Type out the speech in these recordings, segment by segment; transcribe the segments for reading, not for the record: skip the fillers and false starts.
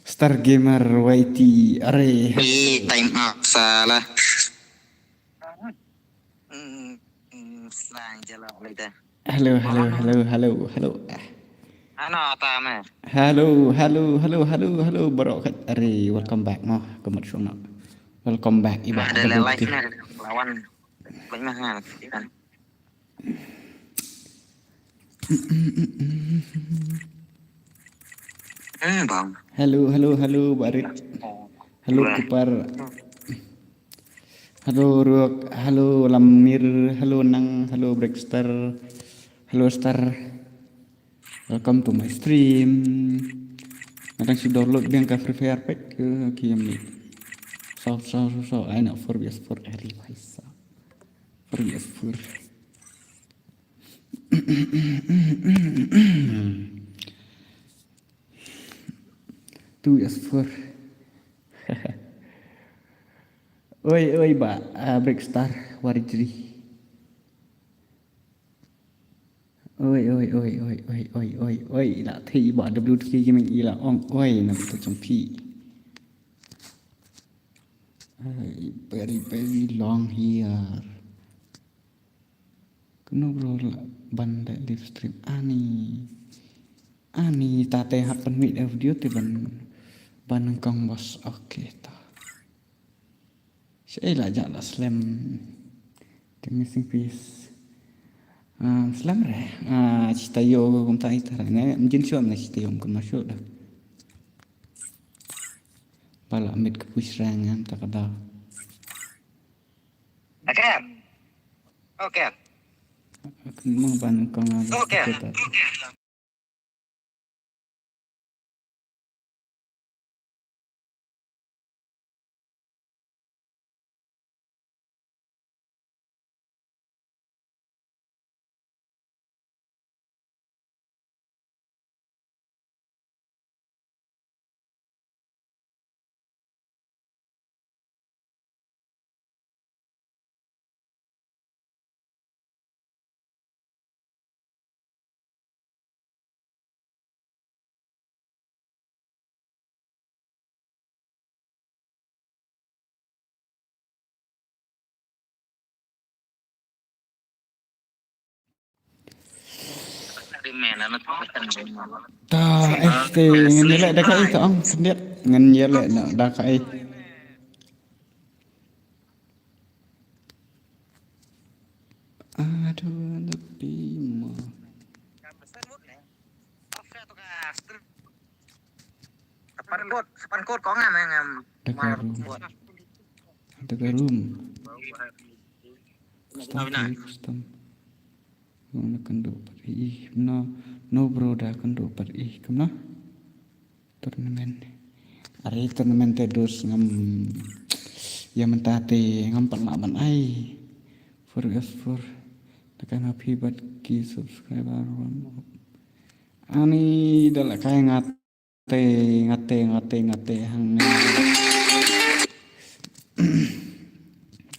Star Gamer YT Are. Time up salah. Selang jalan kita. Halo. Ano tama. Halo. Barokat Are. Welcome back noh. Kemat no. Welcome back iba Ada double live T. na lawan banyak kan. Bang. Halo Barit. Halo Kupar. Halo Ruok, halo Lamir, halo Nang, halo Breakstar, halo Star. Welcome to my stream. Kadang si download biang ka Free Fire pack ke kiam ni. So. I not for PS4 Ari Faisa. For PS4. Tu PS4. Oi ba, Breakstar Warijri. Oi, là thi bỏ WT cho mình là oi là tôi trong phi. Very long here. Ngobrol banda live stream ani tate happen meet video ti ban kong bos oke ta. Saya lah jala slam the missing piece. Slam re. Cita yo kum ta itara ne mjin syo na cita yo kum masyo dah. Bala mit ke pusrangan tak ada. Oke. Mau ban kong Oke. Ta te ngan yele da kai ta ong kendiat ngan yele na da kai. Aduh lebih mah. Sepan code có ngam. Dagarum. Custom. Guna kendo par ih no bro da kendo par ih kamna. Turnamen. Are turnamen te dos ngam ya mentate ngam pat maban ai. For tekan happy bat ki subscriber ani dala kai ngate hang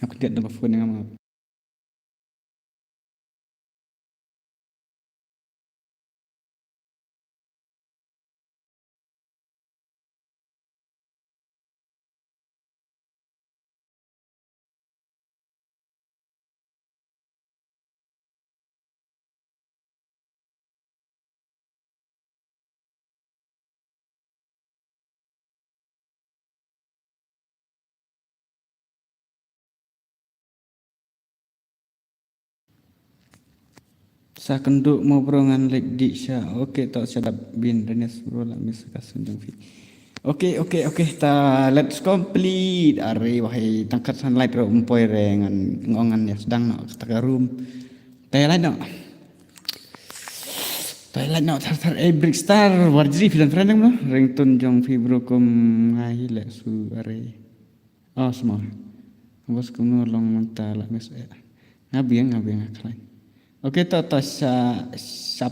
aku tidak dapat phone yang apa sa kenduk mau berongan lek di sya oke tak sedap bin renes bro lah misalkan sunjung fi oke ta let's complete are wahai tangkat sunlight ro umpoi rengan ngongan ya sedang nak room Thailand nak tar break star warjri filan friend no ringtone jong fi bro kum ngai le su are semua bos kum long manta la mes ngabiang aklan. Oke, tata sub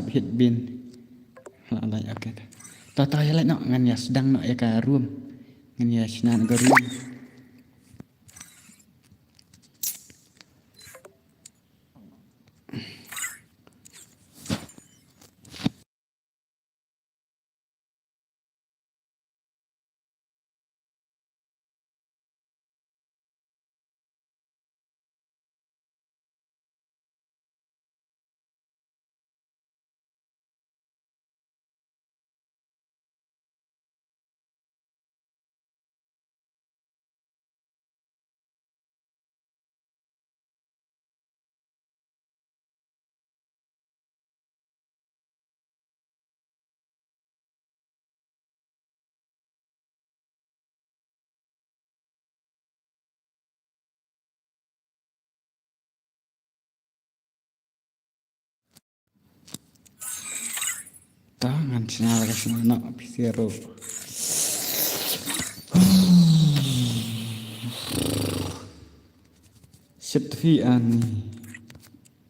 hit bin. Lalai oke. Tata ya nak ngan ya sedang nak ya ka room. Ngan ya sinan ga room. Tangan sinyal ke sini nak pisiro. Shit fi ani.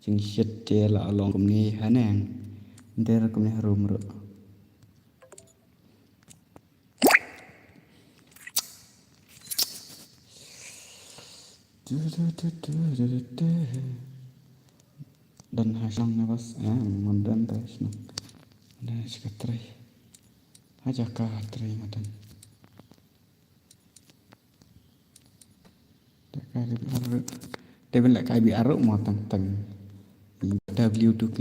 Jeng shit dia la long kum ni haneng. Der kum ni harum ro. Dan hasang nafas mundan tas no. Dan sekatrai. Aja katrai madan. Dia belak kai bi aruk mo tang tang. W2K.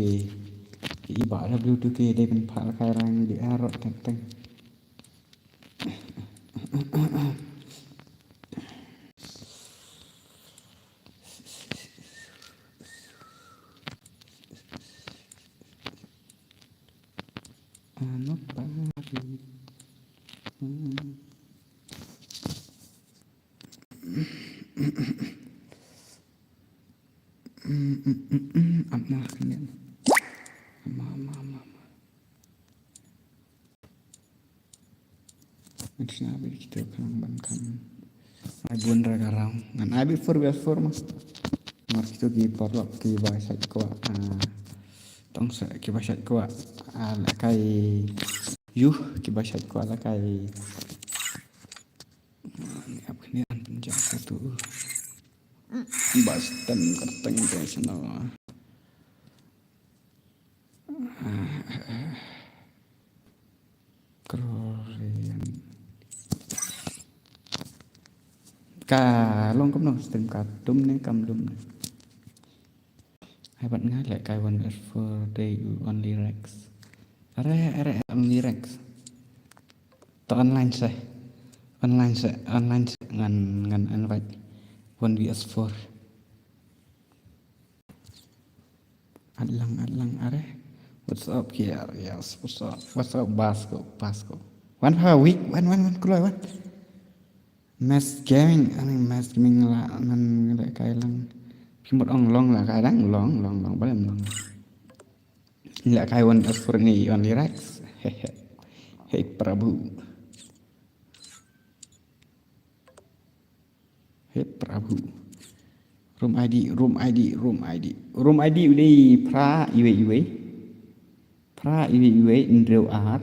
Iba W2K dia pen phal kai rang bi aruk tang tang. Anu pagi. Amma kenen. Amma. Macam apa kita kan bangkan. Abun ragarang. Ngan abi for mas. Mar kita ki porlok ki bahasa ko. Tong sa ki bahasa ko. Ala kai yuh ki bahasa ko ala kai. Ni apa ni penjaga tu. Bastan kerteng nasional. Korean. Cả long cầm nó tìm cả đum này cầm đum này. Hai bạn ngay lại cái one is for day only rex. Are only rex. To online say. Online ngan invite. One VS4. Adlang are. What's up here? Yes, what's up Basco. One per week. One keluar one. Mass gaming lah nan lại cái lang. Khi một ông long là cái đáng long bắt em long. Lại cái one for ni only rex. Hey Prabu. Room ID udah pra iwe Andrew R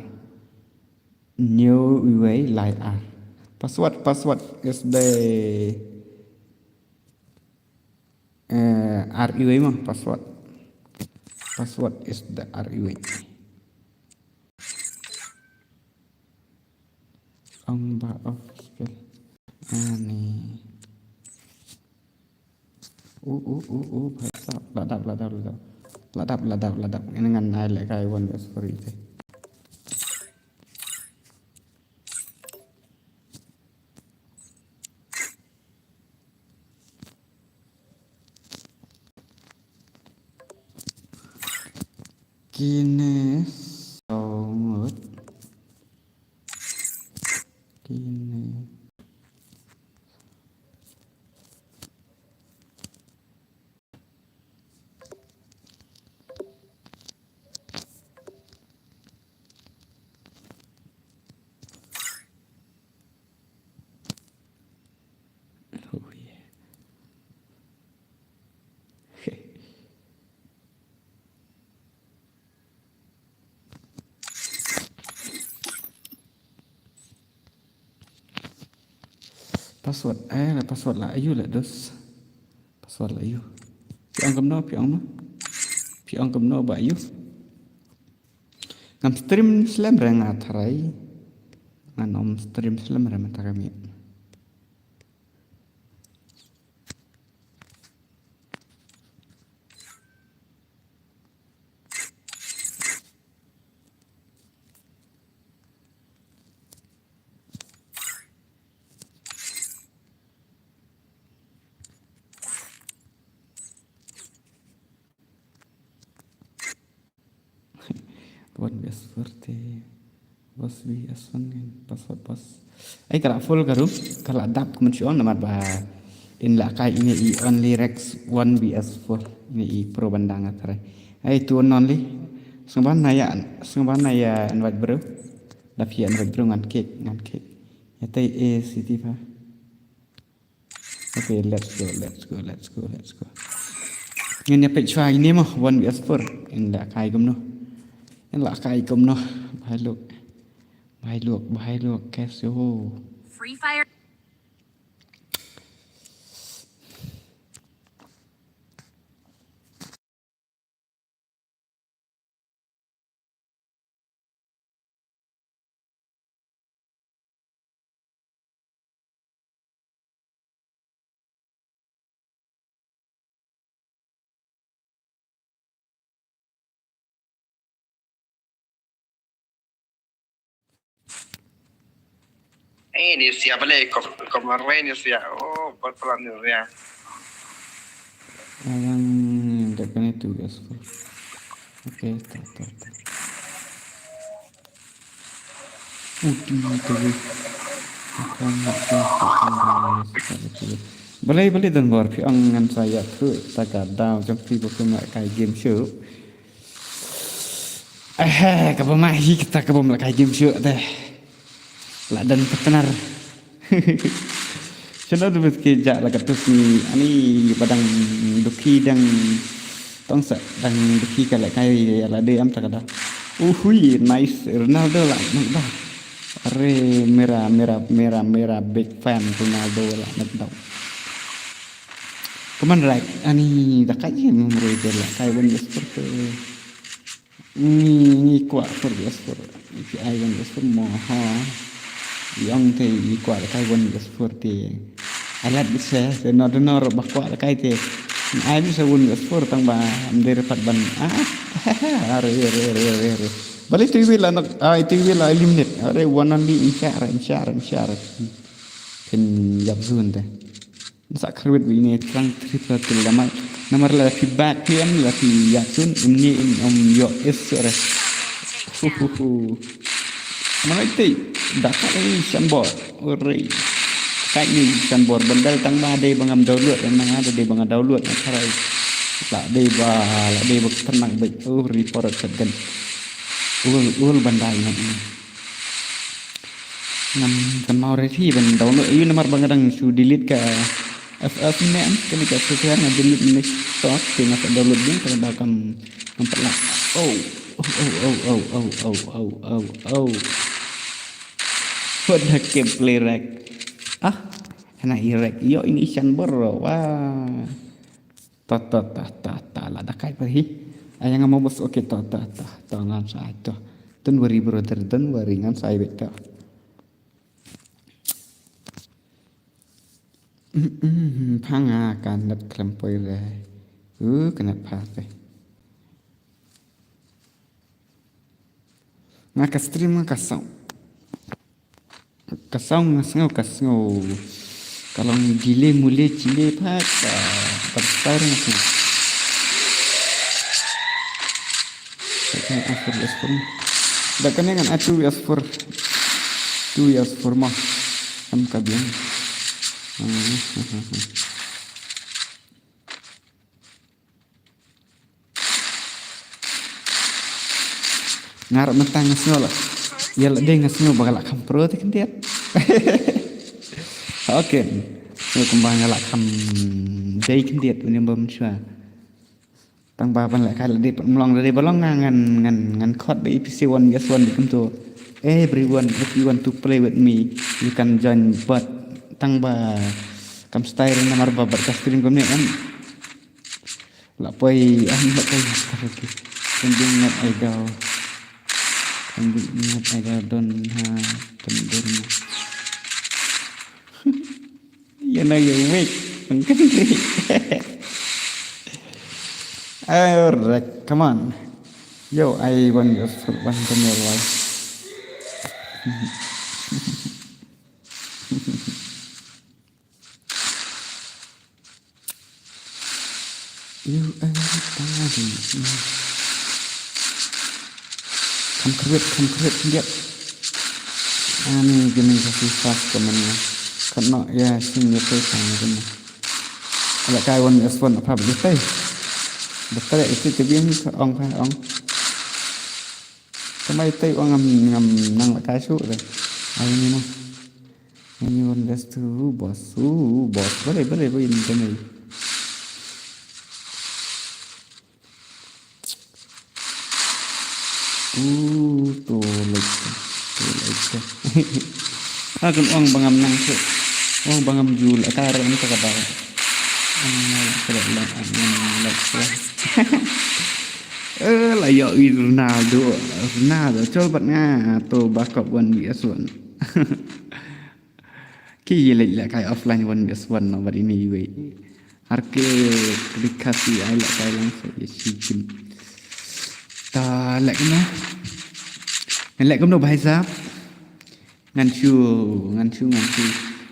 new iwe light R password is the R iwe mah password is the R iwe Ongba of skill ani ladap ini ngan ai lại cái one best for it kini songot kini password là ayu là dos password là ayu pi ong cầm no ba ayu ngam stream slam rang atharai nganom stream slam rang atharai One best seperti bos VS1 kan password bos. Kalau full karu kalau dap kemudian nama bah in lah kai ini I only rex 1 VS4 ini I pro bandang atare. Tu only Sengban naya invite bro. Tapi invite bro ngan cake. Ya tay A city pa. Okay, let's go. Ngân nhập chua ini mah 1vs4 en la kai gum no. Bahai luộc casio. Free Fire. Ini siapa lagi kemarin ya. Oh, pelan ya. Yang depan itu guys. Oke, tak. Boleh dan bor pi ngan saya tu tak dau jam pi buku kai game show. Kapamahi kita kai game show teh. Lah dan benar. Chana tu betul kerja lah katus ni ani padang duki dang tong sa dang duki kala kai ala de am tak ada. Hui nice Ronaldo lah nak dah. Are merah big fan Ronaldo lah nak dah. Kaman like ani dah kai memori dia lah kai wan sport ni kuat for sport. If I wan sport mo ha. Yang teh kuat kai wan sport alat bisa senor bakwa kai teh ai bisa wan sport tang ba amder pat ban are balik TV lah nak TV lah eliminate are one only insyar ken yap zun teh sak kerwit ini trang triple lama nomor la feedback PM la fi yap zun ini yo is sore mana itu dapat ini sambor ore kai ni sambor bandal tang ba de bangam download nang ada de bangam download nak sarai la de ba tenang baik report kan ul bandai nam kan mau reti ban download ini nomor bangadang su delete ka FF ni kan ka sesuatu na delete ni stock tengah download dia kan bakam memperlah what the gameplay rek enak irek yo ini sambor wah ta la dakai perhi ayang mau bos oke ta ngan sa to tun wari brother tun wari ngan sai beta phanga kan đặt klampoi le kena phate ngaka stream ngaka kasong kalau delay mulai cile pak tertar ngasih sekarang after S4 dah kan dengan atu S4 mah am kabian ngarap mentang ngasih lah ya lah dia ngasih bakal kam pro tu kan dia oke kembang ngalak kam day kan dia punya bom sua tang bapan lah kalau dia melong dari balong ngan code by episode 1 guess 1 become to everyone if you want to play with me you can join but tang ba kam style nomor babat stream kami kan lah poi lah poi oke sending ngat idol ingat ada don tendur ya na ya wait mungkin alright come on yo I want your one to your life you are body konkret dia ani gini kasih fast temannya karena ya sini tu sama gini ada kawan respon apa betul ya itu tu biar ong sampai tay ngam ngam nang la kasu rồi ai ni no ini one last tu bos boleh ini kami tu like akan orang bangam nang tu orang bangam jul akar ni tak ada kalau layak Ronaldo coba nga tu bakap one BS1 ki like kai offline one BS1 no but ini we arke dikasih ai la kai langsung ya sikin ta lại cái nó lại cũng đâu bài giáp ngăn chu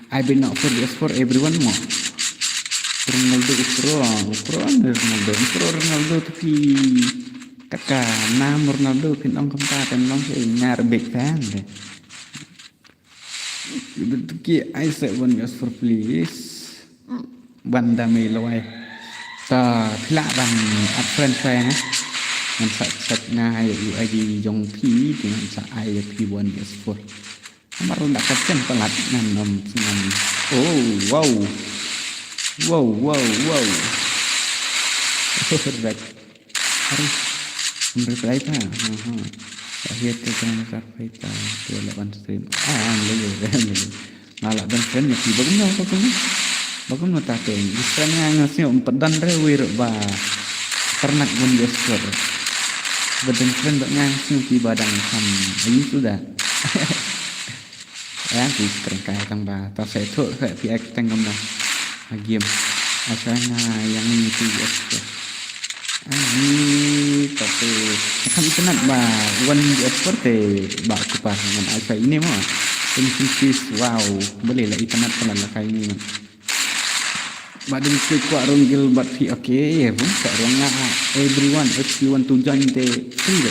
ai bên nọ for everyone mo Ronaldo tapi kakak nam Ronaldo pin ong kamta kan long se ngar big fan deh itu ki I say one just for please banda me loi ta phila ban at friend fanมันสักง่ายอยู่ไอดียงพีที่มันจะไอพีวันเอสโฟร์มารุ่นดักเส้นตลาดนั่นนำโอ้ว้าวแรกมันไรป่ะเฮียตัวจังสักไปตาตัวละวันสตรีมเลยมาละdan friend ya bagum no ta ke friend nga ngasih pedan rewi ba ternak mun gesor badan friend baknya sing badang sam ayu sudah ya di terkai tang ba ta sẽ thợ sẽ pi ek tang ngam na game asalnya yang ini tu gesor ani tapi kan tenat ba one gesor te ba kupas dengan asa ini mah ini wow boleh lah itanat pelan lah kayak ini Badin kuat ronggil bat fi okay ya pun tak ronga everyone if you want to join the free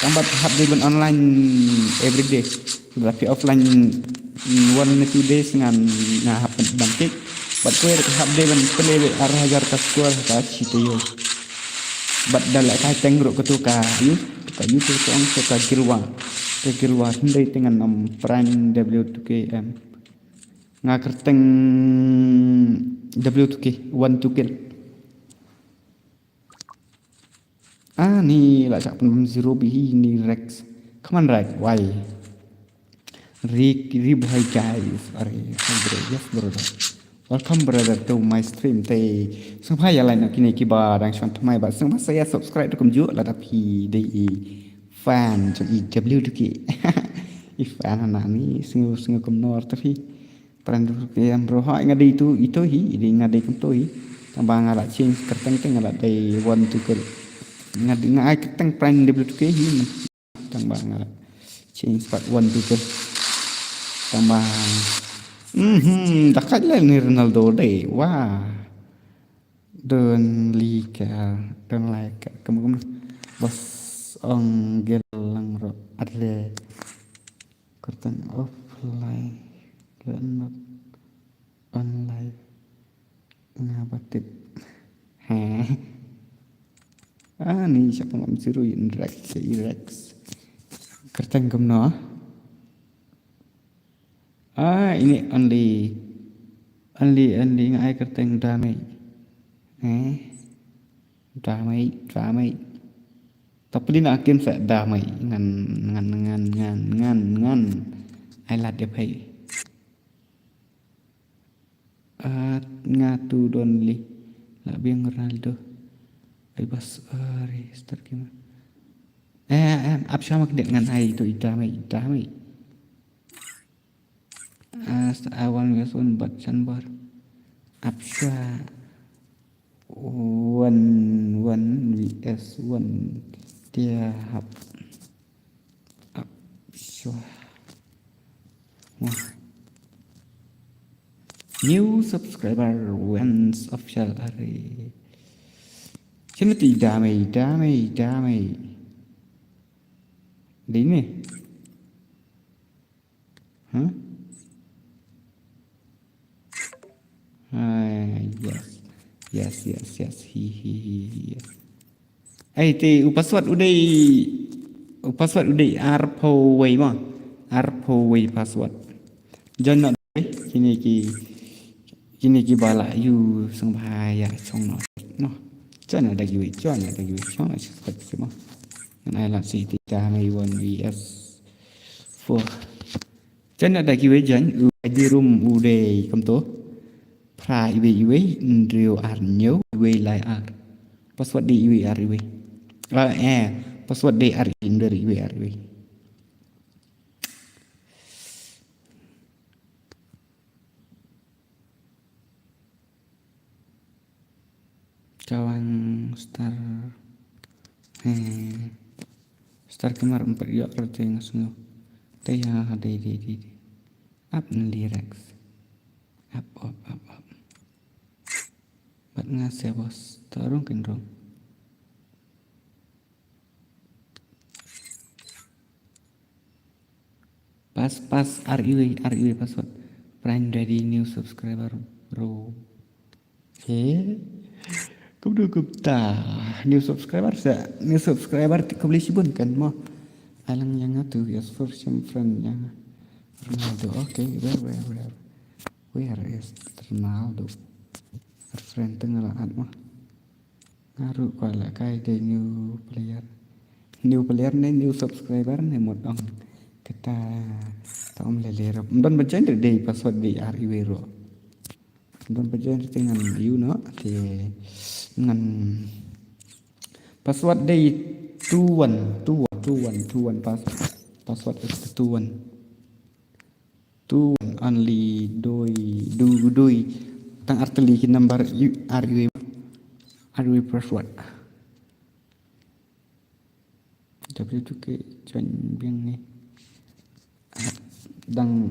tambah tahap event online every day tapi offline 1 or 2 days ngan ngahap bangkit bat ko tahap event play arah ajar ka sekolah ka cito bat dalak ka tengrok ketuka you tu song ka girwa hindai dengan prime W2KM ngakerteng W2K 1 kill ni lah cak pun zero bihi ni Rex come on Rex why Rick hi guys are yes brother welcome brother to my stream te sampai ya lain kini kiba dang chuan thamai ba sampai saya subscribe to kumju la tapi dei fan cho W2K fan anak ni singu komnor tapi Peran yang roha ngadi itu hi di ngadi kentoi tambah ngalat change kerteng ngalat day 1 to kill ngadi ngai kerteng prime W2K hi tambah ngalat change part 1 to kill tambah dekat lah ni Ronaldo deh wah dan liga dan like kamu bos ong gelang ro adle kerteng offline not online ngabatit ni siapa ngam siru Rex kerteng kamno ini only ngai kerteng damai damai tapi dia nak akin sak damai ngan ai lat dia pai ngatu donli labi Ronaldo ai bas start gimana apsha mak dengan ai itu damai awal gasun bat sanbar apsha 1 vs 1 dia hap apsha new subscriber wins official array sini damai di ni yes he yes ti upaswat udai password udah arpoway mah arpoway password jangan kini ki bala you sang bahaya song no jangan ada giwi jangan cepat semua dan ayat si tidak mai 1vs 4 jangan ada giwi jangan di room udah kamto pra iwe ndrio arnyo iwe lai ar password di iwe ar iwe password di ar dari iwe ar iwe kawan star kemar 4 ya kerja yang sungguh teh ya di up lyrics up buat ngasih bos tarung kendrong pas RIW password prime ready new subscriber bro Kudu kupta new subscriber kau beli sibun kan mau alang yang tu yes version friend yang Ronaldo oke where is Ronaldo friend tengah laat mah ngaruh kuala kai de new player ne new subscriber ne một ông kita tahu melelera dan baca dari password di RIW ro dan baca dengan you no thì ngan password day 21 password is 21 only doi tang arteli ki number RIW password tapi itu ke chen biang ni dang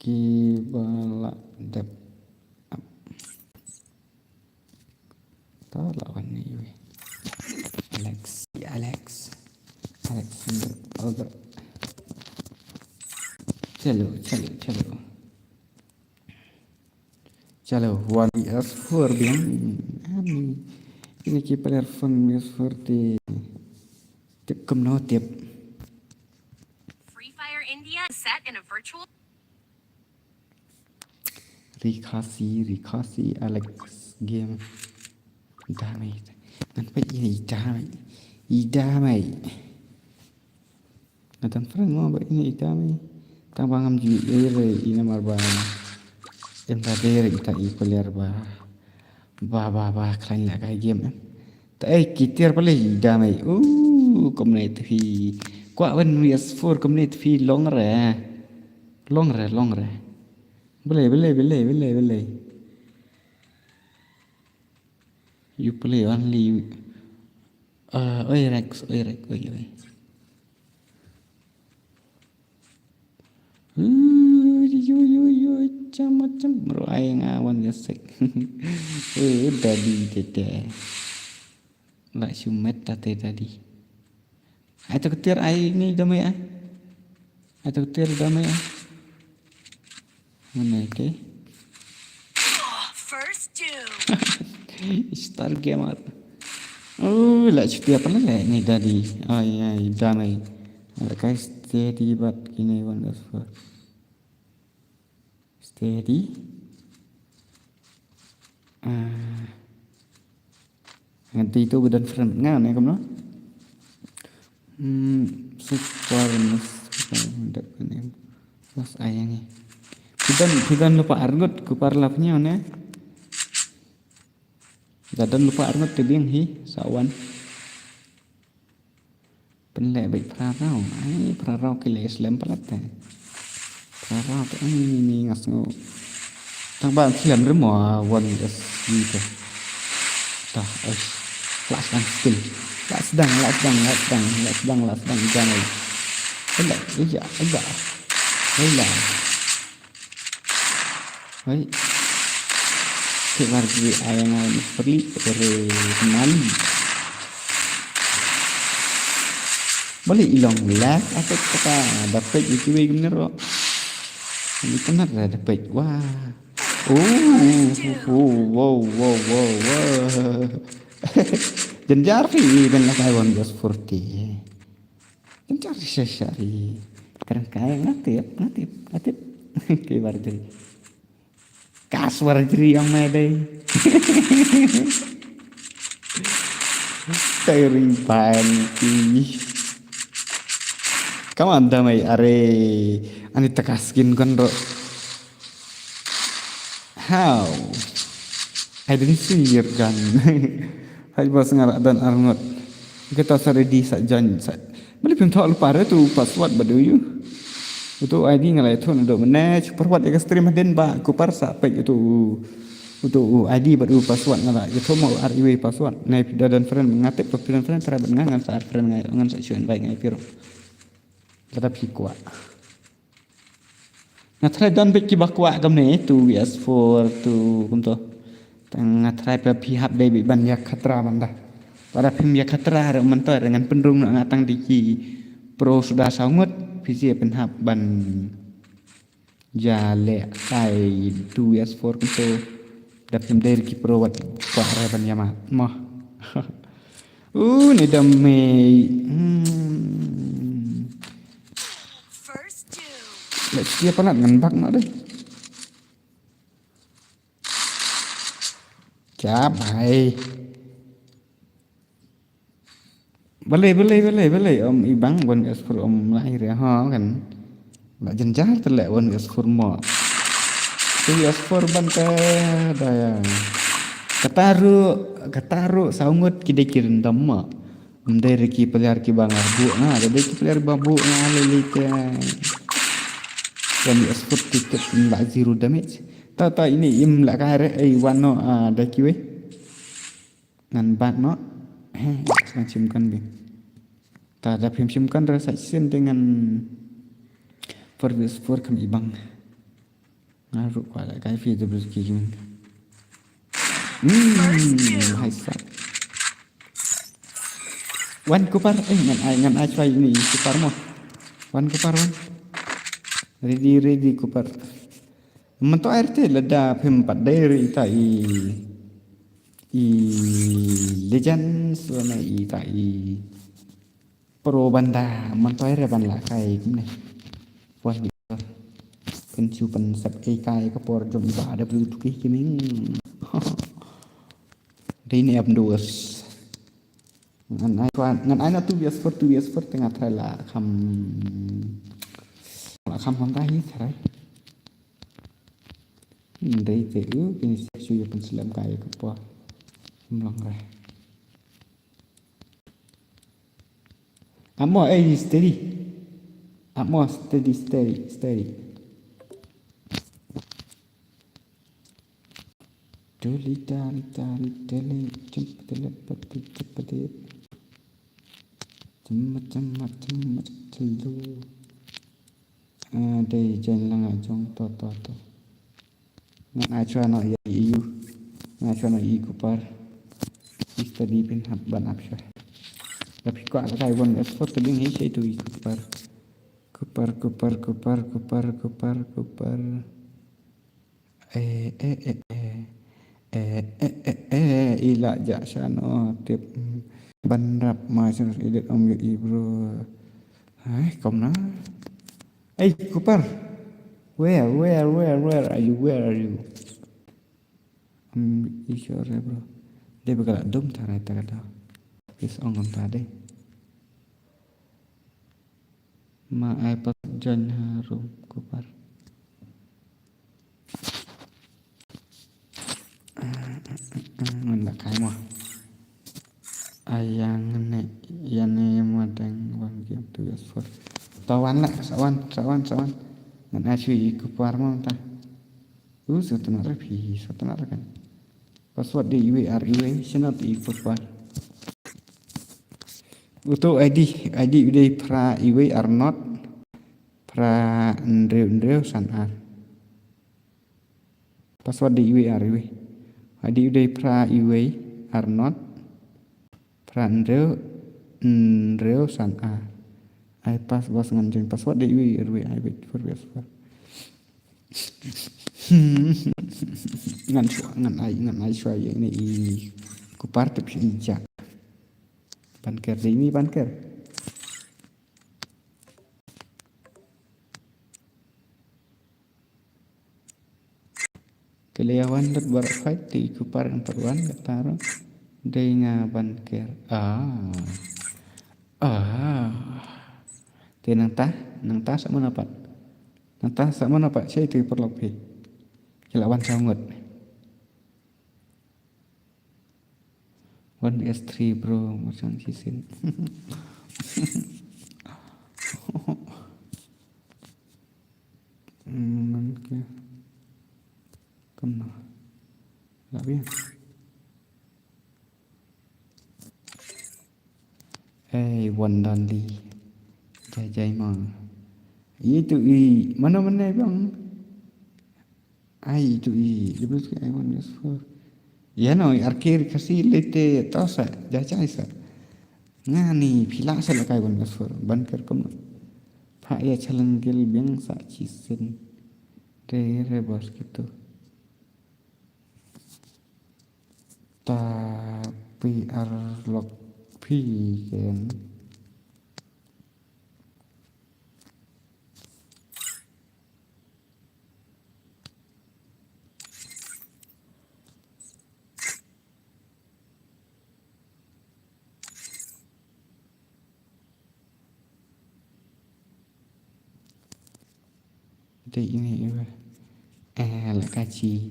ki bala dap lawan ni Alex Albert chalo 1vs4 biang ini ki player phone PS4 tiếp cầm nó tiếp Free Fire India set in a virtual Rikasi Alex game damai dan ini damai natan friend mau ini damai tambang am ji ere ina marba em ta dere kita player ba klan la kai game tại kitir pale damai community fi qua bên PS4 community fi long re bele you play only Rex macam meruai ngawan gesek tadi tete lah sumet tadi atau ketir ai ni damai atau ketir damai mana ke first doom. Star gamer lah cuti apa lagi ni tadi ay damai mereka steady bat kini wonderful steady nanti itu badan friend ngan ya kamu super mendak ni pas ayang ni kita lupa argut kupar lapnya ne dan lupa argut tebing hi sawan penlek baik prarau kiles lempalat prarau tu ini ngasno tang ban siam remua wan gitu tah last dang jangan iya baik keluar dari ayam perli dari Mali boleh hilang lag atau kata dapat giveaway bener kok ini benar dah dapat wah wow Jenjar fi ben la kai won bos furti. Jenjar syari. Karena kai ngatip. Ke warjri. Kas warjri yang medai. Tering panti. Kamu anda mai are ani takaskin kan ro. How? I didn't see your gun. Hai bos ngarak dan arngot. Kita sare di sak jan sak. Beli pun tak lupa tu password baduyu. Itu ID ngalai tu untuk manage perwat ekstrim den ba ku par sa pek itu ID badu password ngalai itu mau RIW password nai dan friend mengatip friend terabat ngan sa friend ngan sa cuen baik ngai piro. Tetapi kuat. Nah try dan beki bakwa gamne tu S4 tu kunto. Tengah try pihak baby ban ya khatra banda. Pada pim ya khatra ada mentor dengan pendung ngatang diki pro sudah sangat visi penhap ban jale kai 2S4 kunto dapim dari ki pro wat kuara ban yama mah. Ni damai. First two. Let's dia penat ngan bak nak deh. Capai. Boleh om ibang wan S4 om lahir ya ha kan. Nak jenjar telek wan S4 mo. Tu S4 ban ke daya. Kataru saungut kidekirin damma. Dari ki peliar ki bangar bu na dari ki peliar babu na lelike. Wan S4 tiket la zero damage. Tata ini im la kare wano ada kiwe. Ngan bat no. Simkan bi. Tak ada simkan rasa sen dengan for kami ibang. Ngaruh kuala kai fi double kick. Hai sak. Wan kupar ngan ai chai ni kupar mo. Wan kupar wan. Ready kupar. Mentok RT leda pempat dari i legends wana i pro banda mentok RT ban la kai kumne. Wan di pencupan sap kai kapor jom ba ada bluetooth kiming. Ini abdos. Ngan ai na tu bias for tengah trai la kham tai trai. Đây thì cái sử dụng làm cái của lòng rồi. Amo steady. Amo steady. Dali cepet. Cemat telu. Đây jangan lang ajong to. Ngan acuan no EU ngacuan no kupar istadi pin ban apsha tapi kok ada kai won export tebing hei itu kupar ila jaksa no tip bandap masuk idet om yo bro kom na kupar. Where are you? Sure bro. Dia bakal dom tarai takada. Is ongom tadi. Ma iPad jan harum kupar. Nggak kai mah. Ayang ne yane madang bang game tu S4. Tawan lah sawan. Ngan acui kupar mo ta. Satu nak kan. Password di RIW senat kupar. Untuk ID udah pra IW are not pra Andrew sanar. Password di RIW. ID udah pra IW are not pra Andrew sanar. I pass bos nganjing password di RW I wait for password. Ngan ai ini kupar tapi ijak. Banker di ini banker. Keliawan dat barak fight di kupar yang perwan taruh dengan banker. Thì nàng ta sẽ muốn apa? Nàng ta sẽ muốn apa? Saya itu perlu pi. Kelawan sangat. One S3 bro macam sisin. Okay. Come nào. Là biết. Hey, one donly. Jai mà. Itu mana bang? Itu lebih ke I want this for. Ya no, akhir kasih lete tosa, jajai sa. Ngani pila sa lakai want this for. Banker kom. Pak ya chalanggil biang sa cisin. Re bos gitu. Tapi arlok pi kan. Jadi ini là cái chi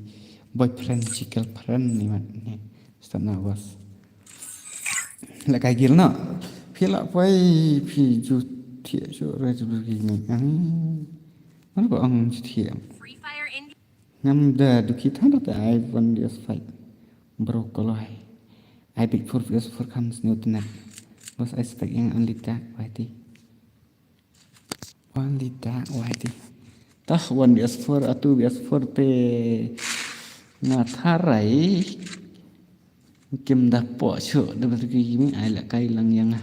boyfriend chỉ girlfriend này mà nè sana was là cái gì nó phía lạ quay phía chú thiệt chỗ rồi chú gì này nó bảo ông thiệt ngắm đờ được khi thằng đó ai vẫn đi fight bro kalau I big for this for comes new tonight was I expect yang only that why tah one BS4 atau BS4 te ngatharai kim dapo cho de bagi mi ai la kai lang yang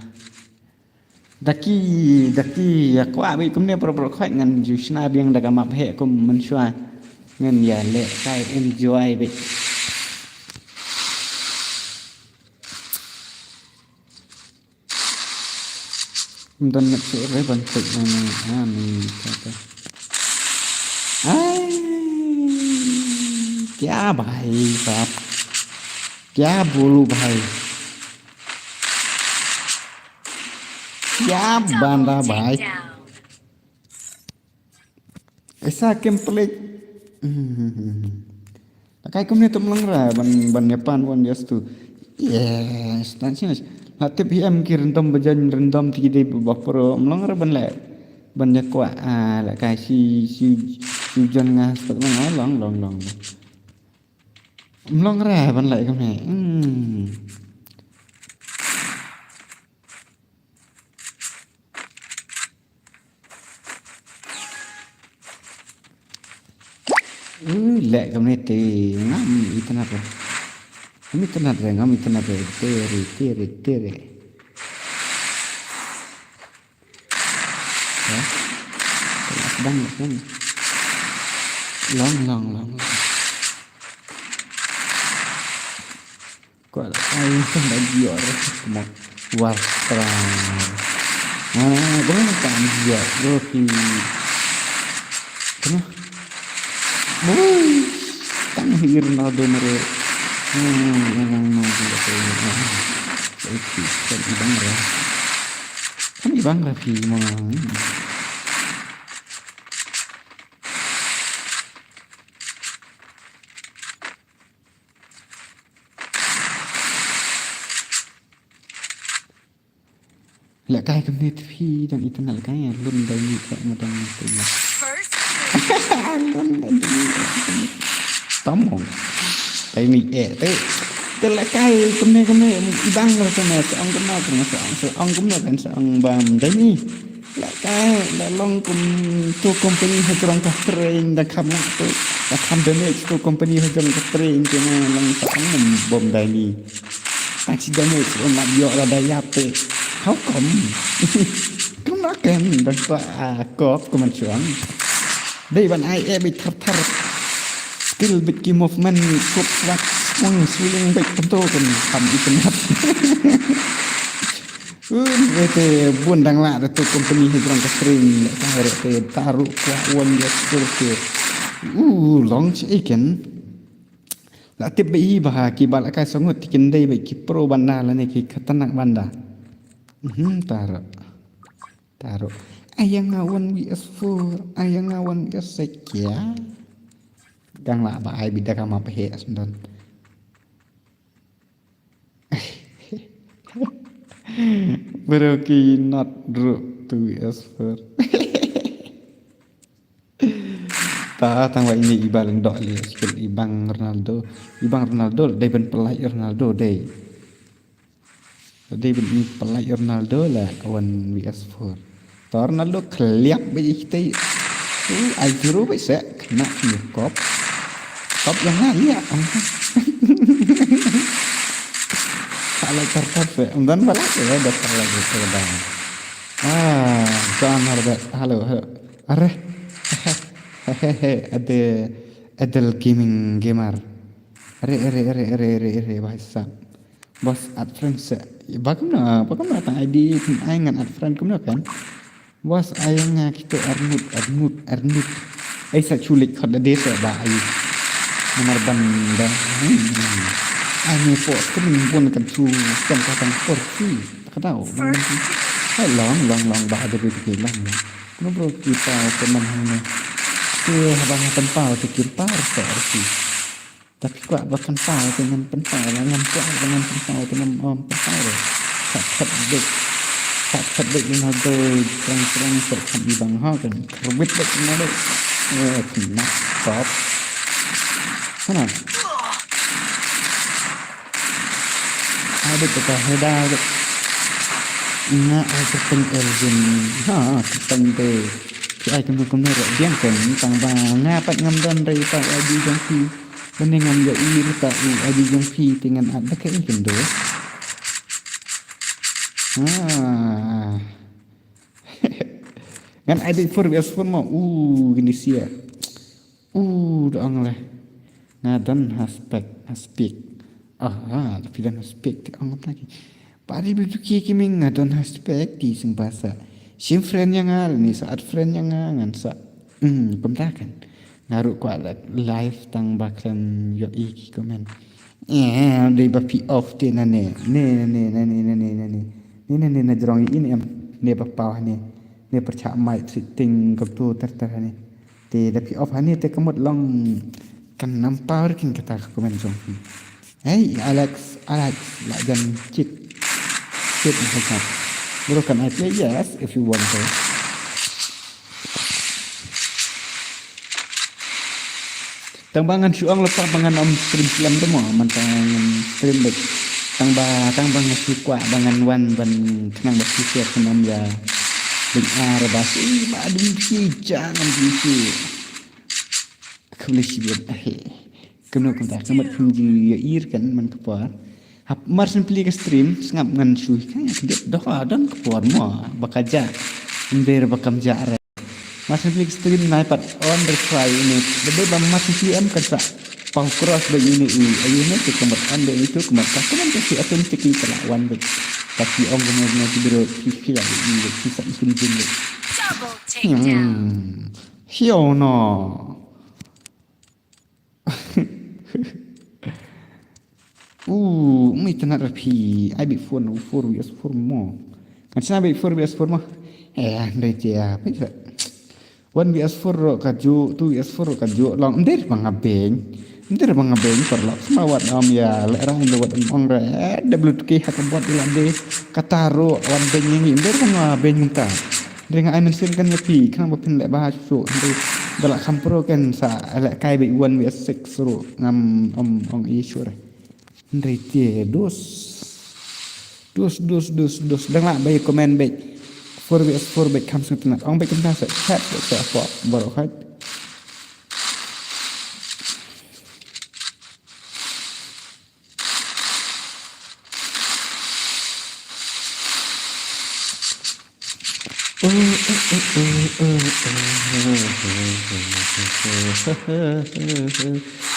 daki ya kwa bi kum ne pro khoi ngan ju sna biang daga map he kum man shwa ngan ya le kai enjoy bi dan nak re ban tuk ni kata क्या भाई बाप क्या बोलूं भाई क्या बंदा भाई ऐसा gameplay kayak kau ni tu melanggar ban Japan ban jas tu yes nanti hati PM ki rendam bajan rendam tiga bapro melanggar ban le ban jakwa la kai si Hujan ngas tak long long ra ban lại cái này lẹ cái này thì ngắm internet rồi ngắm internet rồi teri đang long gọi là ai không đã dựa một quạt đúng là cảm dựa đôi khi cái bôi tăng hir nó đồ mà rồi nó juga kayak kan ibang lah fi mo lại cái này phi đang internet cái này luôn đây như vậy mà đang luôn đây tóm hồn tại mình tới lại cái này ibang rồi cái này ông cũng nói ông cũng nói cái ông bàm đấy nhỉ lại cái lại long cùng tu company hay trong các train đã khăm tu đã khăm đến này tu company hay trong các train cho nên long sống mình bom đây nhỉ anh chỉ đến này ông làm việc là đại gia peเขาขมก็นักเกมดังว่ากอบก็มันสวนได้บันไอบิดทับสกิลบิดกีมอฟมันกบวัดมังสวิงบิดตั้งโตกันทำอีกนัด Itu bundang lah tu company hidrong ke string tarik te taruh kuat wan dia kurke. Long ikan. La tip bi bah ki bal kai songot tikin dai bi ki pro banda la ne ki katanak banda. Taruh. Ayang awan BS4, ayang awan kesekia. Gang lah ba ai bidak ama pehe asundon. Beroki not drop to BS4. Tang wa ini ibang dok li sikit ibang Ronaldo. Ibang Ronaldo dai ben pelai Ronaldo dai. Dai ben pelai Ronaldo lah awan BS4. Ronaldo keliap bagi kita. Ajuru bisa kena nyukop. Kop yang lain ya. Salah tertarik. Dan balak ya dokter lagi sedang. Jangan ada. Halo. Are. Ada gaming gamer. Are bahasa. Bos ad friends. Bagaimana tang ID pengen ad friend kamu kan? Bos ayangnya kita Arnut. Sa culik kada desa ba ai. Nomor banda. Ai po kering pun kan tu kan katang porsi. Tak tahu. Hai long ba ada begitu lang. Kuno bro kita teman hanya. Habang tempau fikir porsi. Tapi kok bahkan pau dengan pentau dengan pentau dengan pentau. Tak baik dengan tu terang serkan ibang hakan. Rubit baik dengan tu. Kena stop. Sana. Ada kita heda. Ina keteng Elvin. Keteng te. Ai kamu diam kan tang ba ngapat ngamdan dari tak adi jangki. Dengan ya ir tak adi jangki dengan ada ke ikan do. Kan ada for mau gini sia. Doang lah. Ngadan haspek. Tapi dan haspek anggap lagi. Pari begitu kimi ngadan haspek di sing bahasa. Sim friend yang ngal ni saat friend yang ngan sa. Pemtakan. Ngaruh kuat live tang baklan yo iki komen. Di bapi off ti nane. Ni na jrong ini am ne bapau ni. Ne percak mai setting kaptu tertera ni. Te tapi off ni te kemut long kan nampar kin kata komen jong. Hey Alex la jan chit macam. Bro can I play? Yes if you want to. Tangbangan suang lepas bangan om stream film demo mantangan stream baik. Tangbang ngasih kuat bangan wan ban kenang bersisir kenam ya. Dengar bahasa adun si jangan bisi. Kemlesi biar kena kemat kunji ir kan man kepar. Hap mar simply ke stream sengap ngan suih kan dia dah dan kepar mo bakaja. Ender bakam jare. Mar simply ke stream naipat on the try ini. Lebih bang mas CM kerja. Pau cross bagi ini ayunya ke kemat anda itu kemat kan kasi authentic kelawan baik. Tapi om benar-benar biro kiki lagi ini kisah isun jenggot. Double takedown. Hiyo no. May tenar rapi. I be phone years for more. Kan sana be 4 years for more. Andai dia. One years for kaju, 2 years for kaju. Long ndir mangabeng perlak semawat ya lerah lewat ong re WK hak buat ilande kataro wan bengi ndir mangabeng ta. Dengan ai mention kan yapi kan bapin lek bahas so dalak kampro kan sa lek kai be 1 years 6 ro ngam ong issue re. Ndrite dos dengar baik komen baik 4vs4 baik kam sengat ong baik kena sa chat sa apa baru hat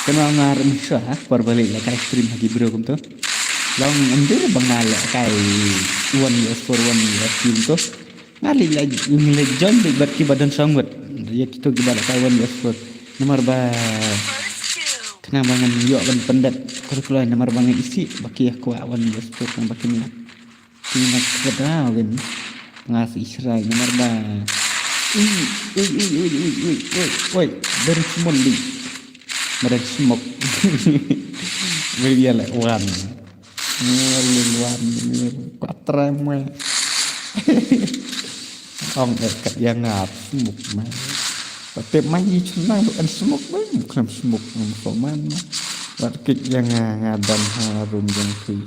kenal ngar misah perbalik lah kai stream lagi bro kum tu long andir bangal kai one years for 1 year team tu ngali lagi John bat ki badan sangat ya kita gibala kai 1 years for nomor ba First 2. kena bangan yo ban pendat kalau nomor bangan isi baki aku 1 years for yang baki ni kedau kan ngasih Israel nomor ba ui dari semua li mereka semok dia like one quattro me ông kat yang ngap semok mah tapi mai cuma bukan semok bukan semok forman wat kit yang ngadan harum yang kui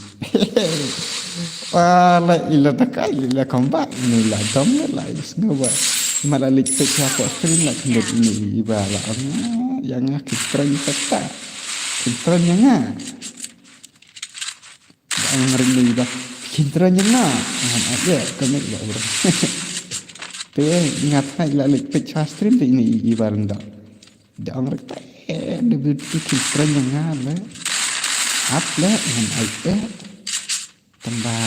wala ila takai ila kombat ni la dom la isnova malalik pecah kok stream lah kendut ni ibala yang kitran peta kitran yang ang ngering ni ba kitran yang aja kami ya bro tu ingat hai lalik pecah stream tu ini ibal ndak dak ang rek de kitran yang la up la dengan ai tambah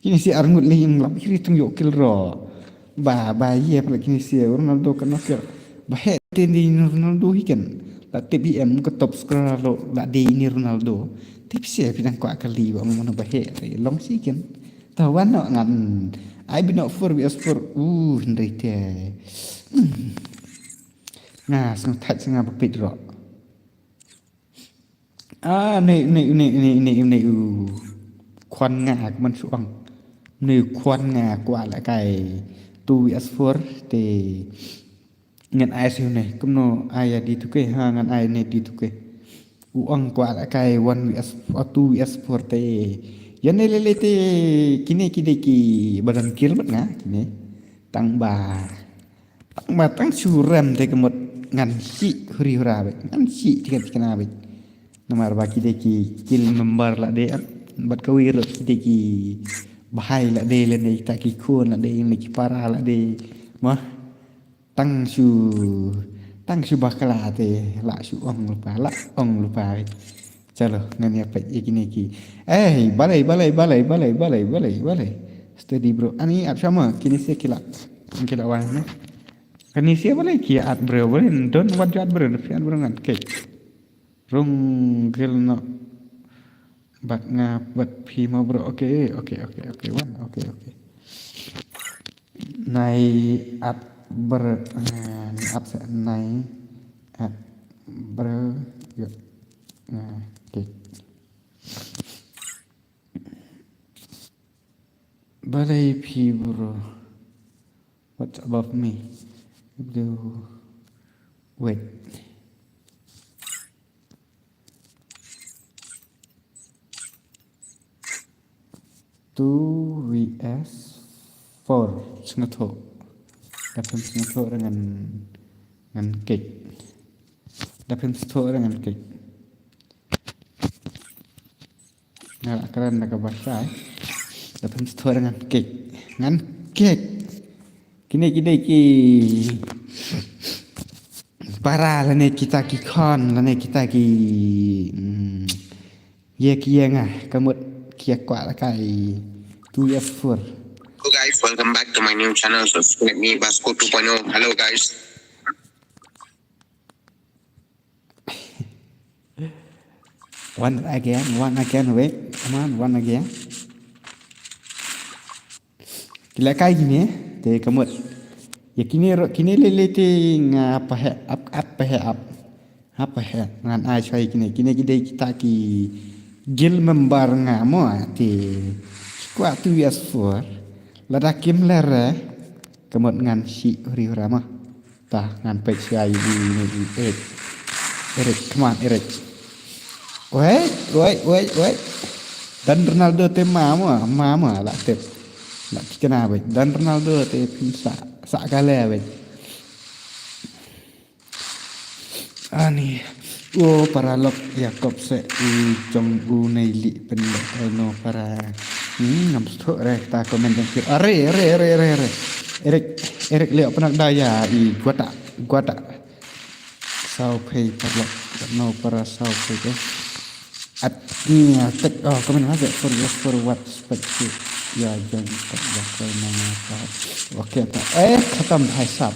kini si Arngut ni yang lam kiri tung yokil ro ba ye pala kini si Ronaldo kan okir ba he ni Ronaldo hikan la TBM ke top scorer lo la de ini Ronaldo tapi si pinang ko akali ba mo ba he long si kan tawan no ngan ai bin for for ndai te nah sang that sang ba pit roนี่ควันงามันช่วงนี่ควันงากว่าละไก่ตูวิสฟอร์เตเงินไอซิวเนี่ยก็โนไอดีทุกเกหาเงินไอเนี่ยดีทุกเกอุอังกว่าละไก่วันวิสตูวิสฟอร์เตยันเลเตกินกินกีบันคิลบัดนะกินตั้งบาตั้งชูเรมเตกหมดงานชีฮริฮราเบงานชีที่กันนาเบnomor baki deki kil member la de bat kawir deki bahai la de le nei ta ki khon la de ni ki para la de mah tang su bakala te la su ong lupa chalo ngani apa ikini ki balai steady bro ani ap sama kini se kila wan ne kini se balai ki at bro boleh don wat jat bro fian bro ngan ke rung gil no bat bat pima bro oke wan oke nai at ber ni at nai at ber yo oke balai pi bro what's above me wait 2 vs 4 sengato dapat sengato dengan cake dapat sengato dengan cake nah keren nak bahasa dapat sengato dengan cake kini ki para lane kita ki kon lane kita ki ye ngah kamut kia kwa la kai 2 years for Hello guys, welcome back to my new channel. Subscribe me Vasco 2.0. Hello guys. One again wait come on one again kila kai gini te kamut ya kini lele te ngapa he ngan ai choi kini kita ki gil membar ngamo ti kwa tu yes for lada kim lere kemot ngan si ri rama ta ngan pe sai di ni Eric come on Eric wait dan Ronaldo te mama la te la kena be dan Ronaldo te pinsa sa kale be ani para lok Yakob se jong u nei li pen no para ngam sto re ta komen dan kir are Eric le penak daya I gua tak sao pay perlo no para sao pay ke at ni tek komen aja for what spek ya jangan tak bakal mengapa oke tak khatam bhai sab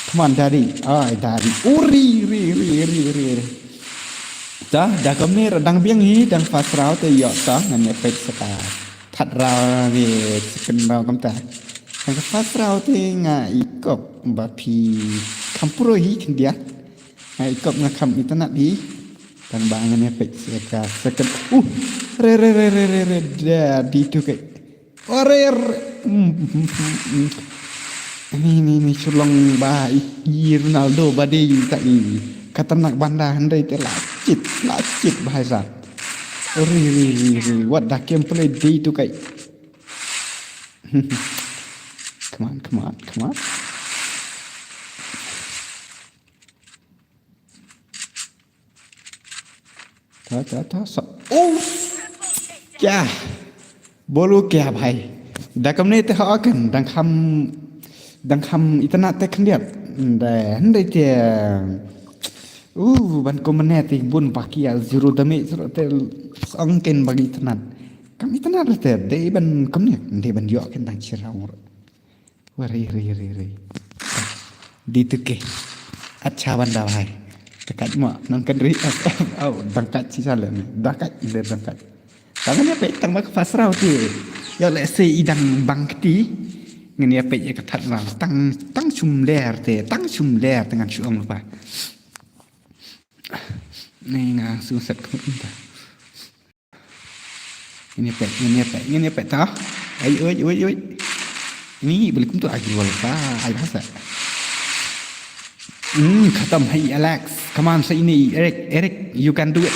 come on daddy daddy uri ta dah kami redang biang hi dan fasrau te yo ta ngan pek seka that ra ni ken rau kam ta dan fasrau te nga ikop ba pi kampuro hi ken dia ikop nga kam internet hi dan bangannya pek seka seket re daddy tu ke ore ini sulong ba i Ronaldo ba de tak ni kata nak banda handai te lacit bahasa ri what the game play day tu kai come on ta क्या बोलो क्या भाई दाकम ने ते हाकन dang kham itana te khandiat handai te ban komeneti bun pakia zero dame zero te angken bagi tenan kami tenan te de ban komne de ban yo ken dang chirau ri dituke acha banda bhai dekat ma nang kan ri dangkat sisale dakat de dangkat tangannya pe tang mak fasrau ti ya le se idang bangti ngene pe ya katat lang tang chum ler te tang chum ler dengan chuang lupaนี่งาสุสัตว์คุณตาini pek tah ayo ini boleh kumtu agil pa ay bahasa khatam hai Alex come on say ini Eric you can do it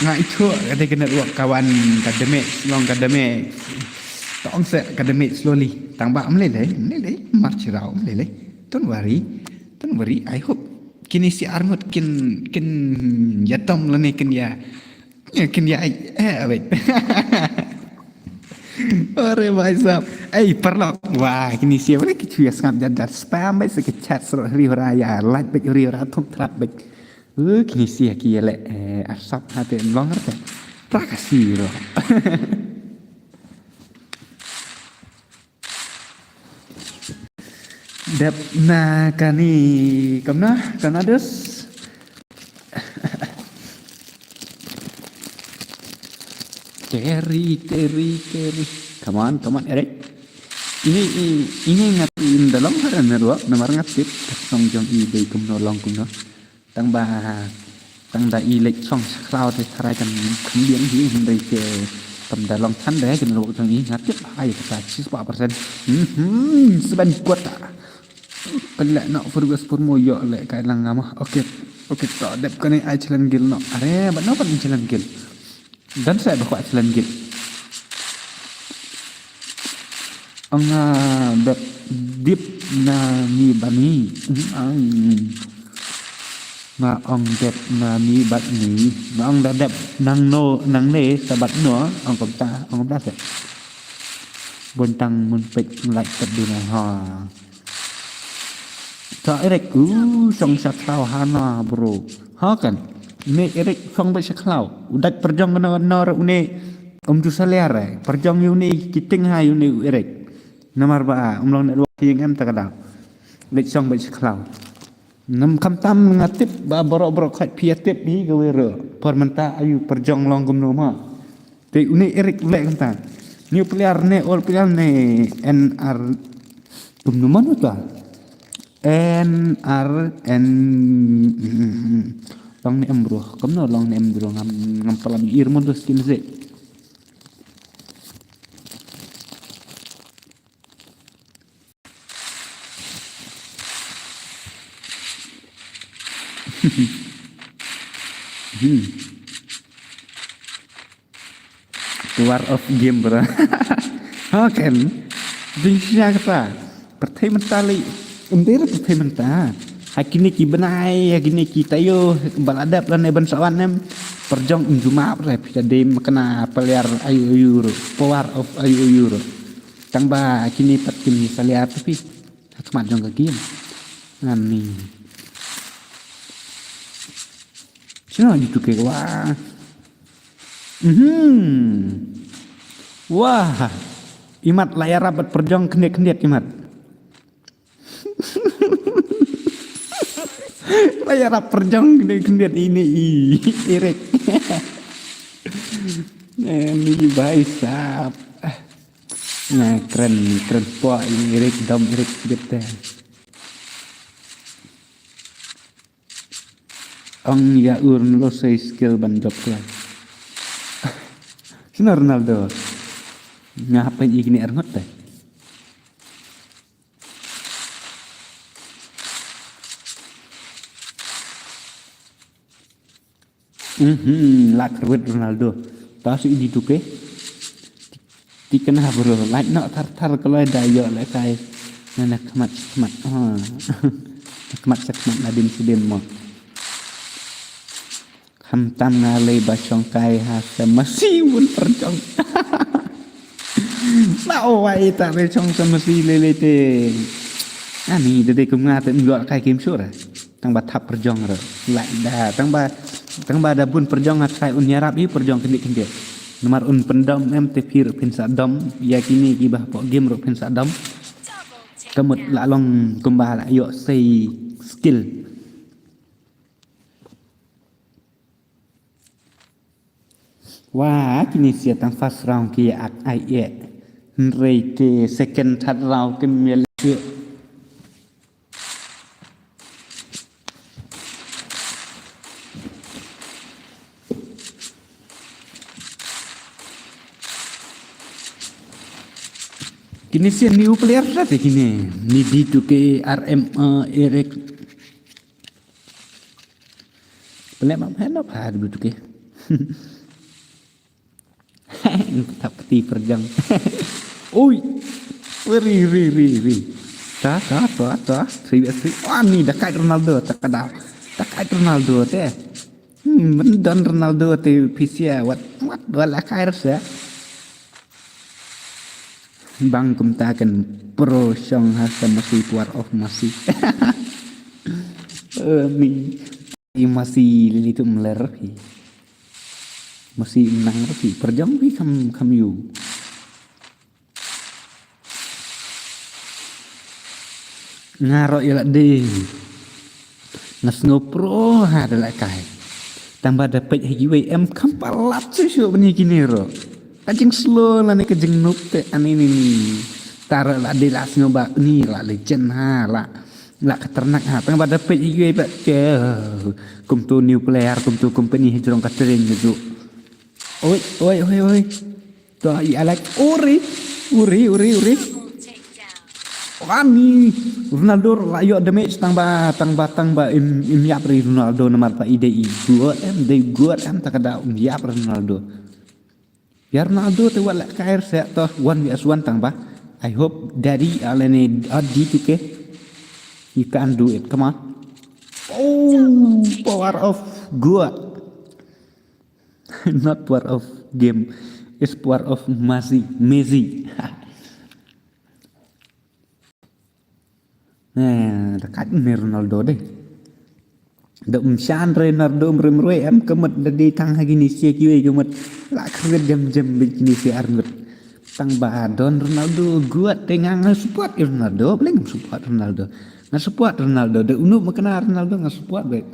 nga itu ada kena buat kawan kademe long kademe tong se kademe slowly tang ba amle le march rau amle le don't worry I hope kini si armut kin yatom lane kin ya wait ore bhai sahab perlo wah kini si boleh kicu ya sangat jadar spam baik sekechat chat seru raya like baik ria thom trap baik kini si ki le asap hati longer te prakasi ro Dep na kani kamna des Kerry come on Eric ini ngatin dalam haran ro namar ngatit song jong i be kum no long kum no tang da i lek song cloud te thrai kan khum biang hi hindai ke tam da long than de kan ro jong i ngatit hai ta 90% seban kuat pelak nak furgus formoyo lek kai lang amah okey tak dep kani ai challenge gil no are bat no pat challenge gil dan saya bakwa challenge gil anga dep dip na ni bani ma ong dep na ni bat ni ma ong da dep nang ne sabat no ong kom ta se bontang mun pek like kat dina ha ta Eric song saklau hana bro ha kan ne Eric song ba saklau udat perjong na une tu saliare perjong uni kiting ha uni Eric namar ba long na yang em takada lek song ba saklau nam kam tam ngatip ba boro khat piatip hi ga wero permenta ayu perjong long gumno ma te uni Eric lek kan new player ne all player ne NR gumno man ta NRN long ni embro kamno long ni embro ngam palam irmon dos skin ze keluar of game bro kan bisa kata pertai mentali Umbir pertai menta hakini ki benai hakini ki tayo baladap lan ban sawan nem perjong unjuma rep jadi kena peliar ayu euro power of ayu euro tang ba kini pat kini saliar tapi Semat jong ke game. Ani. Sino dituke wah. Wah. Imat layar rapat perjong kendet-kendet imat. Layar rapat perjong kendet-kendet ini Erik. Ini baisap. Nah, keren po ini Erik dom Erik gitu. Ang ya lo say skill ban job lah. Sino Ronaldo? Ngapain ini arngot deh? Lak kerwet Ronaldo. Tahu sih di tuke? Tikenah bro, like nak tar kalau ada yo like kai. Nana kemat. Kemat nadin sidin mo. Hamtam ngalai bacong kai hasa masih pun perjong. Sao vậy ta về trong sân masih lele te. Ani dede kum ngata ngok kai game show ra. Tang ba thap perjong ra. Lại dah tang ba da bun perjong kai un nyarap i perjong kendik. Nomor un pendam em te pir pin sadam yakini gibah po game ro pin sadam. Kamut la long kumba la yo say skill. Wah, kini siatang fast round kia ak ai e. Nrei ke second third round ke mel ke. Kini si new player saja kini. Ni di tu ke RM Erik. Pelak mak mana apa dulu tu ke. Tak peti perjang. Oi. Ri. Ta. Sri. Wah ni dekat Ronaldo tak ada. Dekat Ronaldo teh. Mendan Ronaldo teh pisia wat wala kairs ya. Bang kumtakan pro song hasa masih war of masih. Masih lili tu meler. Masih menang lagi perjang bi kam you ngarok ya de ngasno pro ada lah kai tambah dapat HWM kam palat susu bani kini ro kajing slow lah ni kajing nup te ani ni tar lah de lah snoba ni lah legend ha lah keternak ha tambah dapat HWM ke kum tu new player kum tu company hijrong katering gitu. Oi. Tuh I like uri. Wani Ronaldo layo damage tang ba im yap Ronaldo nomor pa ide good em tak ada yap Ronaldo. Ya Ronaldo tu wala kair saya toh 1vs1 tang ba. I hope daddy alene adi tu ke. You can do it. Come on. Oh, power of good. Not power of game, it's power of Messi. Nah, dekat ni Ronaldo deh. Dah umshan Ronaldo meremroi em kemet dari tang hagi ni sia kiwe kemet lak keret jam begini si Arnold. Tang badon Ronaldo guat dengan support Ronaldo, boleh support Ronaldo. Support Ronaldo, dah unuk makna Ronaldo support baik.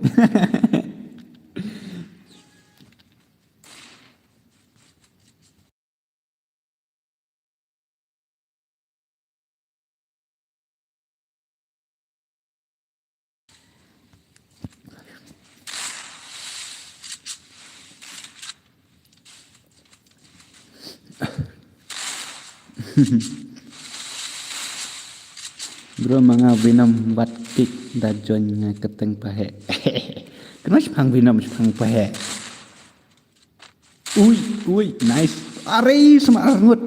Bro mga binom batik dajon nga keteng pahe. Kenapa sepang binom sepang pahe? Uy, nice. Ari sama Arngut.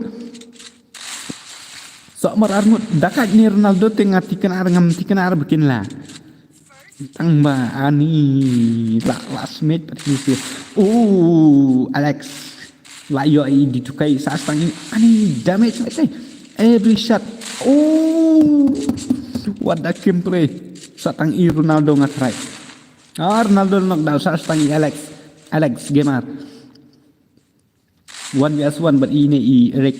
Sok mar Arngut dakat ni Ronaldo tengah tikan bikin lah. Tang ba ani last mate patisi. Alex layo ditukai saat tang ini ani damage like every shot. What a gameplay. Satang i Ronaldo ngatrai. Ronaldo knockdown sa satang i Alex gamer. 1 vs 1 but ini i Eric.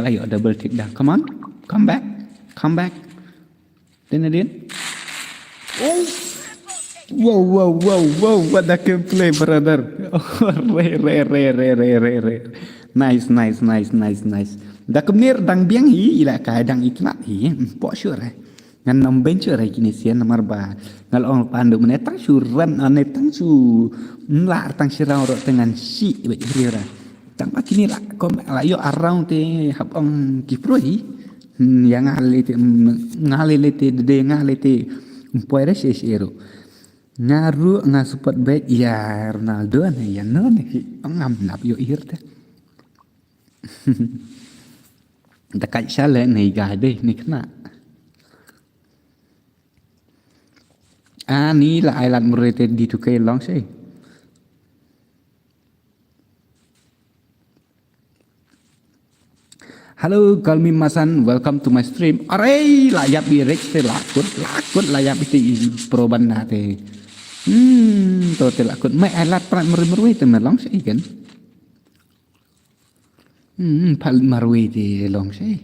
Ayo double takedown. Come on. Come back. Then again. Oh. Wow. What a gameplay, brother. Rare. Nice. Dah kemnir dang biang hi ila ka dang ikna hi. Po sure. Ngan nom bench re kini sia nomor ba. Ngal ong pandu menetang suran anetang su. Nla tang sirau ro dengan si be rira. Tang pa kini la kom la yo around te hab ong kiproi. Yang ngalile te de ngalile te. Poire sesero. Ngaru nga support back ya Ronaldo ne ya no ne ngam nap yo irte. Dekat sale ne gade ni kena. Ni là island murete di tukai long say. Halo Kalmi Masan, welcome to my stream. Aray, layap direct te lakut layap itu proban nate. Total lakut. Mai alat prat merui te melong say kan. Pal marui te long say.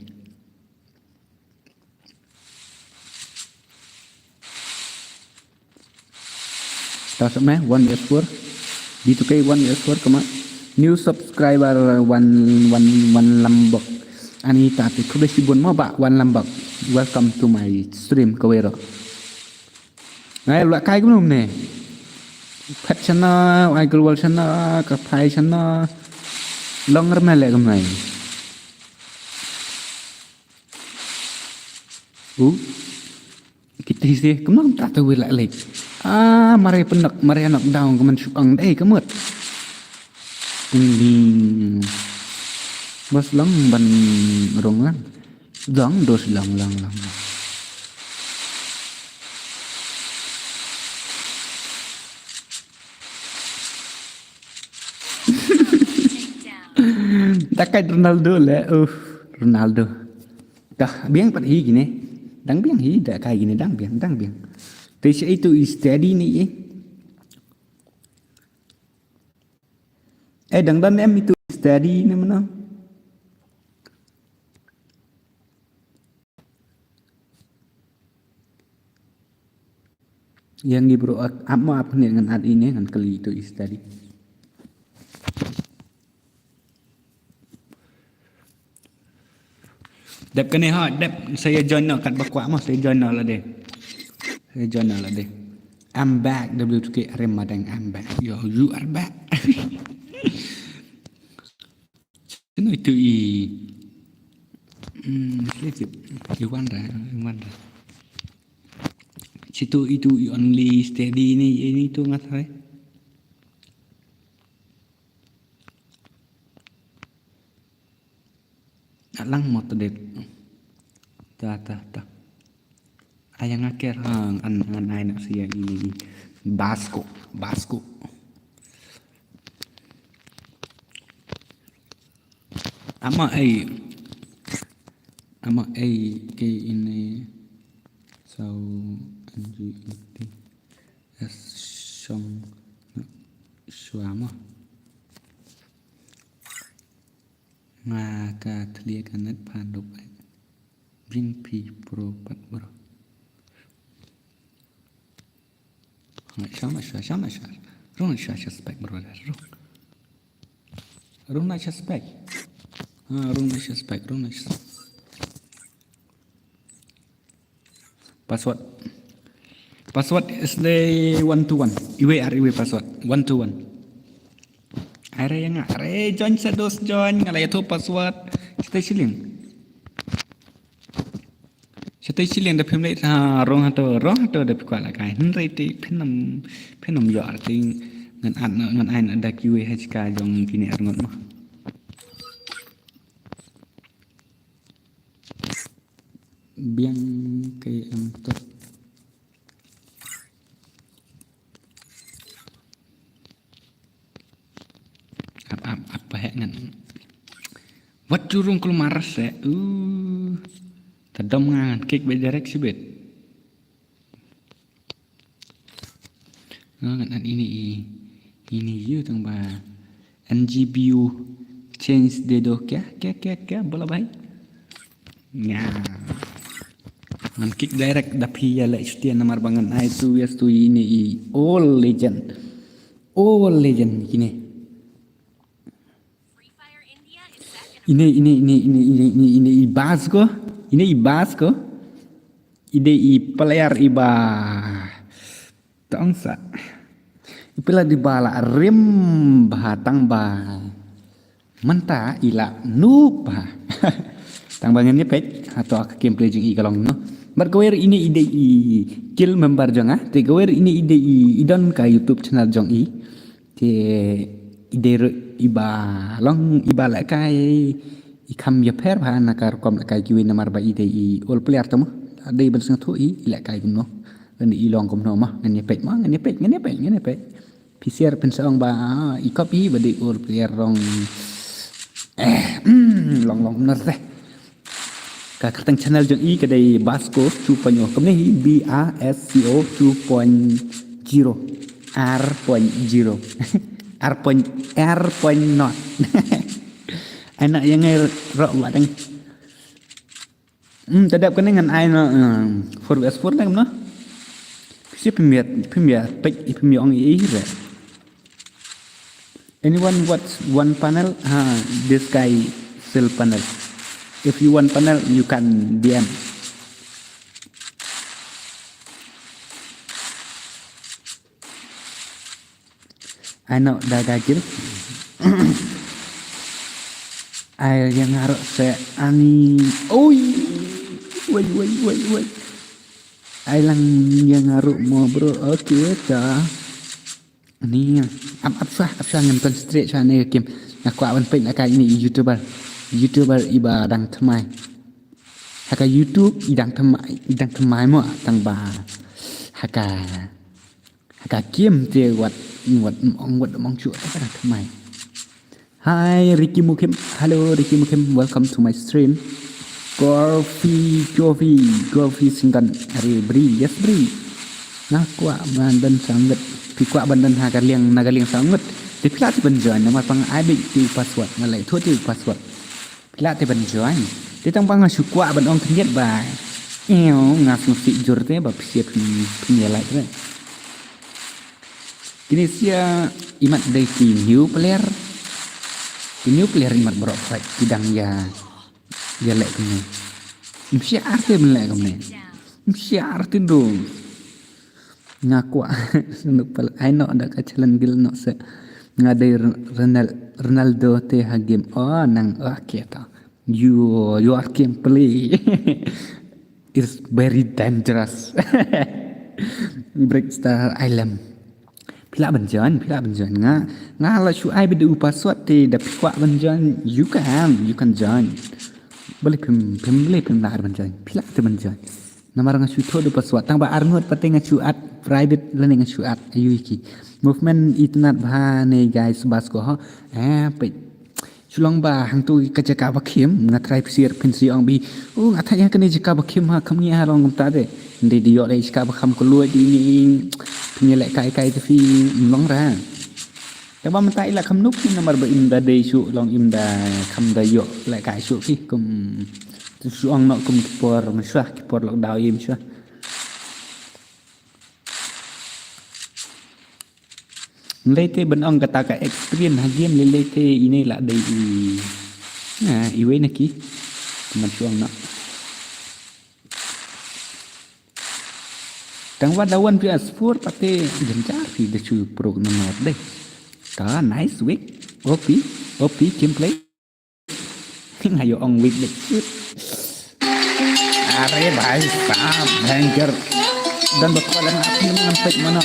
Tahu sama 1vs4 D2K 1vs4 kema new subscriber one lambok Anita te kuda sibun mo ba one lambok welcome to my stream kawero ngai lu kai kum ne phat chana ai global chana ka phai chana longer mele kum nai kita sih kum tak tahu la lek mari penak mari anak down ke mensuang dai kemut ini bos lang ban rongan dang dos lang takai Ronaldo le Ronaldo dah biang pat hi gini dang biang hi dah kai gini dang biang Tisha itu steady ni dang em itu steady ni mana? Yang di bro apa ni dengan ad ini dengan kali itu steady. Dep kene ha dep saya join nak kat bakwa mah saya join nak lah deh. I'm back W2K Ramadan I'm back. Yo you are back. Nó tự ý Iwan ra Situ itu only steady ini tu ngat hai alang mot det ta ayang aker hang an ai nak sia ini Basco ama ai ke ini sau anji itu song suama ngaka thlia kanat panduk bring p pro pat bro sama rong spek bro rong spek rung password is the 1-1 iwe password 1-1 are yang are join sedos join ngalai tu password stay siling da phim leit rong hato da kwala kai nrei ti phenom yo arting ngan an da QHK jong kini arngot mah biang kayak untuk Wat curung keluar se. Tadam ngan kek bejarek sibet. Ngan ini you tang ba. NGBU change de do kya bola bai. Nya. Ngan kek direct dapi ya la istian namar bangan ai tu yes tu ini all legend. All legend ini. Free Fire India is set in Ini ibas ko. Ini ibas ko. Ide i player iba. Tong sa. Ipila di bala rem batang ba. Menta ila nupa. Tang bangan ni pet atau ak gameplay jeng i kalong no. Berkawer ini ide i kill member jong te kawer ini ide i idon ka YouTube channel jong i. Te ide iba long iba la kai i kam ya per ba na kar kom la kai kiwi namar ba ide i all player tamo. Ada ibal sing thu i ila kai gum no. Ngan i long kom no ma ngan ye pet ma ngan ye pet. PCR pensaong ba i copy ba di all player rong long bener teh. Kakak channel jong i kedai Basco 2.0 kemne BASCO 2.0 R.0 R.0 anak yang rok wadang tadap kena dengan ai no 4vs4 nang no si pemia pek pemia ong i re anyone watch one panel this guy sell panel. If you want panel, you can DM. Ano dah gagil. Air yang harus saya ani. Oi, wait. Air yang harus mau bro. Okay, dah. Ni, apa ngam concentrate sana game. Aku awan pek nak ini YouTuber iba dang thamai. Haka YouTube idang thamai mo tang ba. Haka game te wat mong chu dang thamai. Hi Ricky Mukim. Hello Ricky Mukim. Welcome to my stream. Golfi singkan hari bri. Yes bri. Nah kuat bandan sangat. Kuat bandan nagaliang sangat. Dipilih benjoan nama pang adik tu password malai tu password. Pilih tu benjoan. Ditang pang sukwa ban ong kenyat ba. Ngas musik jurte ba siap penyelai tu. Kini sia imat dari new player. New player imat berok fight tidang ya lek kene. Mesti arte melek kene. Mesti arte dong. Ngaku senuk pal I know ada kacalan gil no se ngadai Ronaldo te ha game nang kita you are game play is very dangerous. Breakstar Island pila benjan nga la chu ai bedu password te da kwa benjan you can join boleh pem lar benjan pila te benjan namar nga chu thodu password tang ba arnut pate nga chu at private learning nga chu at ayu ki movement itnat bha ne guys Basco ha pe chulong ba hang tu kajaka ba khim nga try psir pensi ong bi nga thaya kene jaka ba khim ha khamni ha rong ta de ndi dio le jaka ba kham ko lu di ni punya lek kai tu fi long ra ta ba man tai la kham nup ni namar ba im da de chu long im da kham da yo lek kai chu fi kum su ong no kum kipor masah kipor lok daw im chu lete ben ong kata ka experience ha game lete ini la dai iwe naki teman chuang nak tang wa dawan pi aspur pate jencar fi de chu pro nomor deh ta nice week op gameplay ngayo ong week deh are bhai sab bhankar dan bakalan aku sampai mana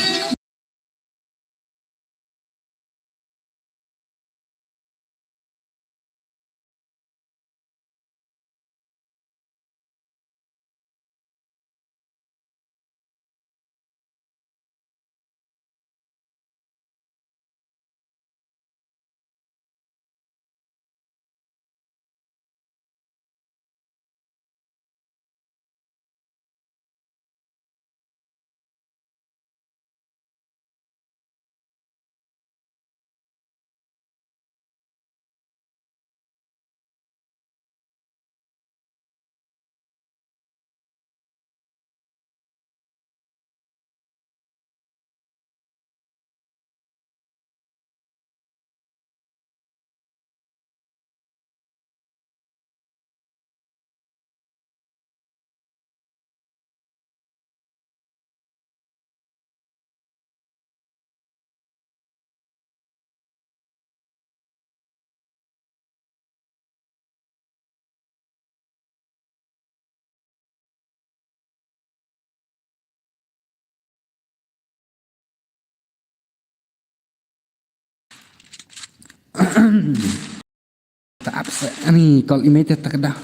Tak apa ni call email tak dah.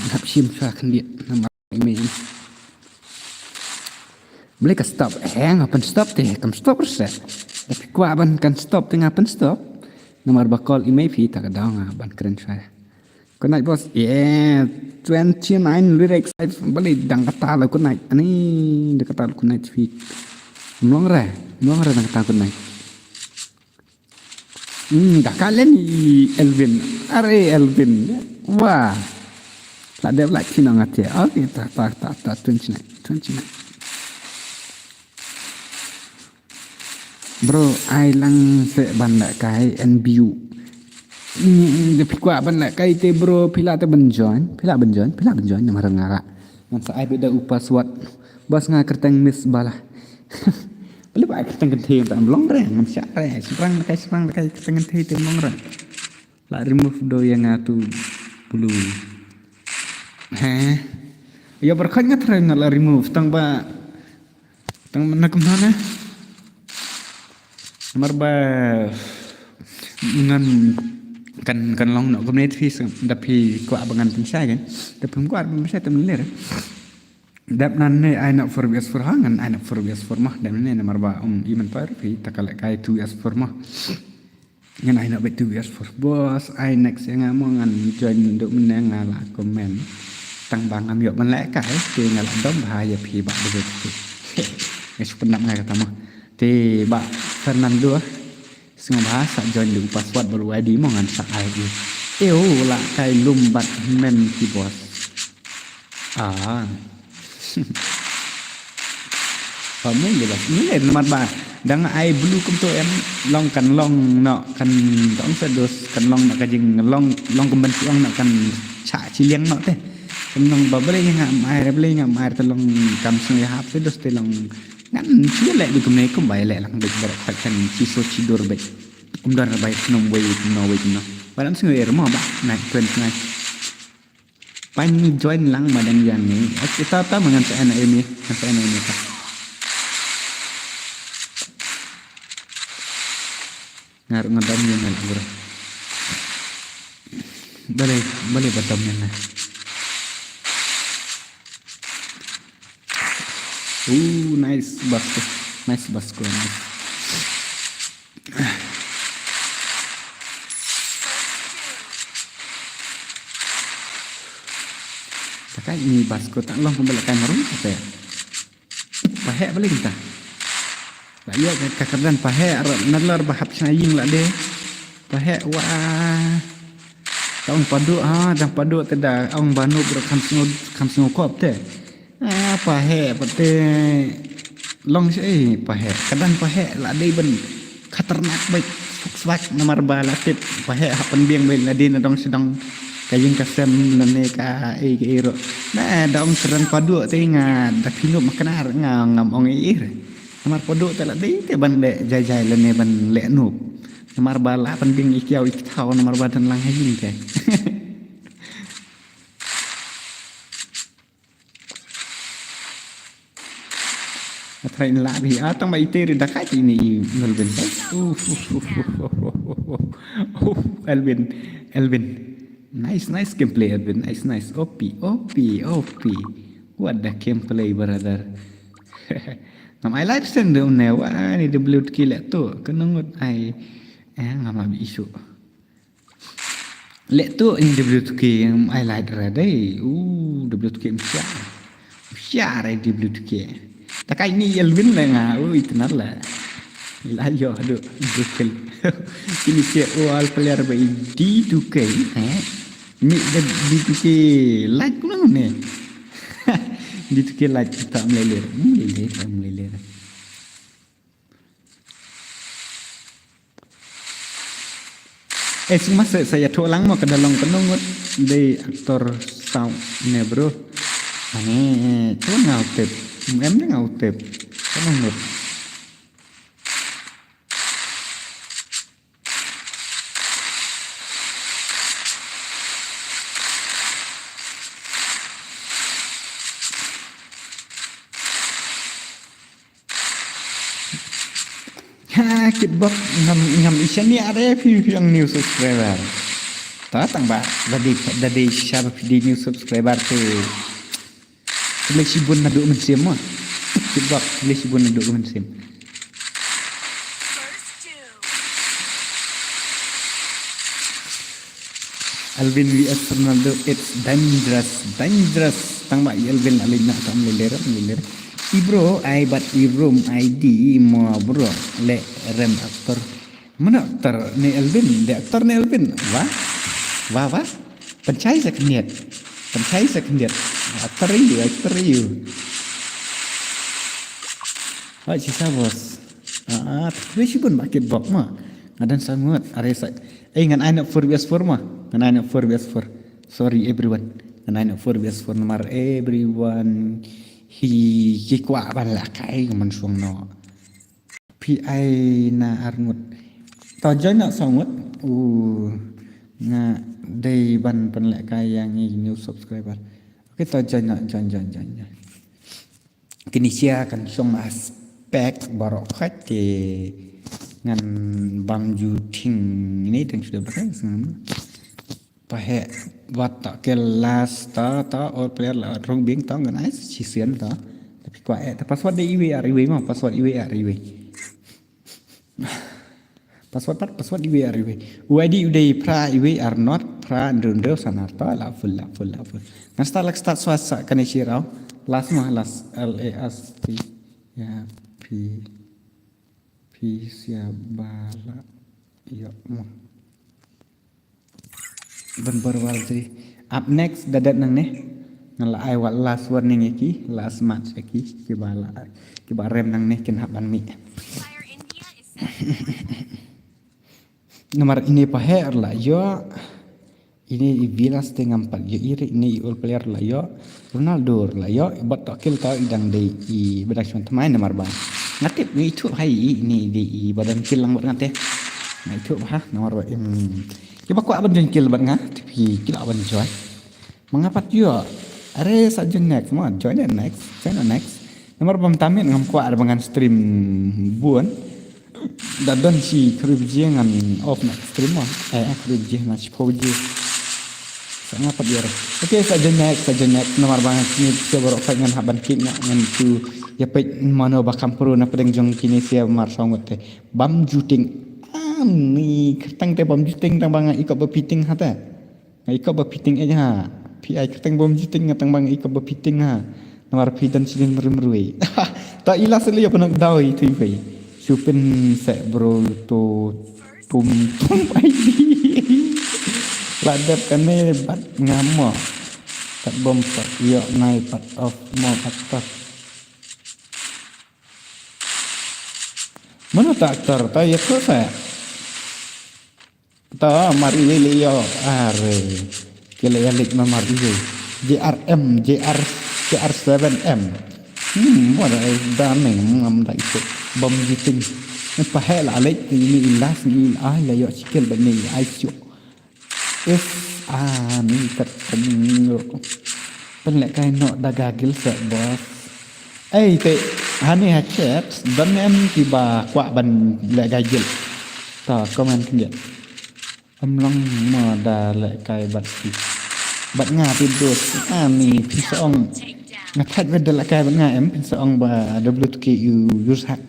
Nak sim sa kan dia nama email. Boleh ke stop? Ngapain stop teh? Kam stop reset. Tapi kuat ban kan stop tengah pen stop. Nomor bakal email fee tak ada ban keren saya. Kau naik bos? 29 lyrics boleh dang kata lah kau naik. Ani dah kata kau naik fee. Mulong re dang kata kau naik. Dah kalian ni Elvin. Elvin. Wah. Tak ada pula Cina ngat ya. Okey tak 29. Bro, I lang se banda kai NBU. Ini depi kuat banda kai te bro, pila benjoin nama ngara. Man sa ai beda upas wat. Bas nga kerteng miss bala. Boleh ba kerteng kenthe tak melong re, ngam syak re. Serang kai kerteng kenthe te melong re. La remove do yang ngatu bulu. Ya berkat ngat re la remove tang nak mana? Nomor ngan kan long nak community tapi ko abangan pensai kan tapi ko abangan pensai temen ler dap nan ne ai nak for bias for hangan ai nak for bias for mah dan ne nomor iman par pi takalak kai 2s for mah ngan ai nak bet 2s for bos ai next yang ngamongan join untuk menengala komen tang bangam yo man lek kai te ngala dom bahaya pi bak begitu es pendak ngai kata mah te ba Fernando semua bahasa join di password baru ID mongan sak ID lah kai lumbat men ki bos kamu jelas ini nomor ba dang ai blue kum to em long no kan dong sedos kan long nak kajing long kemben siang nak kan cha ciliang no teh kan long ba boleh ngam air telong kam sung ya hap sedos te long ngan chia lek di kumne kum bai lek lang dik berak kan ciso cidor baik umdar baik nom way no balam sing er mo ba naik tuen ngai pan join lang madang yang ni kita ta mengan sa ana ini ta ngar ngadam yang ngal bro boleh batam yang na nice basco. Takai ini basco tak long kembali kamera apa ya? Pahek boleh kita. Lah iya kakardan pahek nalar bahap saying lah deh. Pahek wah. Taung padu dan padu teda ong banu bro kam singo kop teh. Pahek pate long si pahek kadang pahek lah dei ben khatarnak baik swak nomor balatit pahek hapan biang baik lah dei nadong sedang kayeng kasem lene ka iro nah dong keren padu te nga dak pinu makanar ngam ong ir nomor padu te lah dei te ban le jai lene ban le nup nomor bala pan biang ikiau ikthau nomor badan lang hajing te Train lari atang mai teri dakat ini Melvin. Elvin. Nice gameplay Elvin. Nice. OP. What the gameplay brother. Ngam I like send down now ni the blue kill tu. Kenangut ai ngam abi isu. Lek tu ni the blue kill I like radai. The blue kill Syar the blue kill. Takai ni Elvin lah nga, itunar lah. Ilayo, aduh, bukel. Ini si awal player by D2K, Ni D2K like mana ni? D2K like tak melelir, melelir. Semua saya tulang mau ke dalam penungut di aktor sound ni bro. Ani, tu ngautip. Em ni ngautip. Penungut. Kitbox ngam isya ni ada yang new subscriber. Tang ba dari siapa di new subscriber tu. Boleh sibun naduk mensim mah. Kitbox boleh sibun naduk mensim. First two. Alvin vs Ronaldo, it's dangerous. Tang ba Alvin alina tam leler. Ibro, I bat ibro ID mo bro le rem aktor. Mana aktor ni Alvin? De aktor ni Alvin. Wah. Pencai sekeniat. Aktor you. Hai sisa bos. Tapi sih pun pakai box mah. Ngadan sangat. Aresa. Ngan I not 4vs4 mah. Ngan I not 4vs4. Sorry everyone. Ngan I not 4vs4 nomor everyone. Hi kwa bala kai man suang no. PI na arngut. Ta join nak sangut. Nga day ban pen lek kai yang new subscriber. Okay ta join. Kini sia kan song aspek barok khate ngan bang ju ting ini dan sudah berkan pahe wat tak kelas ta all player la rong bing ta ngan ai si sian ta tapi kwa ta password de IWR mah password IWR password IWR UID udah pra IWR not pra ndendo sanarta la full ngan start swasa kan isirau last LAST ya P sia bala ya mah berwal tri up next dadat nang ne ngala ai wat last warning iki last match iki ki rem nang ne ken haban mi Fire India is set. nomor ini pahe la yo ini Vilas dengan 4 yo ini all player la yo Ronaldo la yo bot takil ka idang dei I bedak main nomor bang ngatip ni itu hai ini di badan kilang bot ngate na itu ha nomor Kiba ko aban jengkil bat nga tapi kila aban joy. Mengapa juga? Are saja next mon join next. Nomor bam tamin ngam ko ada bangan stream buan. Dadon si kribje ngam off na stream mon. Kribje na si poje. Sangat dia. Oke saja next nomor bangan ni coba rok ngan haban kit ngan tu ya pe mano bakam pro na pedeng jong kini sia mar songote. Bam juting ni ketang te bom juting tang bang ikut berpiting hata ikut berpiting aja PI ketang bom juting tang bang ikut berpiting ha nomor pidan silin merui tak ilas li apa nak dawi tu pai supen se bro to tum ID ladap kane bat ngamo tak bom pat yo nai pat of mo pat mana tak ta ya tu saya ta mari leo are kele yalik mari JR7M mana dame ngam dai itu bom jiting pahe la lek ni ilas ni la yo sikil bani ai chu is ni kat penyo pen lek kai no dagagil se bos te hani ha chat dan em tiba kwa ban lek gagil ta comment dia long mà đà lại cài bật ngà tin được mi pin song ngặt thật về lại cài bật ngà em pin song ba WTKU use hack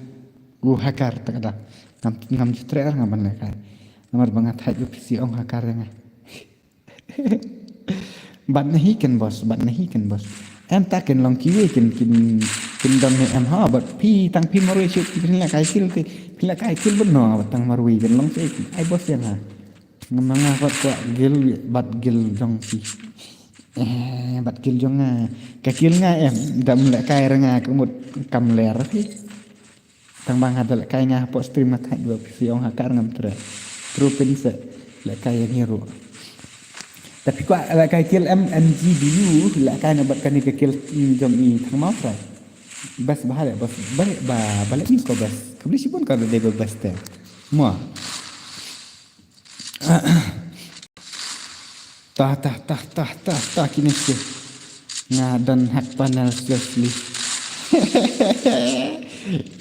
hacker tak ada ngam citra ngam ban lại cài nomor bangat thật về pin song hacker nga bật nahi kan bos em ta kan long kiwe kin dom em ha bật pi tang pi marui chuk pin lại cài kil benar tang marui kan long se ai bos yang ha ngamanga wat kwa gil bat gil jong si bat gil jong nga ka kil nga em dam le kai nga ko một cầm ler thi tang bang hada le kai nga po stream mat hai si ong hakar ngam tre tru pin se le kai yang hero tapi kwa le kai kil MNGBU le kai na bat kan ke kil jong ni thang mau fra bas bahale bas balik ni ko bas kabli sipun ka de bas te mo tah kini sih ngadan hak panel seriously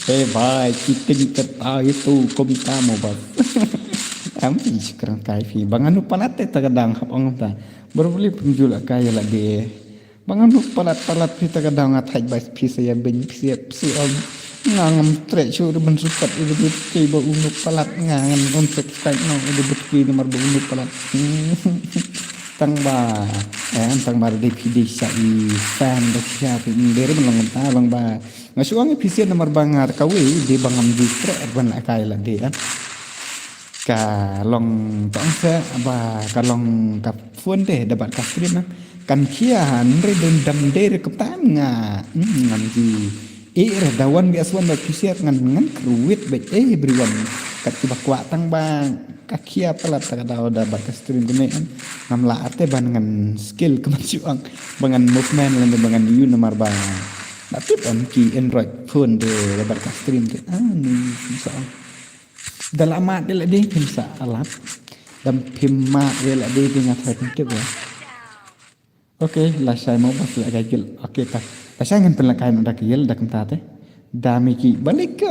Bhai, chicken kata itu komita mo bas. Ampi sekarang kai fi. Bangan lupa nate tagadang hapang ta. Baru beli penjual kaya lagi. Bangan lupa palat fi tagadang atai bas fi saya ben fi om ngangam stretch udah mensupport udah bukti bau unuk palat ngangan on subscribe no udah bukti nomor bau unuk palat. Tang ba tang bar de pidi sai fan de siapa ini dari melongon ta bang ba ngasuang efisien nomor bangar kawe di bangam distre ban akai la de ka long tong se ba ka long ka fuan de dapat ka stream kan kian re dendam de ke tam nga ngam ji dawan biaswan ba efisien ngan kruit be everyone kat bakwa tang bang kakia pelat tak ada dapat ka stream gune ngam la arte ban ngan skill kemajuan bangan movement lan bangan you nomor ba tapi on ki android phone de dapat ka stream de ni bisa dalam mat de la de bisa alat dan pimma de la de dengan thai ya oke la sai mau bas la gagil oke ta ta sai ngan pen la kai ndak yel dak ta te dami ki balik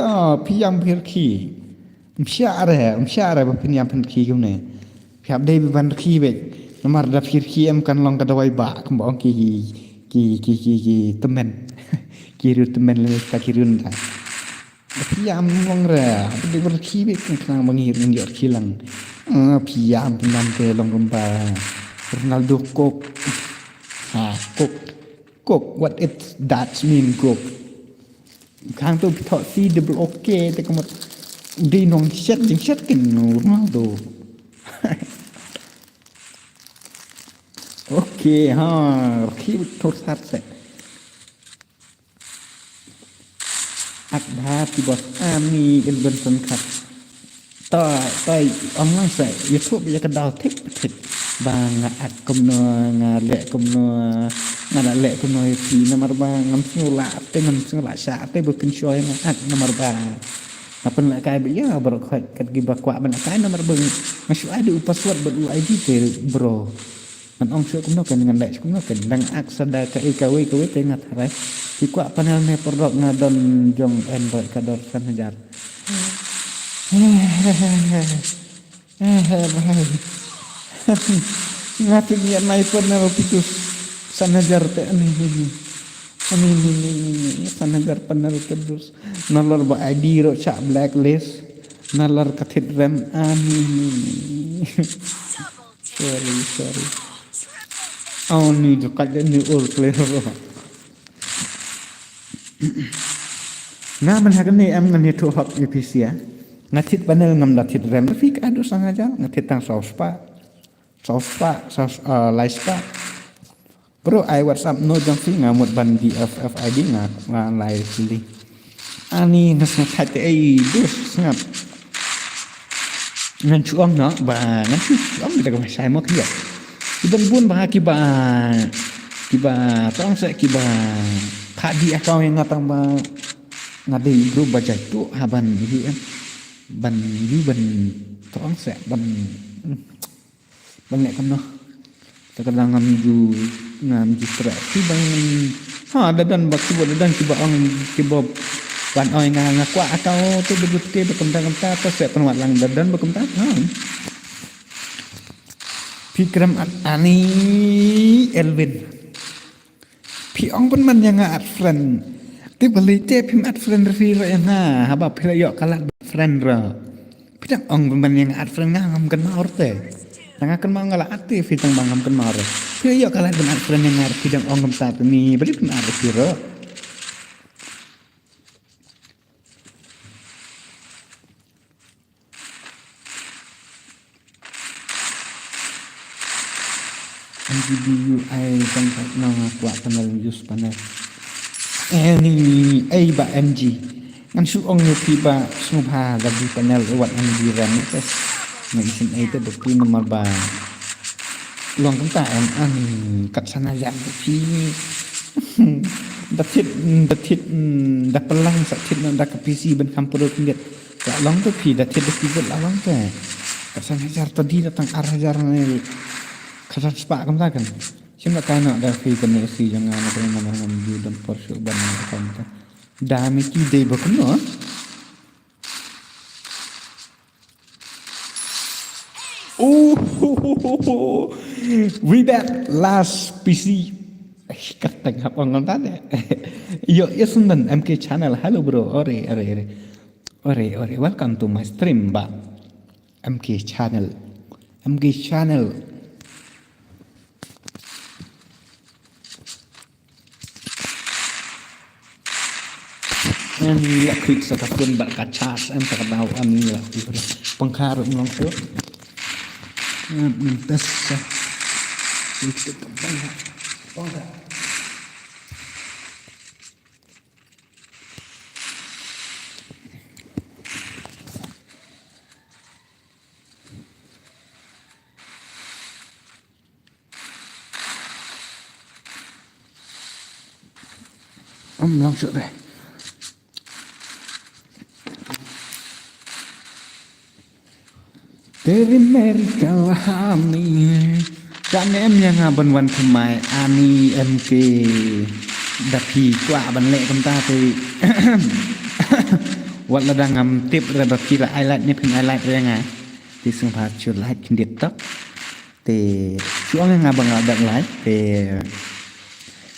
piyam phir ki msyara ba pinyam pen ki gune phiap de ban ki be nomor da phir ki em kan long ka dawai ba kum bong ki temen kiru temen le ka kirun ta piyam ngong ra de ber ki be kan mangir ngir kilang piyam pinyam te long gumba Ronaldo kok kok what it that mean kok khang tu thọ si double okay te kamot đi nong xét chính xét kinh Ronaldo ok ha khi thốt sát sẽ ada tiba ami Benson kat tai online sẽ YouTube bây giờ cái đào thích và ngạt công ngà lệ công ngà lệ công nói thì nomor ba ngắm siêu lạ tên ngắm siêu lạ xạ tên bực kinh xoay ngạt nomor ba apa nak kai biya bro kat giba kwa ban kai nomor beng masuk ada password ber ID te bro man ong syuk kumno kan dengan lek kumno kan dang aksada ka ikawe kawe te ngat hai ki kwa panel me produk ngadon jong android kador san hajar ngati niat mai panel pitus san hajar te ini sanagar panel terus nalar ba ID ro cak blacklist nalar kathit rem sorry oh ni jo kadang ni all clear ro na man hagan ni am ngani to hak EPC ya ngathit panel ngam dathit rem fik adu sangaja ngathit tang sauspa laispa Bro, I WhatsApp no jang fi ngamut ban di FFID nga live sili. Ani ngasngat hati dus ngap. Ngan chuang no ba ngan chuang kita ka sai mo kia. Ibang bun ba kiba tong sa kiba khadi akaw yang ngatang ba ngadi bro ba jai tu haban yu ban tong sa ban nek kam no. Kadang ngam ju strategi bang dadan bak kibo dadan kiba ang kibo ban oi nga kwa atau tu debut ke berkembang ta ta se penwat lang dadan berkembang Fikram ani Elvin pi ong pun man yang at friend ti beli te pim at friend refi ro yang haba pirayo kalat friend ra pidang ong pun man yang at friend ngam kan maur te Nang akan mau ngalah aktif itang bangam kan mare. Kaya kalah benar friend yang ngerti dan ongam saat ini beri benar piro. NGBUI tempat nama kuat panel use panel. Ini ba MG. Ngan su ong tiba sumha gabi panel wat ang diran tes. Ngayon ay ito doktor nomor ba luang kenta an kat sana jam pi datit pelang sakit nak dak PC ben kampur pinggir tak long tu pi datit dak long tu kat sana jar tadi datang arah jar ni kasar sepak kam kan sima kana dak pi kan si jangan nak nomor di dan porsu ban kan Dami ki day bakuno. Oh, with that last PC. Kata ngapa ngontan ya? Yo, sundan MK channel. Hello bro. Ore. Welcome to my stream, ba. MK channel. Ani la klik sa kapun ba ka charge am ta daw ani la pangkaro long so. Tas sa. Itu kapan. Langsung deh. Dari Amerika Lahani Kan em yang ngaban wan kemai Ani MK Dapi tua ban lek kamta tu Wat ladang ngam tip ra dapi la highlight ni pin highlight ra nga Ti sung pha chu like kin dit tok Te chuang ngabang ngabang like te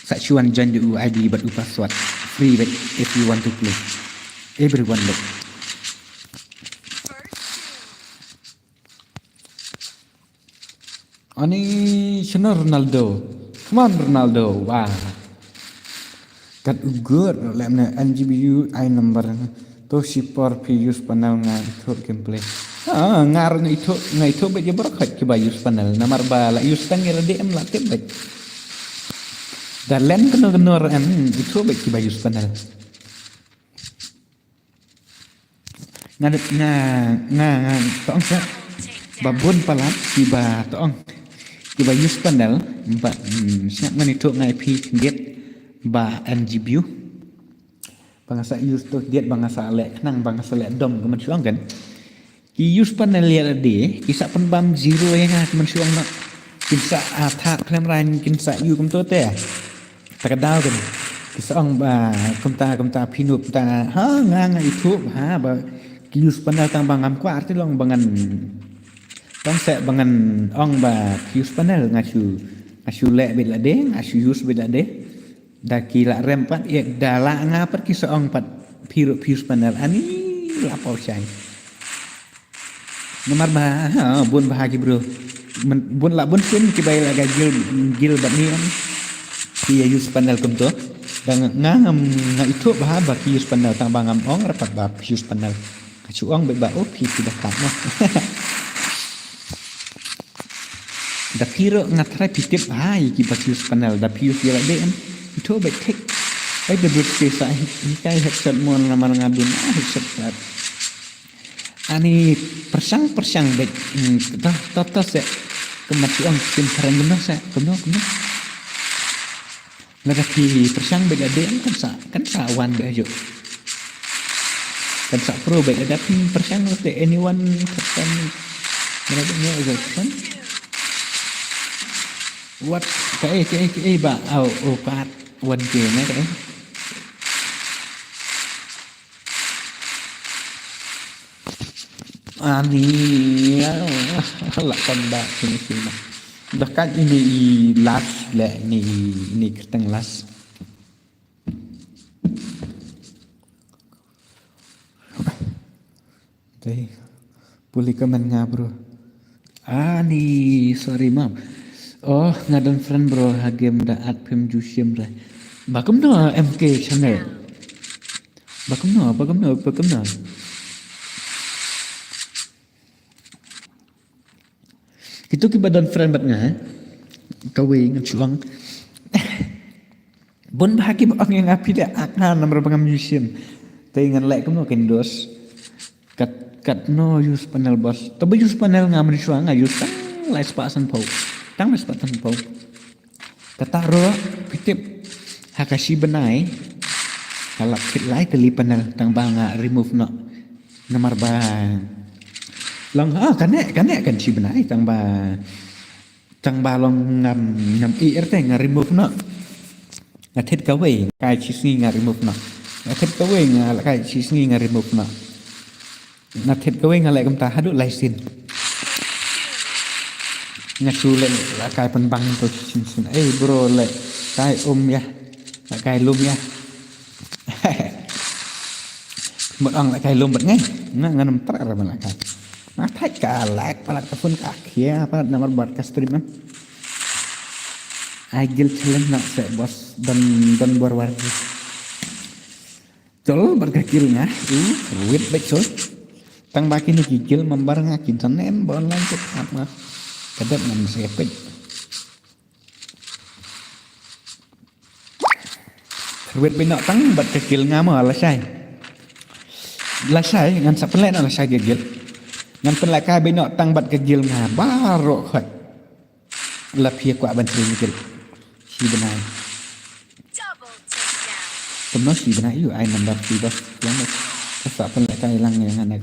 Sa chuan join the ID but password free but if you want to play everyone look Ani channel Ronaldo. Come on Ronaldo. Wah. Kat ugur lemna NGBU I number to shipper use panel nga itu gameplay. Ngar nga itu ba je berkat ke use panel namar ba la use tang ira DM la tip ba. Dan len kenor an itu ba ke use panel. Nga tong sa babon palat tiba tong Kiba use panel ba siap nganito nga IP diet ba NGBU bangasa use to diet bangasa lek nang bangasa lek dom kemen suang kan ki use panel ya de kisa pen bam zero yang kemen suang nak kinsa atak klem ran kinsa yu kem to te takadau kan kisa ong ba kemta pinup ta ha nga itu ha ba ki use panel tang bangam kwa arti long bangan Tong se bangan ong ba use panel ngasu lek bela de ngasu use bela de da kila rempat ya dala ngapar ki seong pat piru use panel ani lapau chai nomor ba bun bahagi bro bun la bun sin ki bai la gil bat ni an ki use panel kum to dang ngam nga itu ba ki use panel tang bangam ong rapat ba use panel kacu ong ba pi tidak tak no Da piro ngatrai pitip hai ki use panel da pius dia de itu baik tek ai de brut ke sa kai headset mon namar ngabun headset pat ani persang baik ta se kematian tim keren benar sa keno nada ki persang baik de kan sa wan be ajo kan sa pro baik ada persang te anyone kan nada nya ajo kan What cái bà pat quần kề này cái ani là con bà ini sini dekat ini last le ini keteng last Teh boleh komen nga bro ani sorry mam Oh, ngadan friend bro hagem da at pem jusyem ra. Bakum no MK channel. Bakum no. Itu ki badan friend bat nga. Kawe ngan chuang. Bon bahagi ba ang api da akna nomor bangam jusyem. Tay ngan lek kum no kendos. Kat no use panel bos. Tapi use panel ngamen chuang nga use tang lai spasan pau. Tang mas patan pau kataro pitip hakashi benai kalap pit lai teli panel tang banga remove no namar ba long kanek kan si benai tang ba long ngam ir te nga remove no ngathit ka we kai chi si nga remove no Thịt cái wing là cái chỉ nghi ngờ remove nó thịt cái wing lại cầm ta hadu lai sin nhạc su lại là cái phần băng tôi xin xin bro lại cái ya là cái ya một ông lại cái bật ngay nó nằm tắt ra mà lại cái nó thay cả lại palat ka pun ka kia palat nomor buat ka stream agil challenge nak se bos dan warwardi Chol berkakilnya, wit baik so. Tang baki ni kikil membarang akin sanem bon lanjut apa. Kadang nam sepet. Wit binok tang berkakil ngama lasai. Lasai ngan sapelek nak lasai gigil. Ngan pelak ka binok tang berkakil ngabaro khot. Lapia kwa bantri mikil. Si benai. Tấm si bên này ai nằm đập si đó lắm rồi các bạn phân lại cái lăng này này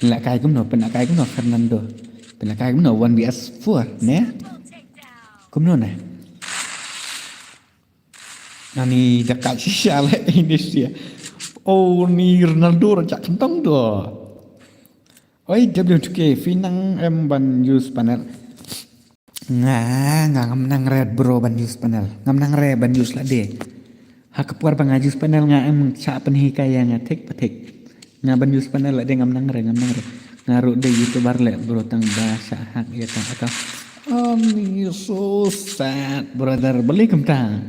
phân lại cái cũng nổi phân lại cái cũng nổi khăn năn đồ phân lại cái cũng nổi one vs four nè cũng nổi này nani dekat sisa lah Indonesia oh ni Ronaldo rajak kentang doh oi W2K finang ban use panel ngam nang red bro ban use panel ngam nang red ban use lah deh Hakapur pangajus panel nga ang sa panhikaya nga tek patek nga banjus panel ada ngam nang re ngaru de youtuber le bro tang bahasa hak ya tang atau oh so sad brother beli kemta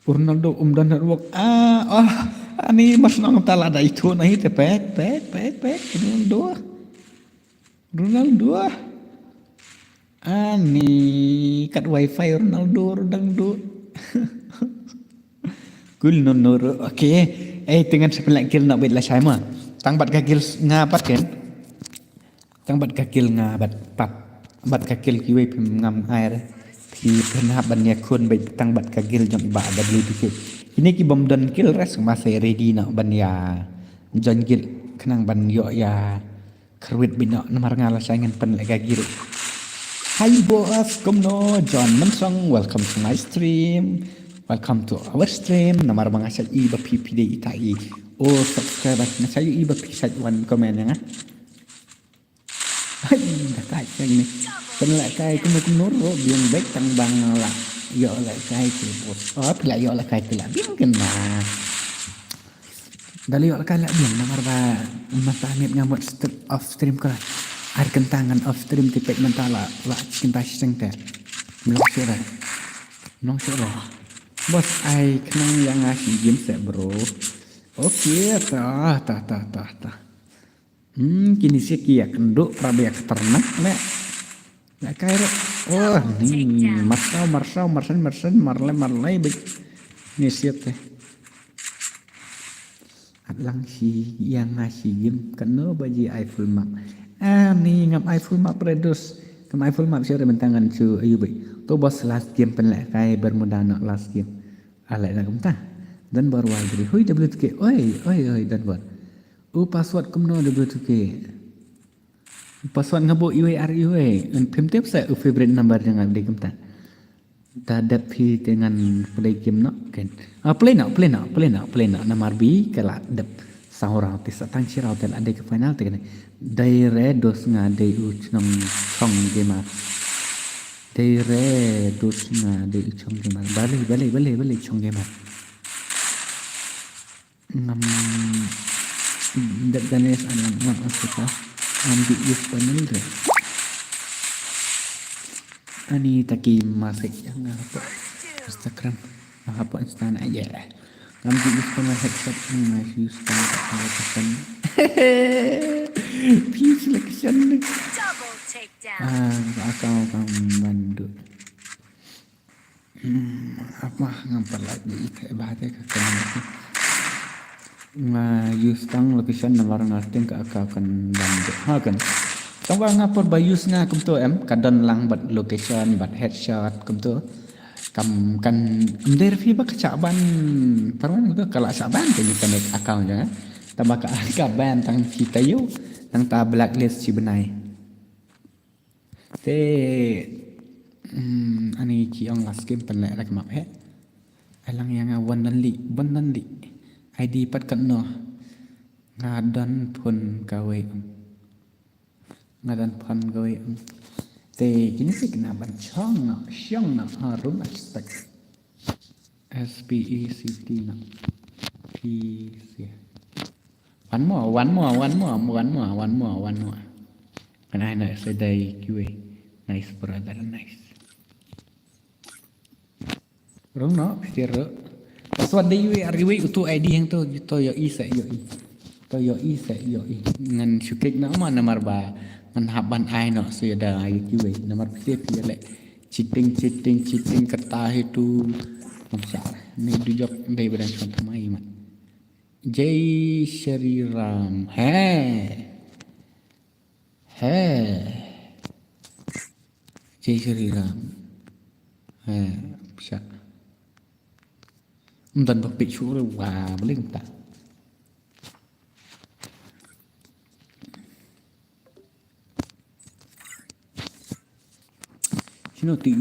Ronaldo dan network ani mas nang tala da itu nahi te pek Ronaldo ani kat wifi Ronaldo dangdut Kul nonor okay dengan sebelah kil nak bet lasai mah tang bat kakil ngapat kan tang bat kakil ngabat pap bat kakil kiwe pim ngam air thì penhap ban ya kun bet tang bat kakil jom ba WTK ini ki bom dan kil res masih ready nak ban ya jon kil kenang ban yo ya kerwit bina namar ngala saingan pen lek kakil Hi boss komno John Mansong welcome to my stream Welcome to our stream. Namar mga sa iba PPD itai. Subscribe na sa iba pisat one comment nga. Ay, nakay kay ni. Penlakay kumuro biang baik tang bangla. Yo la kay kibos. Pila yo la kay pila biang kena. Dali yo la kay la biang namar ba matamit nga mo off stream ka. Ar kentangan off stream tipek mentala la cinta sing te. Nong sura. Bos ai kenang yang ngasih game set bro. Okey, tah. Kini sih kia kenduk prabe ternak nek. Nek kairo. Oh, ni marsau marlai baik. Ni siap teh. Adlang si yang ngasih game kena baji iPhone map. Ni ngam iPhone map redos. Kam iPhone map siapa bentangan cu ayu baik. Tu bos last game penlek kai bermuda nak last game. Alai nak kemta. Dan baru wajri. Hui W2K. Oi dan baru. Password kumno W2K. Password ngabo UARU. Un pimtep saya favorite number jangan di kemta. Tadat pi dengan play game nak kan. Play nak. Namar bi kala dep sahurau tis tang sirau tel ade ke final te kan. Daire dos ngade ucnong song game. Daire dos ngade ucnong game. Balik chong game. Ngam dat ganes anang ngam asita ambil use panel re. Ani taki masik yang apa Instagram apa Instagram aja. Ambil use panel headset use panel pesan. Please selection. Double takedown. Akau bandu. Apa ngampar lagi kayak bahasa kakak. Use tang location nomor ngarting ke akau kan bandu. Kan. Tang bang ngapor ba use nga kum tu kadon lang bat location bat headshot kum tu. Kam kan der fi ba kacaban parwan tu kalau saban ke ni connect account jangan. Tambah ke akaban tang kita yo tang ta blacklist si benai. Te ani ki ong last game pen lek map he. Alang yang one dan li. ID pat kan no ngadan pun gawe ngadan pun gawe te kini sih kena bancong no siang no harum aspek SPECT no PC one more and I know today QA nice brother nice rung no siro password di UI utu ID yang tu to yo i se ngan syukik na ma nomor ba ngan haban ai no sudah QA nomor PCP le cheating kertas itu masalah ni dijok dari badan contoh mai mat Jai Shri Ram Jai Shri Ram bisa dan berpikir wah boleh tak sino ti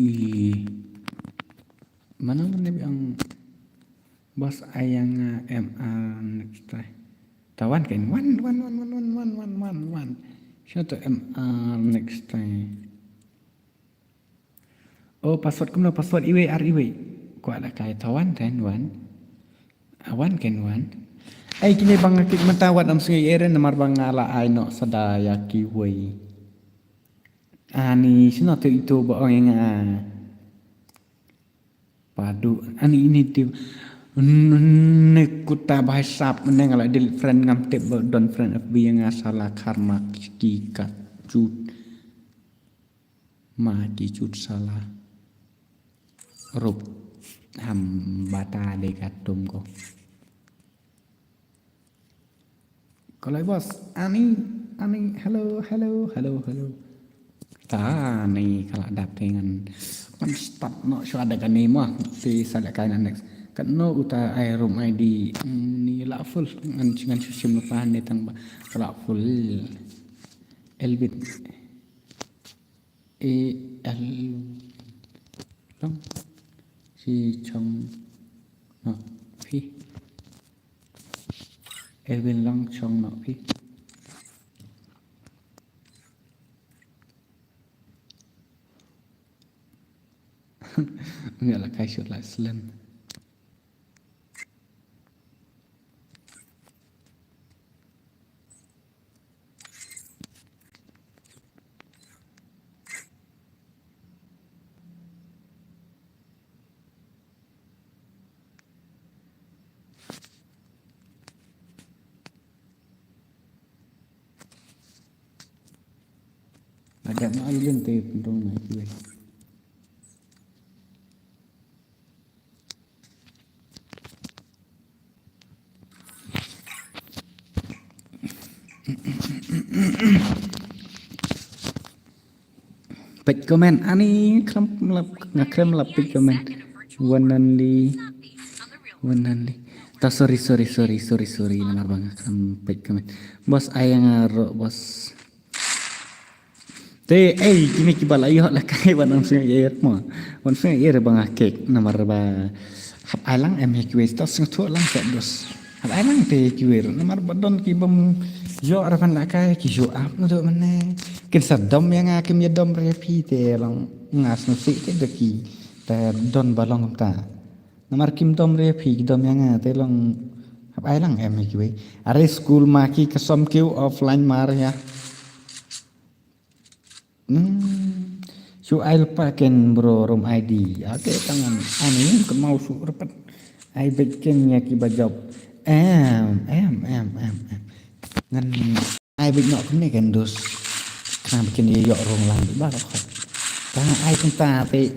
mana yang bos ayang MR next time tawan kan one sino to MR next time oh password kumno password iwe ko ada kai tawan dan one kan ai kini bang kik matawat am sungai eren namar bang ala ai no sadaya kiwei ani sino to itu ba yang padu ani ini tu nekuta bahasa meneng ala del friend ngam tip don friend FB yang salah karma kika cut mati cut salah rup hambata dekatum ko kalau bos ani hello ta ni kalau dap dengan man start no so ada kan ni mah si salah kain next kan no uta ai room ID ni la full ngan sim lupahan ni tang la full elbit el long si chong no phi elbin long chong no phi nghĩa là cái chuột lại slim ada mal yang teh pendong naik pick comment ani ngekrem lah pick comment one only ta sorry nomor bang pick comment bos ayang ngaro bos te kini kibal ayo lah kai banam sing air mo wan sing air bang kek nomor ba hab alang MQ sto sing tu lang set dos hab alang te kiwer nomor badon ki bam yo arapan la kai ki yo ap no do mane kin sa dom yang akim ya dom repi te lang ngas no si te deki te don balong ta namar kim dom repi dom yang te lang hab ai lang em ki are school ma ki kasom kiu offline mar ya su ai paken bro room ID ake tangan ani ke mau su repet ai beken ya ki bajop em ngan ai bị nọ cũng này gần đốt làm cái này dọ rồng làm được bao nhiêu ta ai chúng ta thì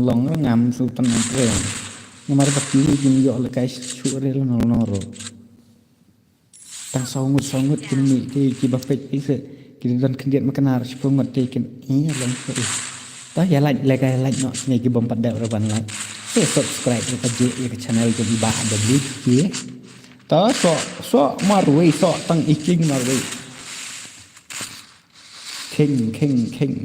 lòng nó ngầm sụp tan nằm kề nhưng mà bắt chỉ cái dọ là cái chuột đấy nó rồi tăng sau một cái mì thì bắp phết cái sự cái dân kinh điện mà cái nào chụp một thì cái ý là rồi đó giờ lại cái lại nọ này cái bông bắt đầu rồi bạn lại sẽ subscribe cái channel cho đi bạn để biết kia ta so marway so tang iking marway king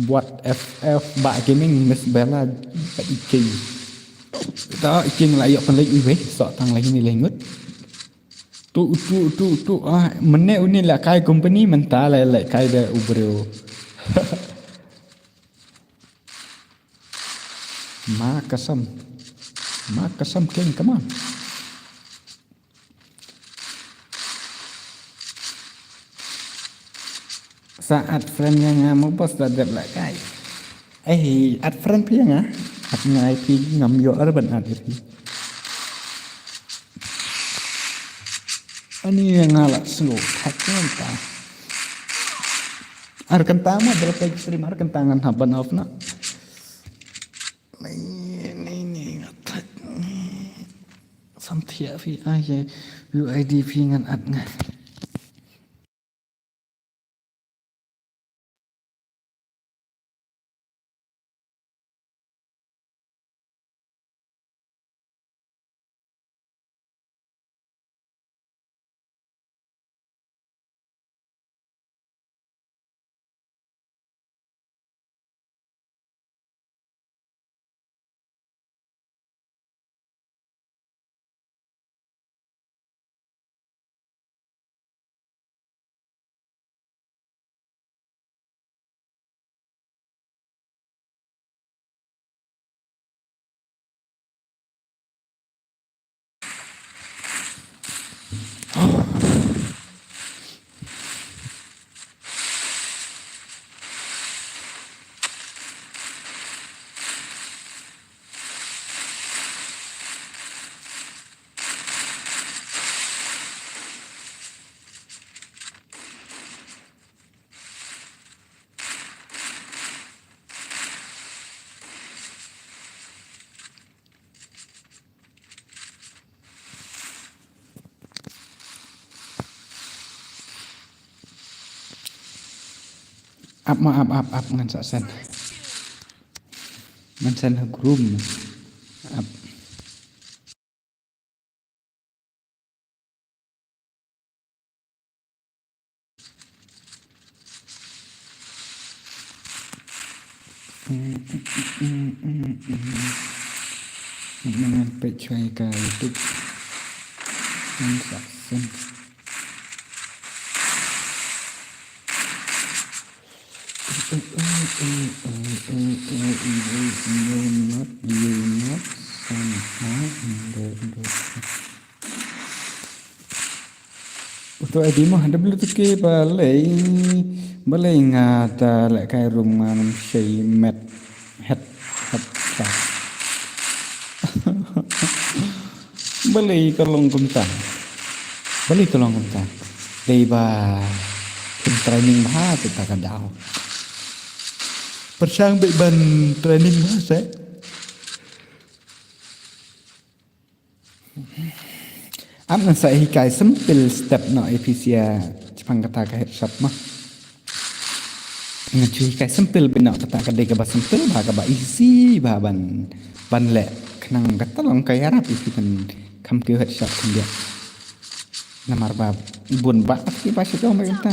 what ff ba gaming miss bella ba iking Đó chừng lại dọc phần lịch về sợ thằng lagi ni lengut tu mene uni la kai company mentah la kai da ubro ma kasam king come on saat friend yang mau bos dah dep lại kai at friend pia nga at ngai pi ngam yo ar ban at pi ani yang ngala slow hacken ta ar kanta ma berapa stream ar kentangan haban off na ni ngatat samthia fi aye UID fi ngan at nga up ngan saksan man san grum up Jangan percaya ke YouTube man saksan you not somehow untuk ID mah ada belum tu ke balai ngata lek kai rumah shay met het tak balai kalong kuntang deba training bahasa tak ada persang ban training bahasa am nan sai hikai simple step no efisia jepang kata ka headshot mah ngan cui hikai simple bina kata ka dega ba simple ba ka ba easy ba ban le kenang kata long kai harap isi ban kam ke headshot kan dia namar ba bun ba ki ba si dong mereka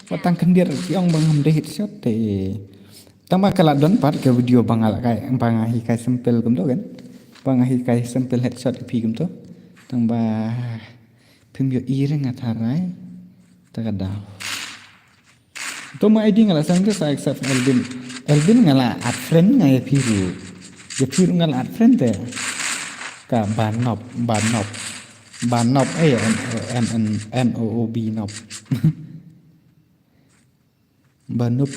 watang kendir yang bang deh headshot te tama kala don part ke video bangal kai bangahi kai simple kum to kan bangahi kai simple headshot pi kum to tang ba phim yo ire ngatharai takadaw to ma ID ngala sang ke sa accept Elvin ngala at friend ngai piru ya piru ngala at friend te ka banop NOOB nop banop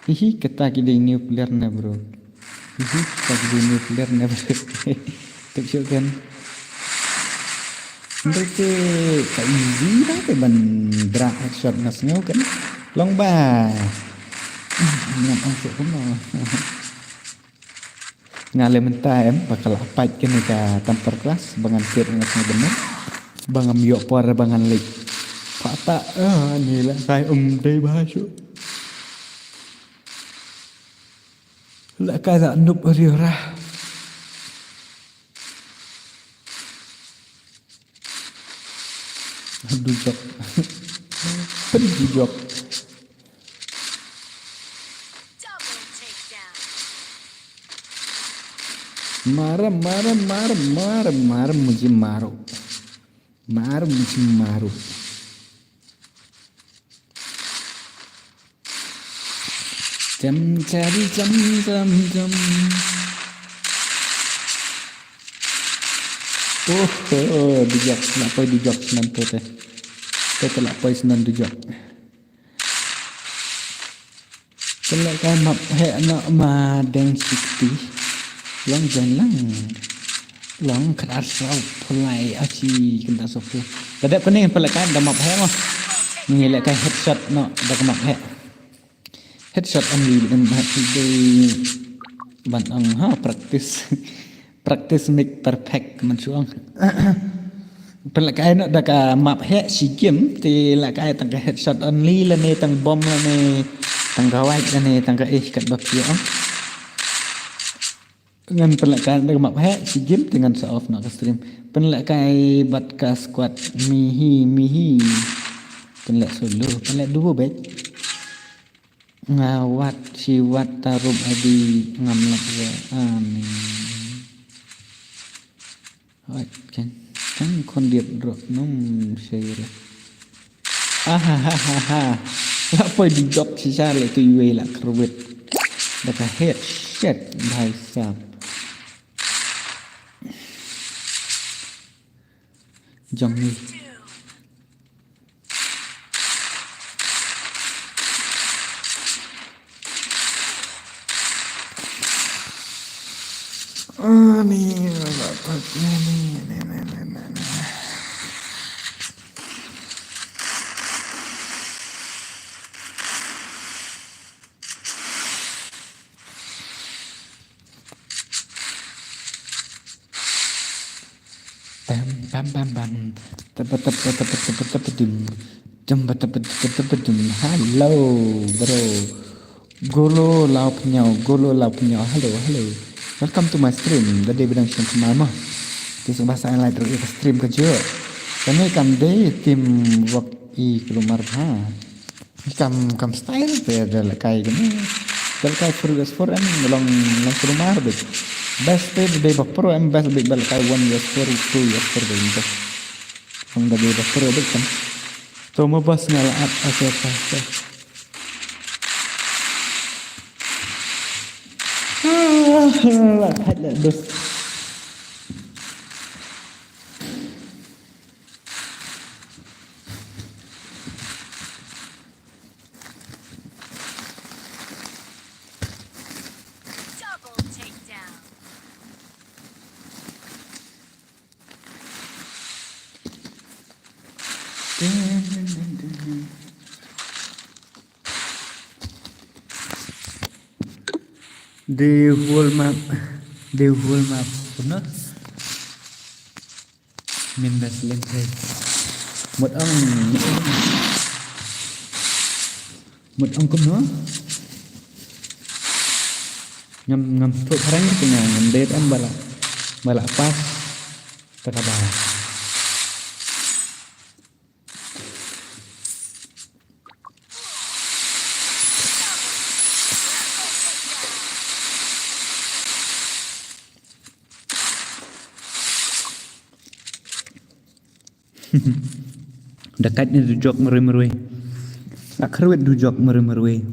hihi kata kita nuclear na bro hihi kata kita nuclear na bro kecil kan mereka tak easy lah ke ban drag headshot nasnya kan long ba ngam ansuk pun ngale mentah bakal apa kan ka tampar kelas bangan kir ngasnya benar bangam yok por bangan lik pata ni lah saya dei bahasa la kada nup riora aduh jok Marah muji maru. Maru muji maru. Jam cari jam. Dijak lapoi dijak senan teh. Teh lapoi senan dijak. Kalau kan map nak madeng sikti. Long jangan long keras pulai aci kena sofu. Kadang pening pelakan dah map mah. Ngelak kan headshot no dah map headshot ambil di ban practice make perfect mencuang. Pelakai nak dah map si game ti lakai tang headshot only lah ni tang bom lah ni tang gawai lah ni tang kat bakiang. Ngan pelakai dah map si game dengan off nak stream. Pelakai bat ka squad mihi. Pelak solo, pelak dua baik. Ngawat siwat tarup adi ngamlak ya ani. Kan kon dia drop nom share. La poi di drop si sale tu yue la kerwet. Dah head shit bhai sab. Jong ni. Ni dapatnya ni. Bam. Tepet. Halo bro. Golo lau penyau. Halo. Welcome to my stream. Tadi bidang semalam. Kisah bahasa lain terus stream kerja. Kami day tim work kelumar kam style pada lakai gini. Lakai progress for em long kelumar bet. Best day pro em best big lakai 1 years for 2 years for the best. Ang day pro bet kan. So mo bas ngalaat apa. Lah dos. Double takedown. The whole map benar min bas lengkai một ông cũng nữa ngầm thuộc răng cái nhà ngầm đế em bala pas terkabar dekatnya dujok merui akhirnya dujok merui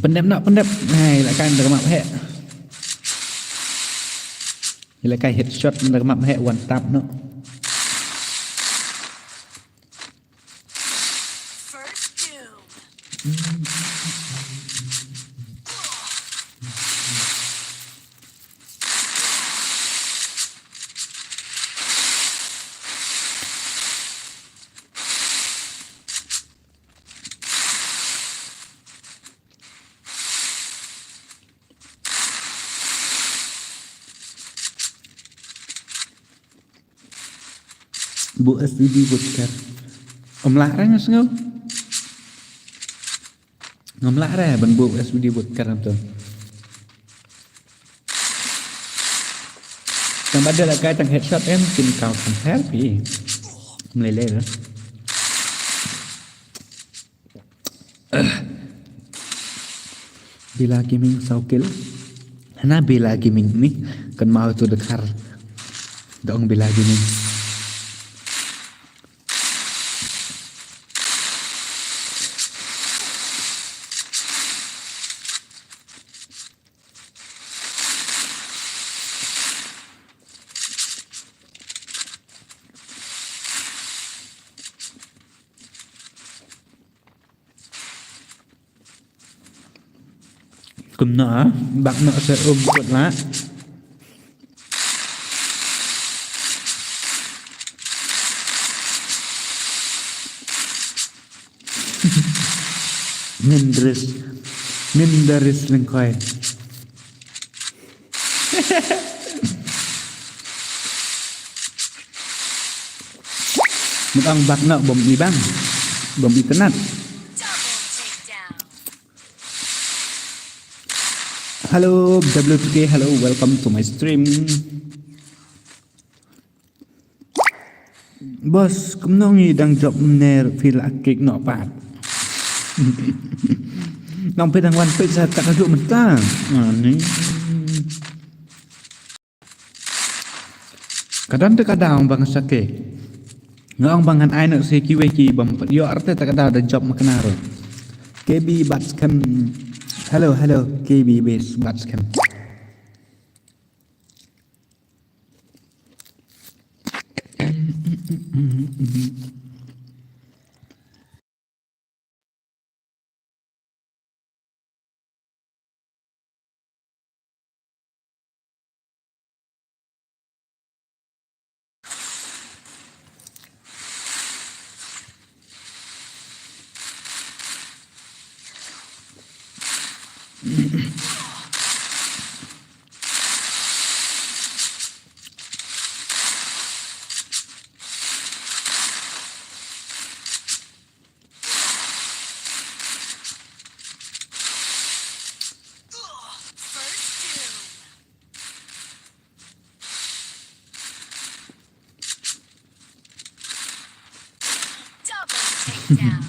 pendep này lại can được map hệ lại cái headshot được map hệ one tap nữa First doom. Bu SUD Vodkar. Om larang ngau. Ngom lara ban bu SUD Vodkar tu. Yang badal là cái thằng headshot em tin cao thằng hết vì lele đó. Bila gaming saukil. Hana bila gaming ni kan mau tu dekar. Dong bila gaming. Cùng nọ, bạn nọ sẽ ôm cuộn lá. Minderis lengkoi. Một ông bạc nợ bom đi băng, bom đi tenat. Double takedown. Hello WTK, hello, welcome to my stream. Bos, kamu nongi đang job ner feel akik nọ pat. Ngong pedang wan pe sa tak duduk mentah. Ni. Kadang tu kadang bang sakit. Ngong bangan ai nak si kiweki bam yo arte tak ada job makanaro. KB Batskan. Hello KB base Batskan. First doom. Double takedown.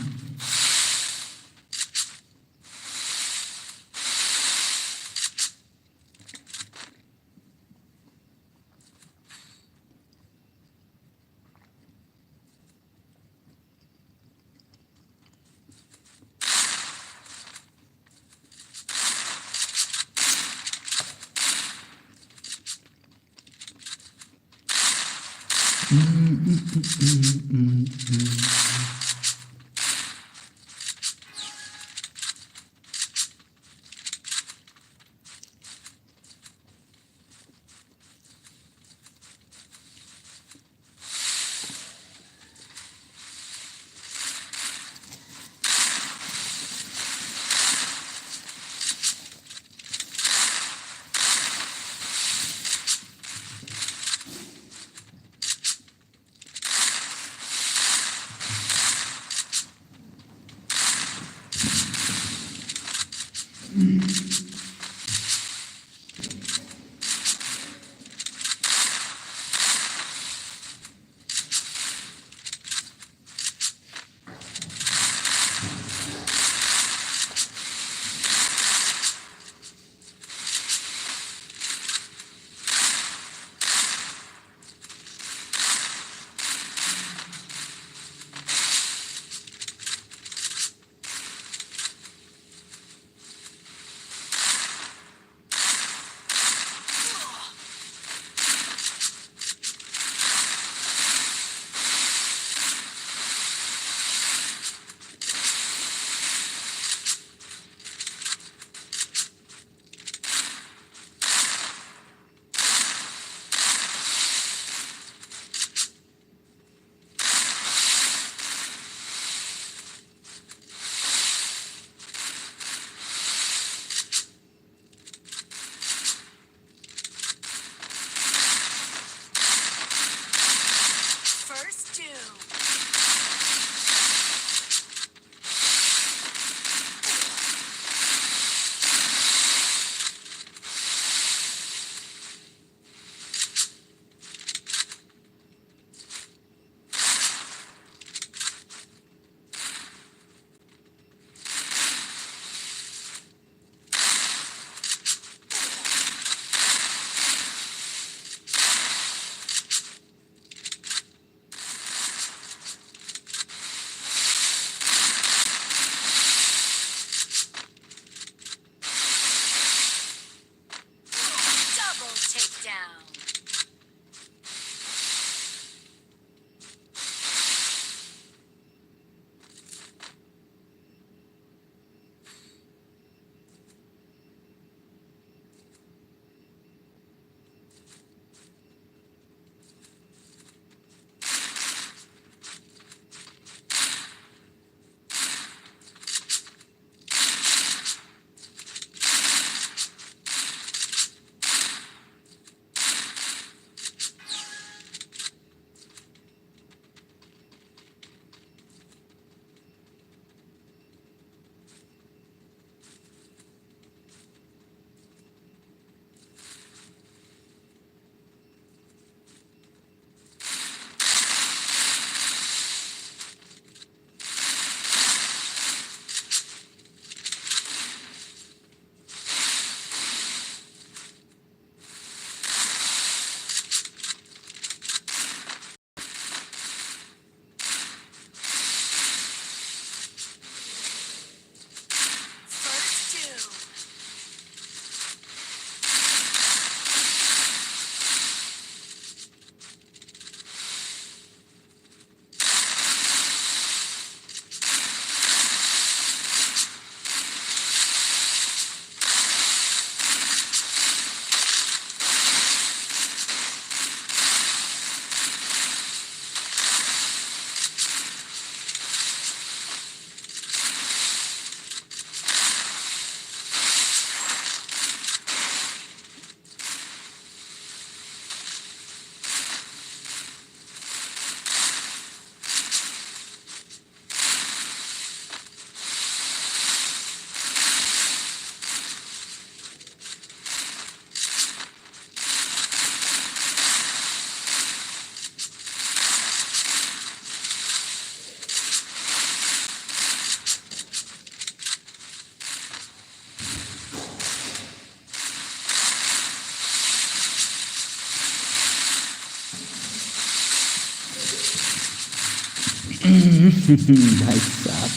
भाई साहब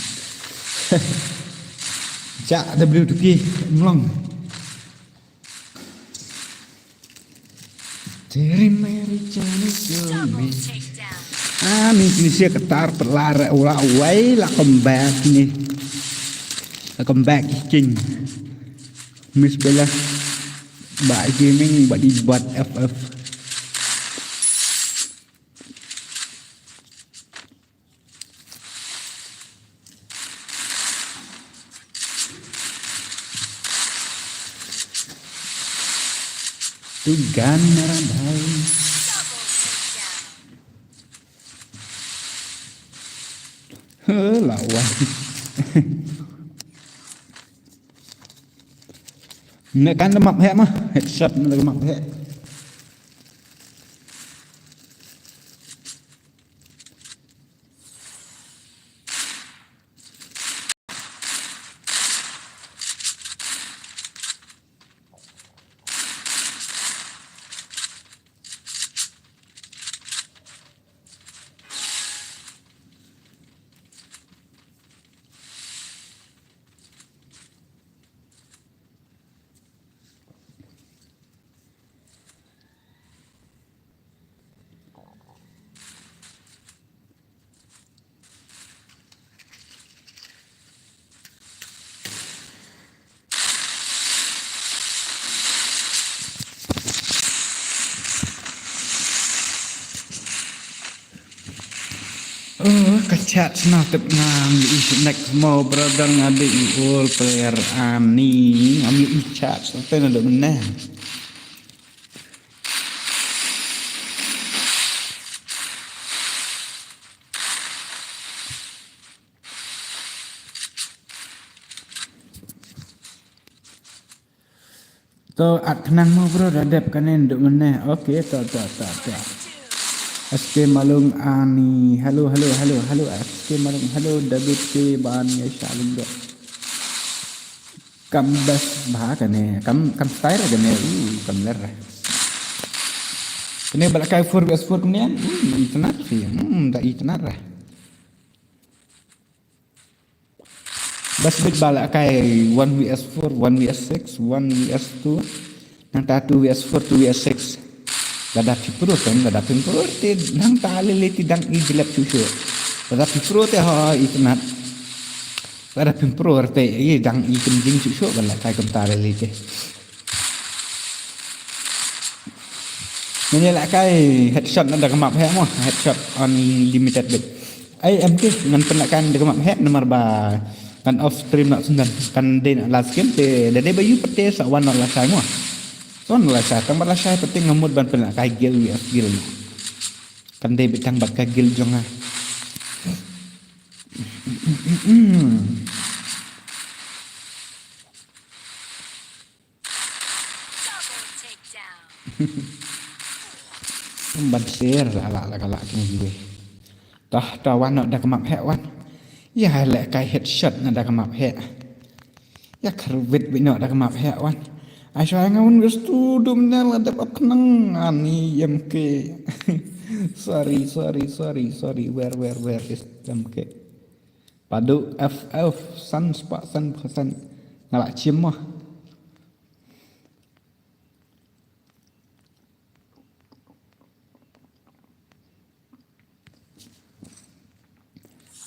जा WTK melong तेरी मेरी जाने क्यों Double मैं takedown. ni siya ketar pelara ula way la comeback ni la comeback king Miss Bella Mbak gaming mbak dibuat FF Tugan merah bhai Double takedown. lawan Nek kan lemak hek mah headshot lemak hek Kacat senatip ngambil isi next mau brother ngade all player ani ngambil icat sampai nada benar to at kenang mau bro dadap kanen nada benar okey tak SK Malung Ani halo SK Malung halo David K Ban ya saling dok kam bas bah kan kam style kan kam ler ini balakai 4vs4 kemudian internet sih tak internet lah bas bit balakai 1vs4 1vs6 1vs2 nang 2vs4 2vs6 Dadapi perut te nang tali leti dang iglap susu. Dadapi perut te ha itnat. Dadapi perut te i dang i kenjing susu bala kai kam tali leti. Ini lah kai headshot ada kemap he mo headshot on limited bit. Ai MK ngan penakan de kemap he nomor ba kan off stream nak sundan kan de last game te de bayu pete sawan lah sai mo. Son lah saya, kamar lah saya penting ngemut ban pernah kagil ya gil, kan dia betang bat kagil jonga. Double takedown. Ban ser ala kini gue. Tawan nak dah kemap hewan, ya lek kai headshot nak dah kemap he, ya kerwit bina dah kemap hewan. Asal ngawun wis tudum nela dapat kenang ani MK. sorry where is MK? Padu FF san spak san ngalak cim mah.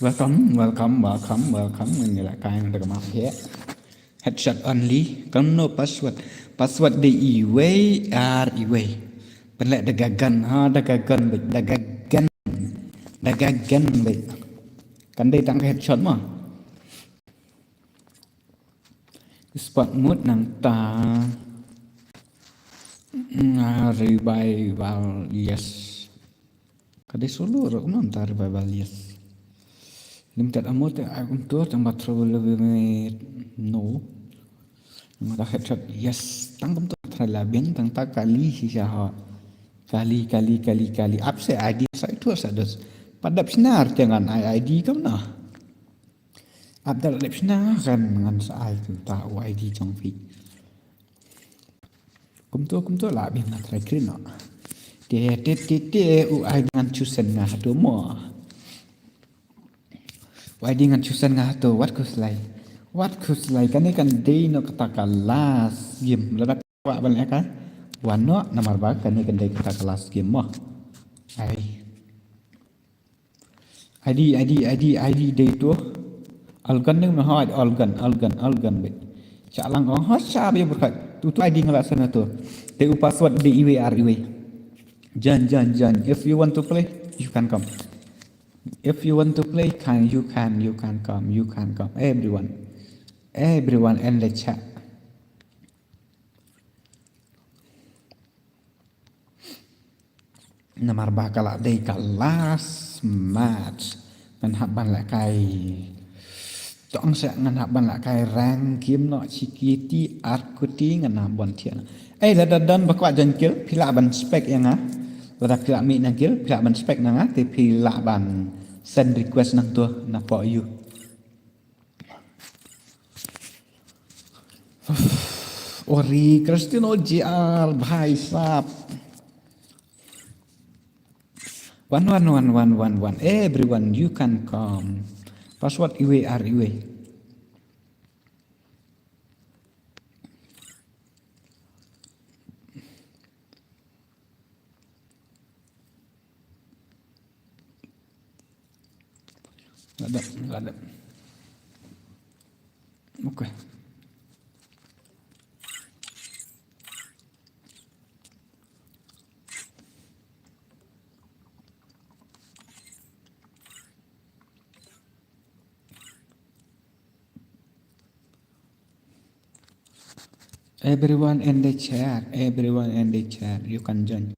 Welcome mengelak kain ada kemaf ya. Headshot only, kan no password di iway penlek dagagan baik kan dia tang headshot mah spot mood nang ta revival yes kadai solo rok non ta revival yes limited amount untuk tambah trouble lebih no mata headshot yes tangkap tu terlebih tang tak kali sisa kali up se ID saya tu sados pada benar jangan ID kamu nah abdal benar kan dengan saya tu tahu ID jong fi kum tu lah biar nak try no de u ID dengan cusen ngah tu mo Why di ngan chusan nga to what kuslai. What kuslai kan ni kan day no kata kelas game ledak wa balik kan. Wano nomor ba kan ni kan day kata kelas game mah. Ai. ID day tu. Algan ni mah algan bet. Chalang oh sya bi berkat. Tu ID ngelak sana tu. Te password di iwe. Jan. If you want to play, you can come. If you want to play, you can come. Everyone in the chat. Namar bakal day kelas match. Ngan haban la kai. Tong sẽ ngan haban la kai rank game no sikiti arkuti ngan habon tian. La dan bakwa jan kil pila ban spek yang ah. Lada pila mi nang kil pila ban spek nang ah te pila ban send request nang tu na po you. Ori Cristiano JR bhai sab. One. Everyone you can come. Password iwe. Ada. Okay. Everyone in the chat, you can join.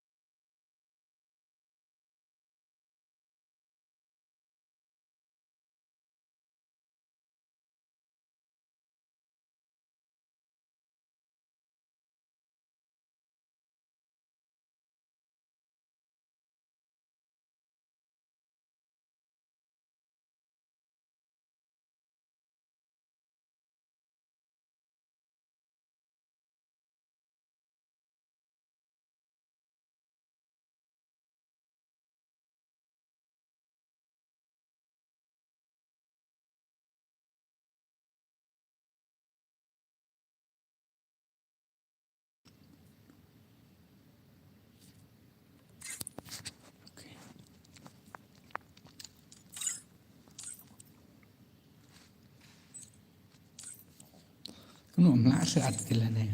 Kuno mla saat kilane.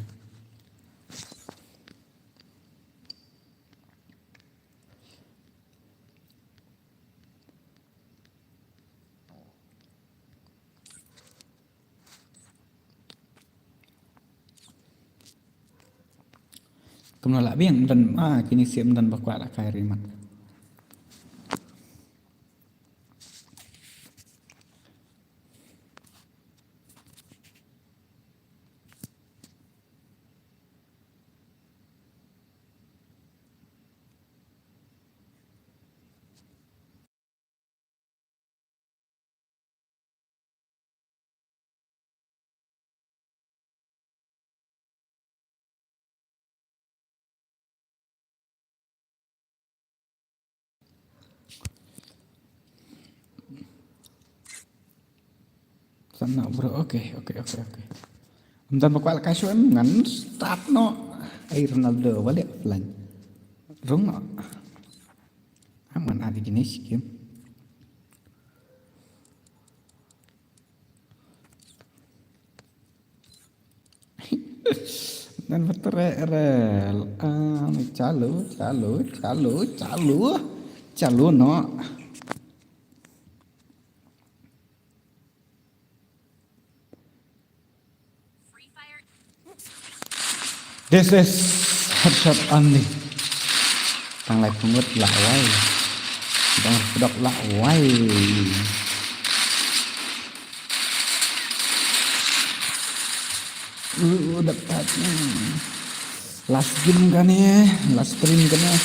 Kuno la biang dan kini siam dan bakwa la kai rimat. Sana bro, okay. Dan bakwa la kai suam ngan start no. Ronaldo balik pelan. Rung no. Aman ada jenis game. Dan berterel calo no. This is headshot only. Tang lai pungut la wai. Tang pedok la wai. Dekatnya. Last game kan ya, last stream kan ya.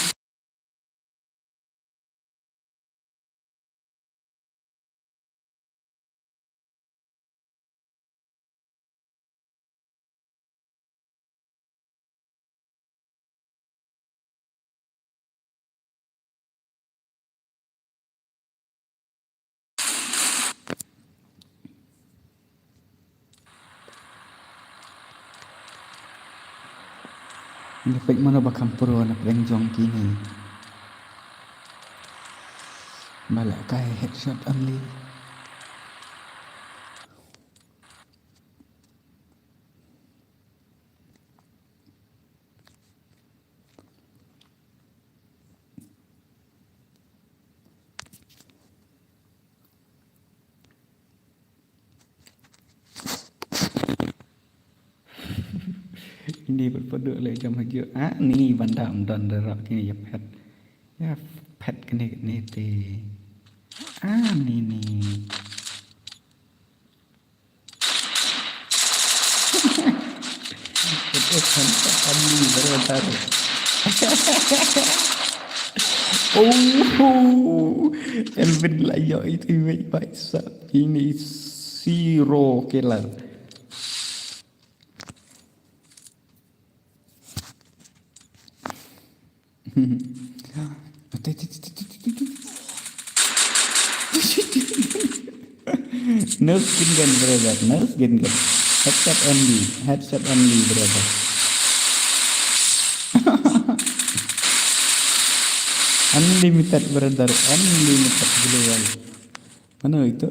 Ini pek mana bakam pro na prank jong kini. Balak kai headshot only. Ini berpeduk le jam haju. Ni bandam don derak kini ya pet. Ya pet kene te. Ni. Itu sampai kami berbentar. Elvin layak itu baik sah. Ini zero killer. No skin gun brother, no skin gun. Headset only brother. Unlimited brother, unlimited global. Mana itu?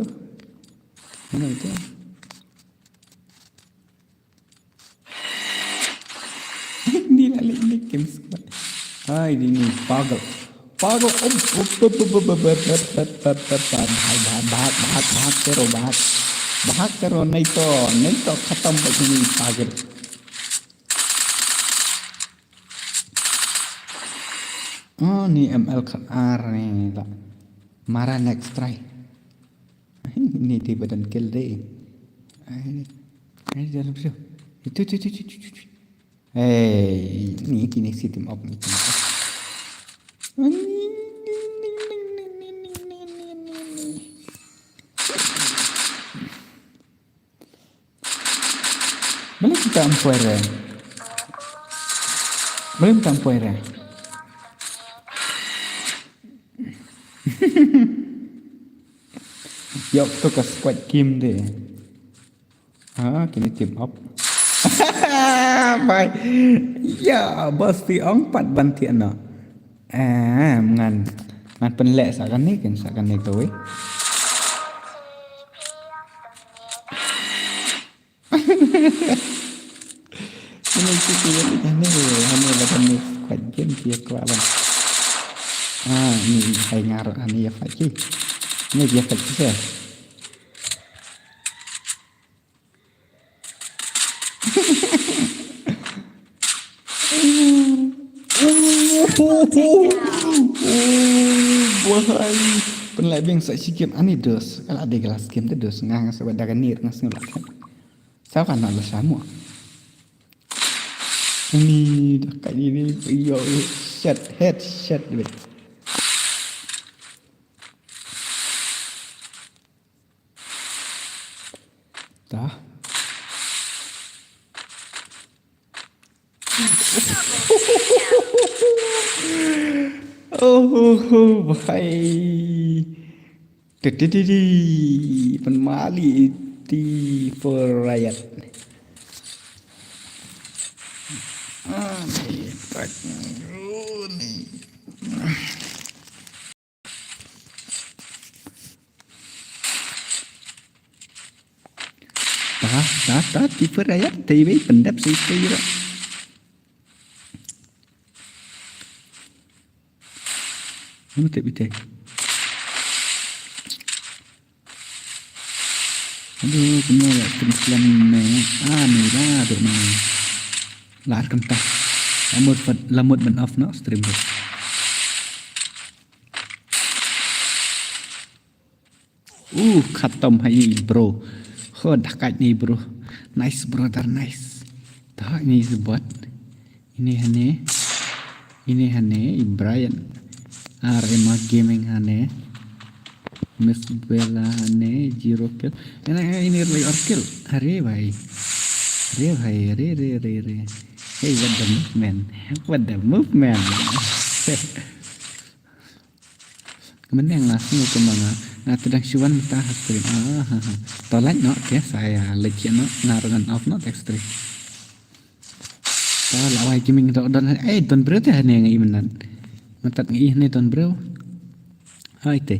Ini lali ini game squad. Ini pagal. Bahag karo नहीं तो खत्म बचनी पागल. Ni ML KR nih lah. Marah next try. Ini di badan kill deh. Ini dalam situ. Itu. Ini kini si team up nih. Boleh kita ampuere. Yok tu ke squad game deh. Kini team up. Bye. Ya, bos ti empat bantian no. Ngan penlek sakan ni tu weh. Ini kita ni hanya lawan ni squad game dia kelawan. Ni hai ngarok ni ya faci. Ini dia faci saya. Wahai penlek beng saksi game ani dos. Kalau ada kelas game tu dos ngang sebab dah kanir ngas ngulak. Siapa nak bersama? Ini dah kat ini yo headshot deh. Dah. Bahai. Penmali di perayat. Dah di perayat TV pendap situ juga. Mana tak betul? Aduh, benar lah Islam ni. Ni lah tu ni. Lar kentah. Lamut ben off no stream tu. Khatam hai bro. Dah kat ni bro. Nice brother, nice. Tak ni sebut. Ini hane Brian. Arema Gaming hane. Miss Bella hane 0 kill. Ini lagi or kill. Hari bhai. Hey, what the movement? Kemudian langsung ke mana? Tedang syuan mentah stream. Tolat no, ya saya legit no, narangan off no extreme. ta la wai kiming to don don bro te ne ngai menan matat ngai ne don bro hai te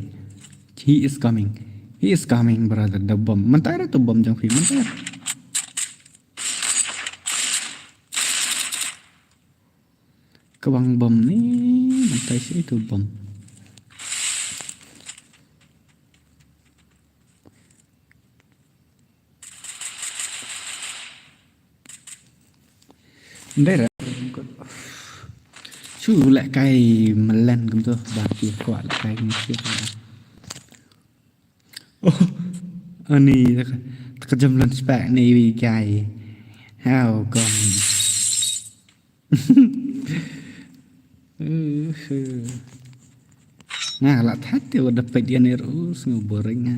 he is coming brother the bomb mentara tu bom jang fi mentara kebang bom ni mentai si itu bom đây là chú lại cay mà lần cũng thôi bà kia quả lại cay như kia anh đi cái châm lần spec này bị cay hao còn nga lah hati udah pedian terus ngoboring ha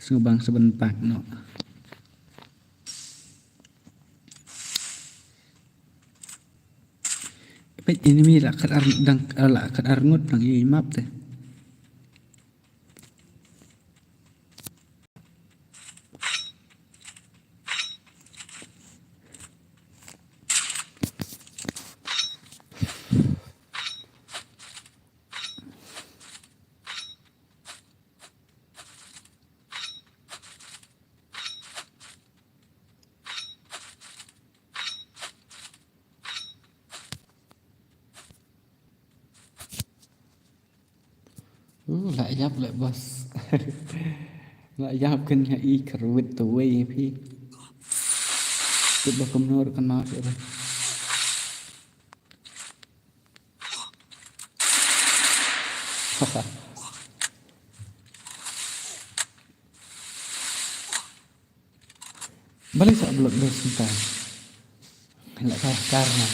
ngobang sebentar no ini mi lah kat dang lah kat arngut dang imap teh lại giáp lại boss lại giáp kinh nhà y kerwit tu way phi tiba kumno kan ma rồi balik sa blog dos sebentar lại karena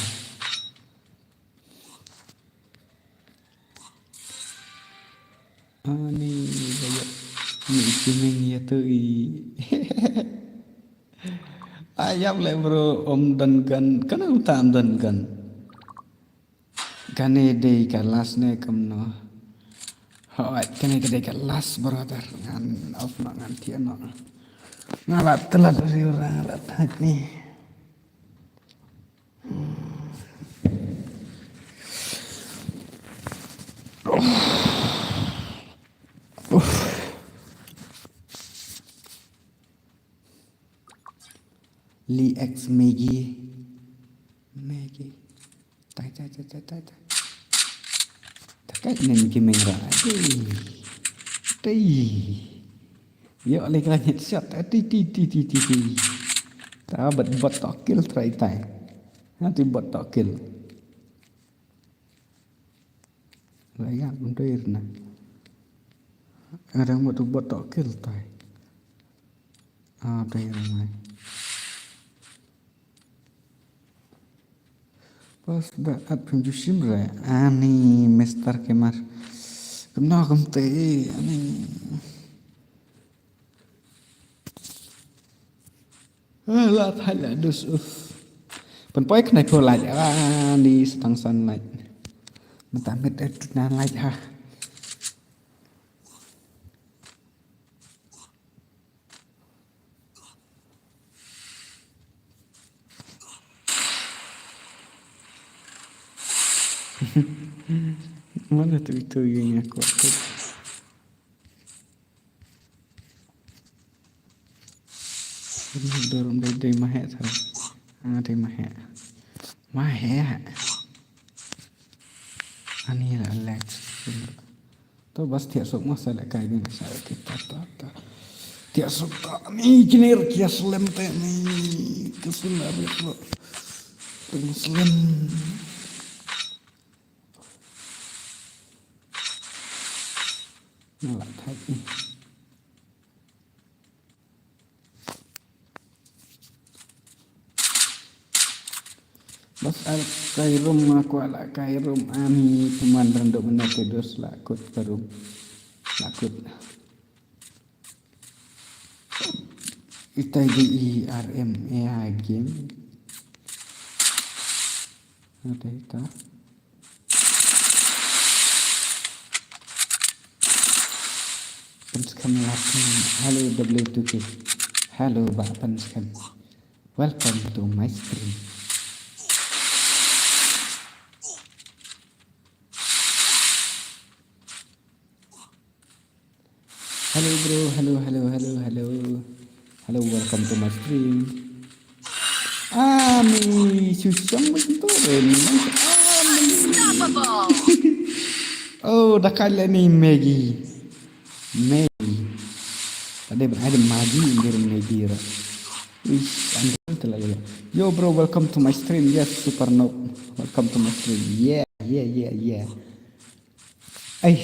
Ani banyak ni kiming ya tu ayam le bro om dan kan utam dan kan de kelas ne kamno hoi kan de kelas brother ngan of ngan tiano ngalat telat si orang ngalat ni Li X Maggie tai takai nên kiming ra yo le ka hit shot ti ta bật to kill try tai ha ti bật to kill lại gặp con đây nè ada một tu bật to kill tai đây rồi pas daat penjusim re ani Mister Kemar kemna kemte ani lah thay là dus pen poi kena ko lại đi tăng san lại mình tạm biệt na lại ha mana tu yang aku dorong dari mahek thôi dari mahek ani là Alex tôi bas tiap sok masa lại cái ini saya kita tiap sok tak ni jenis kias lem teh ni kesulah betul muslim nggak tahu bas al kairum aku ala kairum ami cuman renduk benar terus lakut karum lakut itai di IRM game ada itu Penskam latin halo W2K halo Pak Penskam Welcome to my stream. Hello bro, hello, welcome to my stream. Ami, susah betul ni. Unstoppable. Oh, dah kala ni Maggie. Tadi ada Maggie dari Maggie. Wih, anjir terlalu. Yo bro, welcome to my stream. Yes, super noob. Welcome to my stream. Yeah.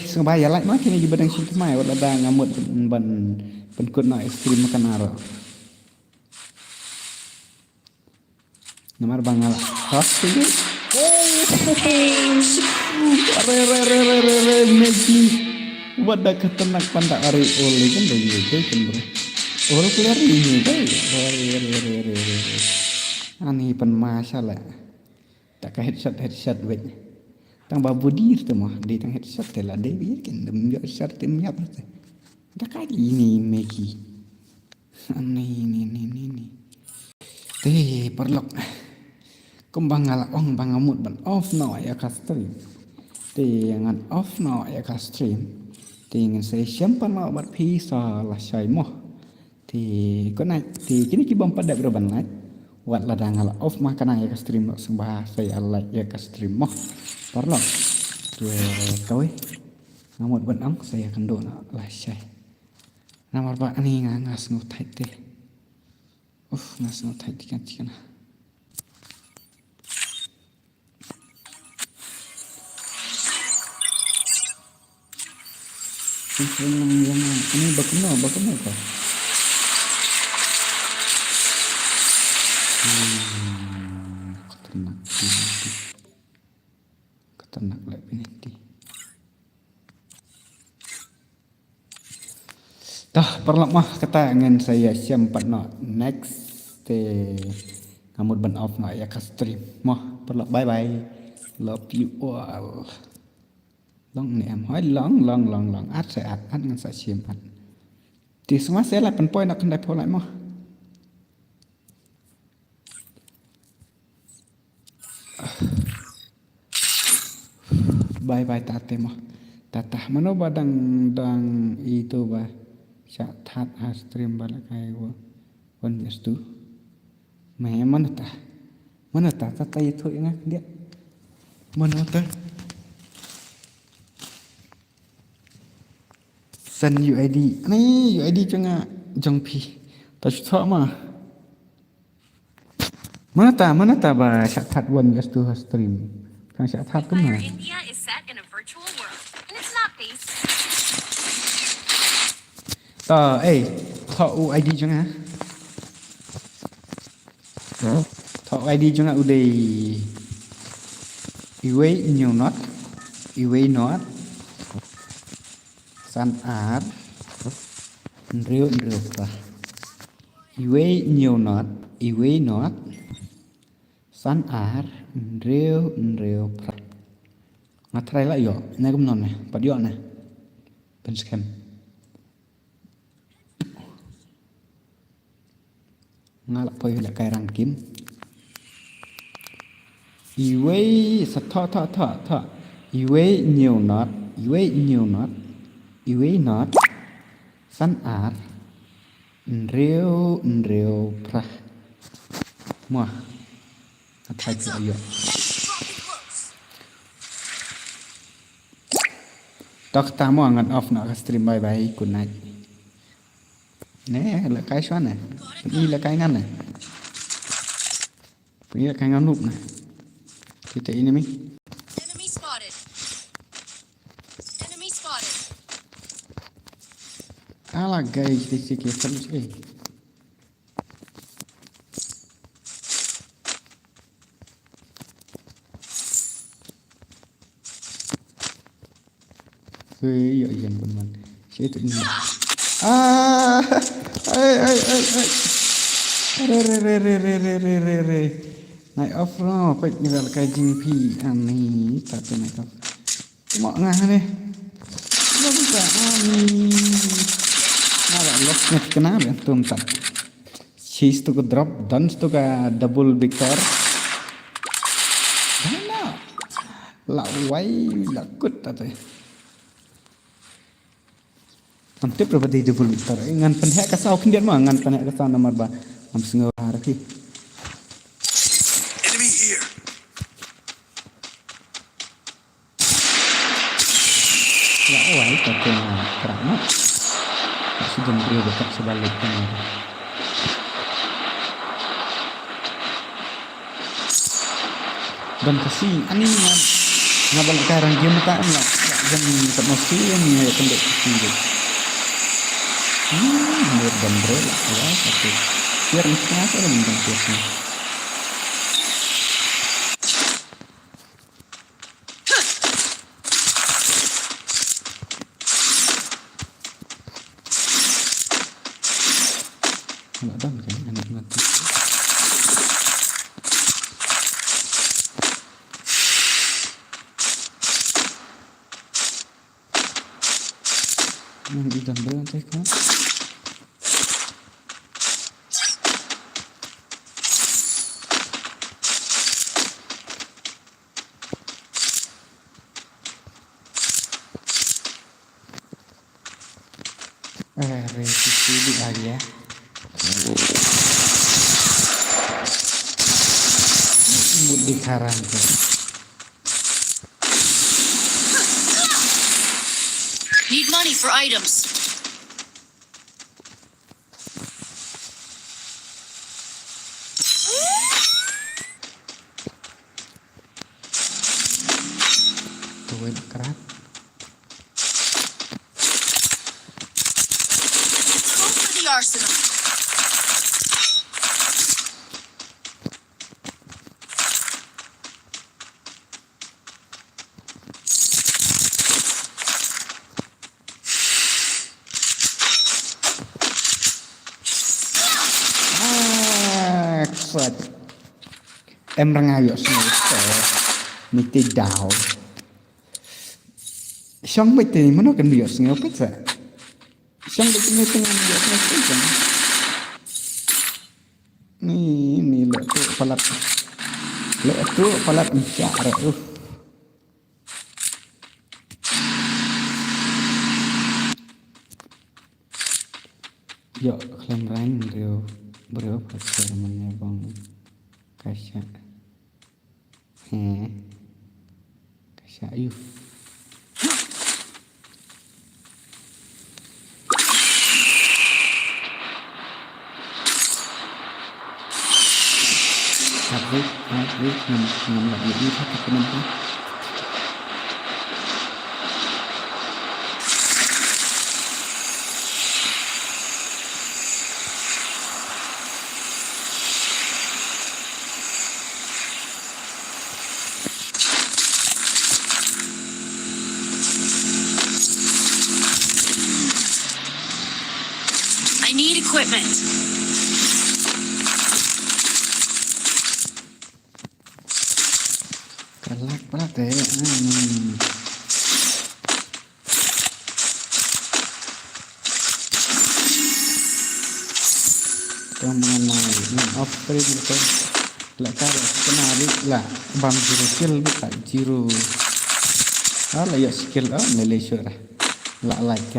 Sebaya like mah kini juga dengan situ mai wala dah ngamut ban kut na stream makan aro. Nomor bangal. Host ini. Re Maggie. Wadah ketenak pandak ari oleh kan dah kan bro. Orang keluar ini dah. Re. Ani pen masalah. Tak ke headshot weh. Tang babu dir tu mah di tang headshot telah dia kan dem headshot tem nyap tu. Dah kali ini Maggie. Ni. Teh perlok. Kembang ong bangamut ban off no ya ka stream. Teh ngan off no ya ka stream. Teh ngan saya simpan no bat pisa lah sai moh. Teh ko nai teh kini ki bam pada berban nai. Wat ladang ala off mah kana ya ka stream sembah saya like ya ka stream moh. Perlok. Tôi ngamut ban ong saya akan do na lah sai. Nomor ba ani ngas ngut thai teh. Ngas ngut thai kan cikana. Ini bagaimana kah? Keternak lagi nanti. Dah perlu mah kata dengan saya siapa nak next ngamut ban off nak ya ka stream mah perlu bye love you all. Long ni em hỏi long át sẽ át ngan sa chiêm át thì semua saya lại pen poi nak kendai po lại mah bye tate mah tatah mana badang itu bah cak that stream bala kai wo wan tu mana tah tata itu ingat dia mana tah send UID. Ni UID jangan pi. Tak cuba mah. Mana tak bah syarat one just to stream. Kan syarat tu mah. India is set in a virtual world, and it's not based. Tak UID jangan. Tak UID jangan udah. Iway new not. San art real pa iwe not san art real pa ngatrai la yo na gum non ne pad yo na pen scam ngala poi la kai rang kim iwe sa tha iwe new not san art real pra muah atai tu ayo tak tamu angan off nak stream bye good night nè là cái xoắn này đi là cái ngăn này bây giờ cái ngăn nụp này thì thấy này mình Enemy spotted. Alah guys, sikit terus Iya yang benar. Saya tu ini. Re. Naik off lah, kau tinggal kaji pi. Ani tak tu naik off. Mak ngah ni. Tak bisa ani. Nada lost net kenapa? Tum tak. Cheese to drop, dance to double victor. Dana, lawai lakut atau. Hampir berapa di double victor. Ngan penhek kasau kendian mah ngan penhek kasau nomor ba. Am sengawa haraki. Enemy here. Lawai pakai kerana. Sudah beri dekat sebaliknya. Dan kasih ani ngabal karang dia mata lah dan tak mesti ni ya pendek tinggi mir dan brela ya satu biar istana ada bintang biasa kalau dan kan anak mati di dumbbell nanti kan revisi di aja di karang tuh Need money for items. tuh kerat Go for the arsenal. Phật em đang ngay ở sân mình tì đào xong bây tì mà nó cần biểu sân biết rồi xong bây tì tengah biểu sân biết rồi ni lệ tu palat bicara Yo, klaim rain beliau pasal menyebang kasya, kasya yuf. Habis ngam lagi ini satu penempatan. I need equipment. Galak banget ya. Yang mengenai off-screen itu lah kalau kenari lah bang zero kill buka zero lah ya skill Malaysia lah like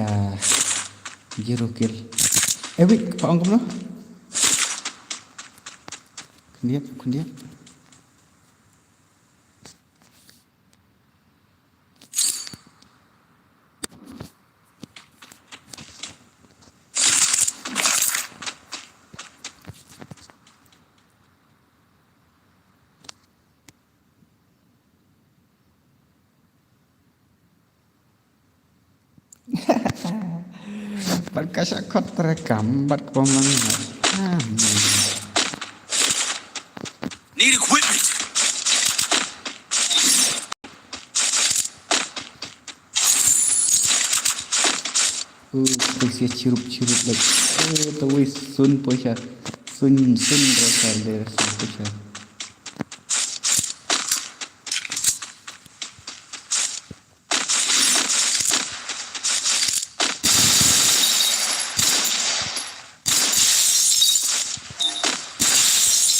zero kill wait pak angkum lo kendiap Berkasakot terekam bat pemangat. Need equipment. Pulsi cirup lagi. Tahu sun posya sun rasal dari sun posya.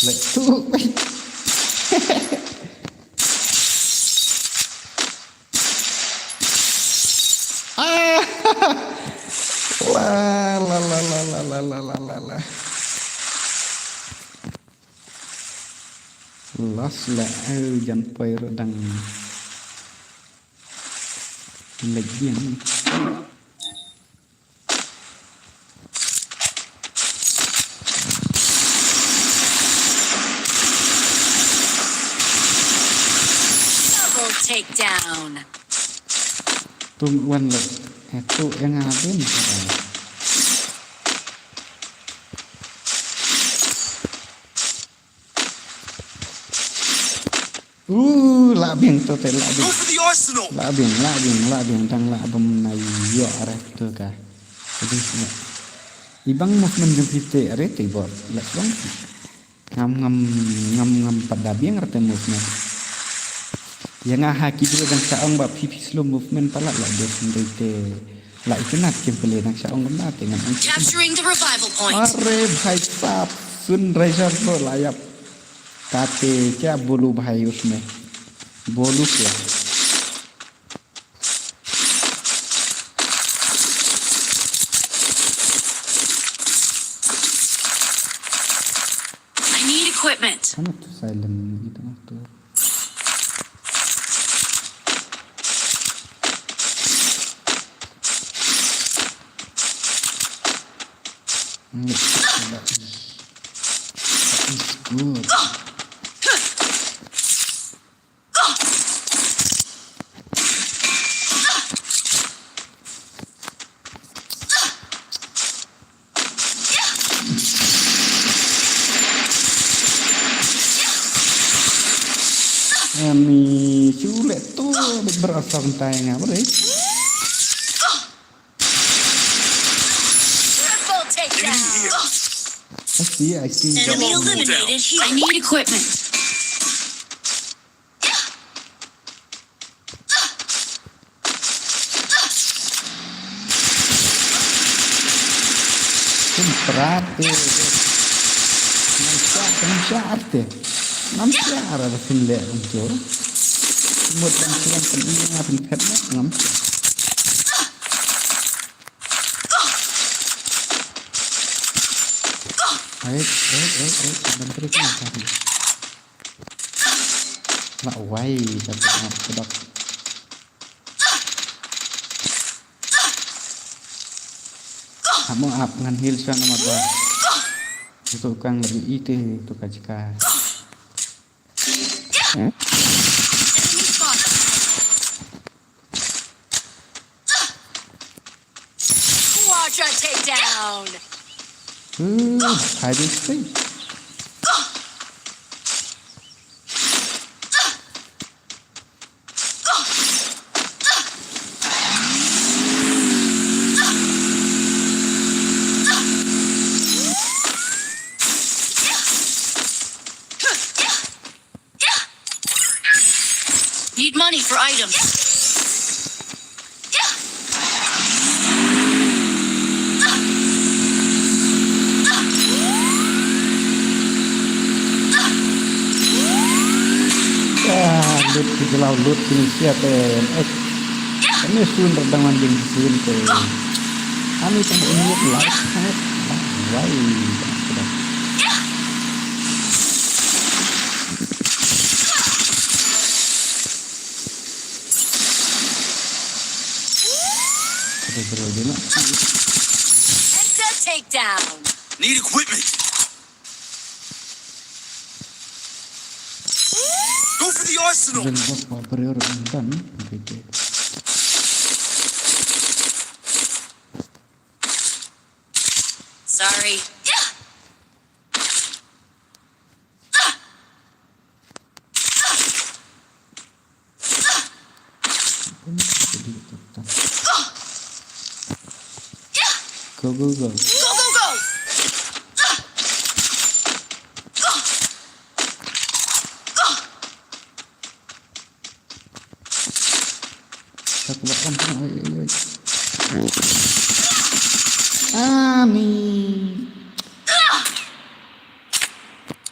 Lek tuh. Ah. La la la la la la la la la. Los là dần phải rồi đằng lệch biển. Double takedown. Tung quan lực itu yang ngapain? Lạ biển tôi thấy lạ biển. Go for the arsenal. Lạ biển đang lạ bom này dọa rồi tôi cả. Jadi ibang movement yang kita rete bor, lek dong. Ngam pada biang rete movement. Yang haki dulu dan saong bab pipi slow movement pala lah dia rete. Lah itu nak kembali dan saong kena dengan. Capturing the revival point. Are bhai sap sun racer lo layap. Kate क्या बोलूं भाई उसमें बोलूं क्या I need equipment. Kan tuh silent gitu tuh that is good. Ni chule tuh berasa tayang apa deh? Triple takedown. I see. Enemy eliminated. I need equipment. Comprate. Ngắm xa rồi phim lệ một chỗ. Một lần xem phần đi nga phần phép nhất ngắm xa. Đấy, bên cái này sao thì lạo quay cho cái đọc. Kamu ngan heal siya na magwa. Ito kang lebih ite ito kajika. Enemy spotted. Quadra takedown. Hiding space. Need money for items. Lut di laut lut ini siapa? Ini sun redang landing sun ke. Kami temu ini laut sangat. Wah, sudah. Penta takedown. Need equipment. Go for the arsenal. Sorry. Go. Go, go, go.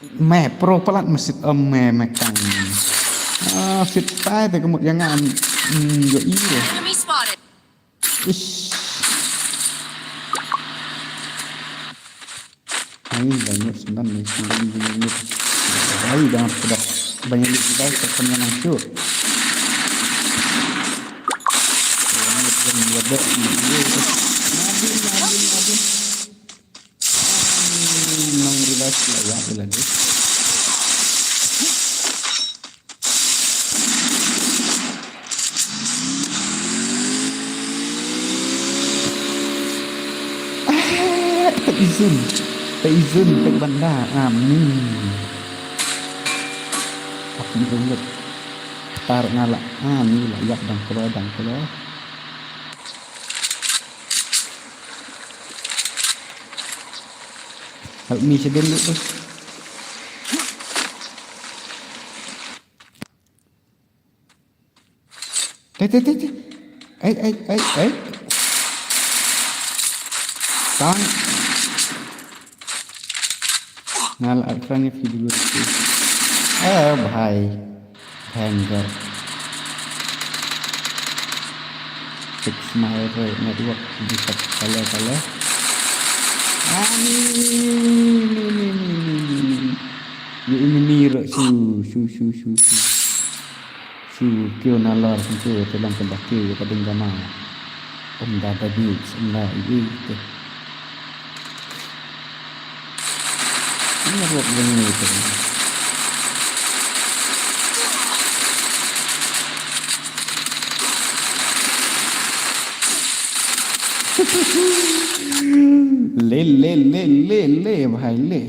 mẹ pro pelat masjid mẹ makan fit tai tapi kemudian yo iya Enemy spotted. ish ini banyak sebenarnya 9 menit lagi jangan pedok banyak kita terpenuh hancur nang relax lah ya lagi izin tek banda amin aku ingat tar ngala ani lah yak dang kelo help me sedih dulu tuh teh ai tang ngal akhirnya video itu bahai hanger fix my network bisa kala ini miro su kêu nalor itu telang kembali ke dengama data big ini network begini itu le bahai le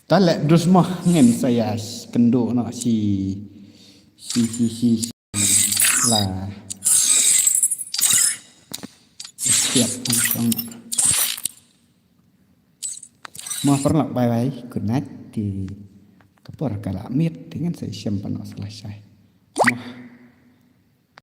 talek dus mah ngen saya kendo nak si lah siap langsung mau pernah bye good night di kepor kalamit dengan saya simpan selesai mah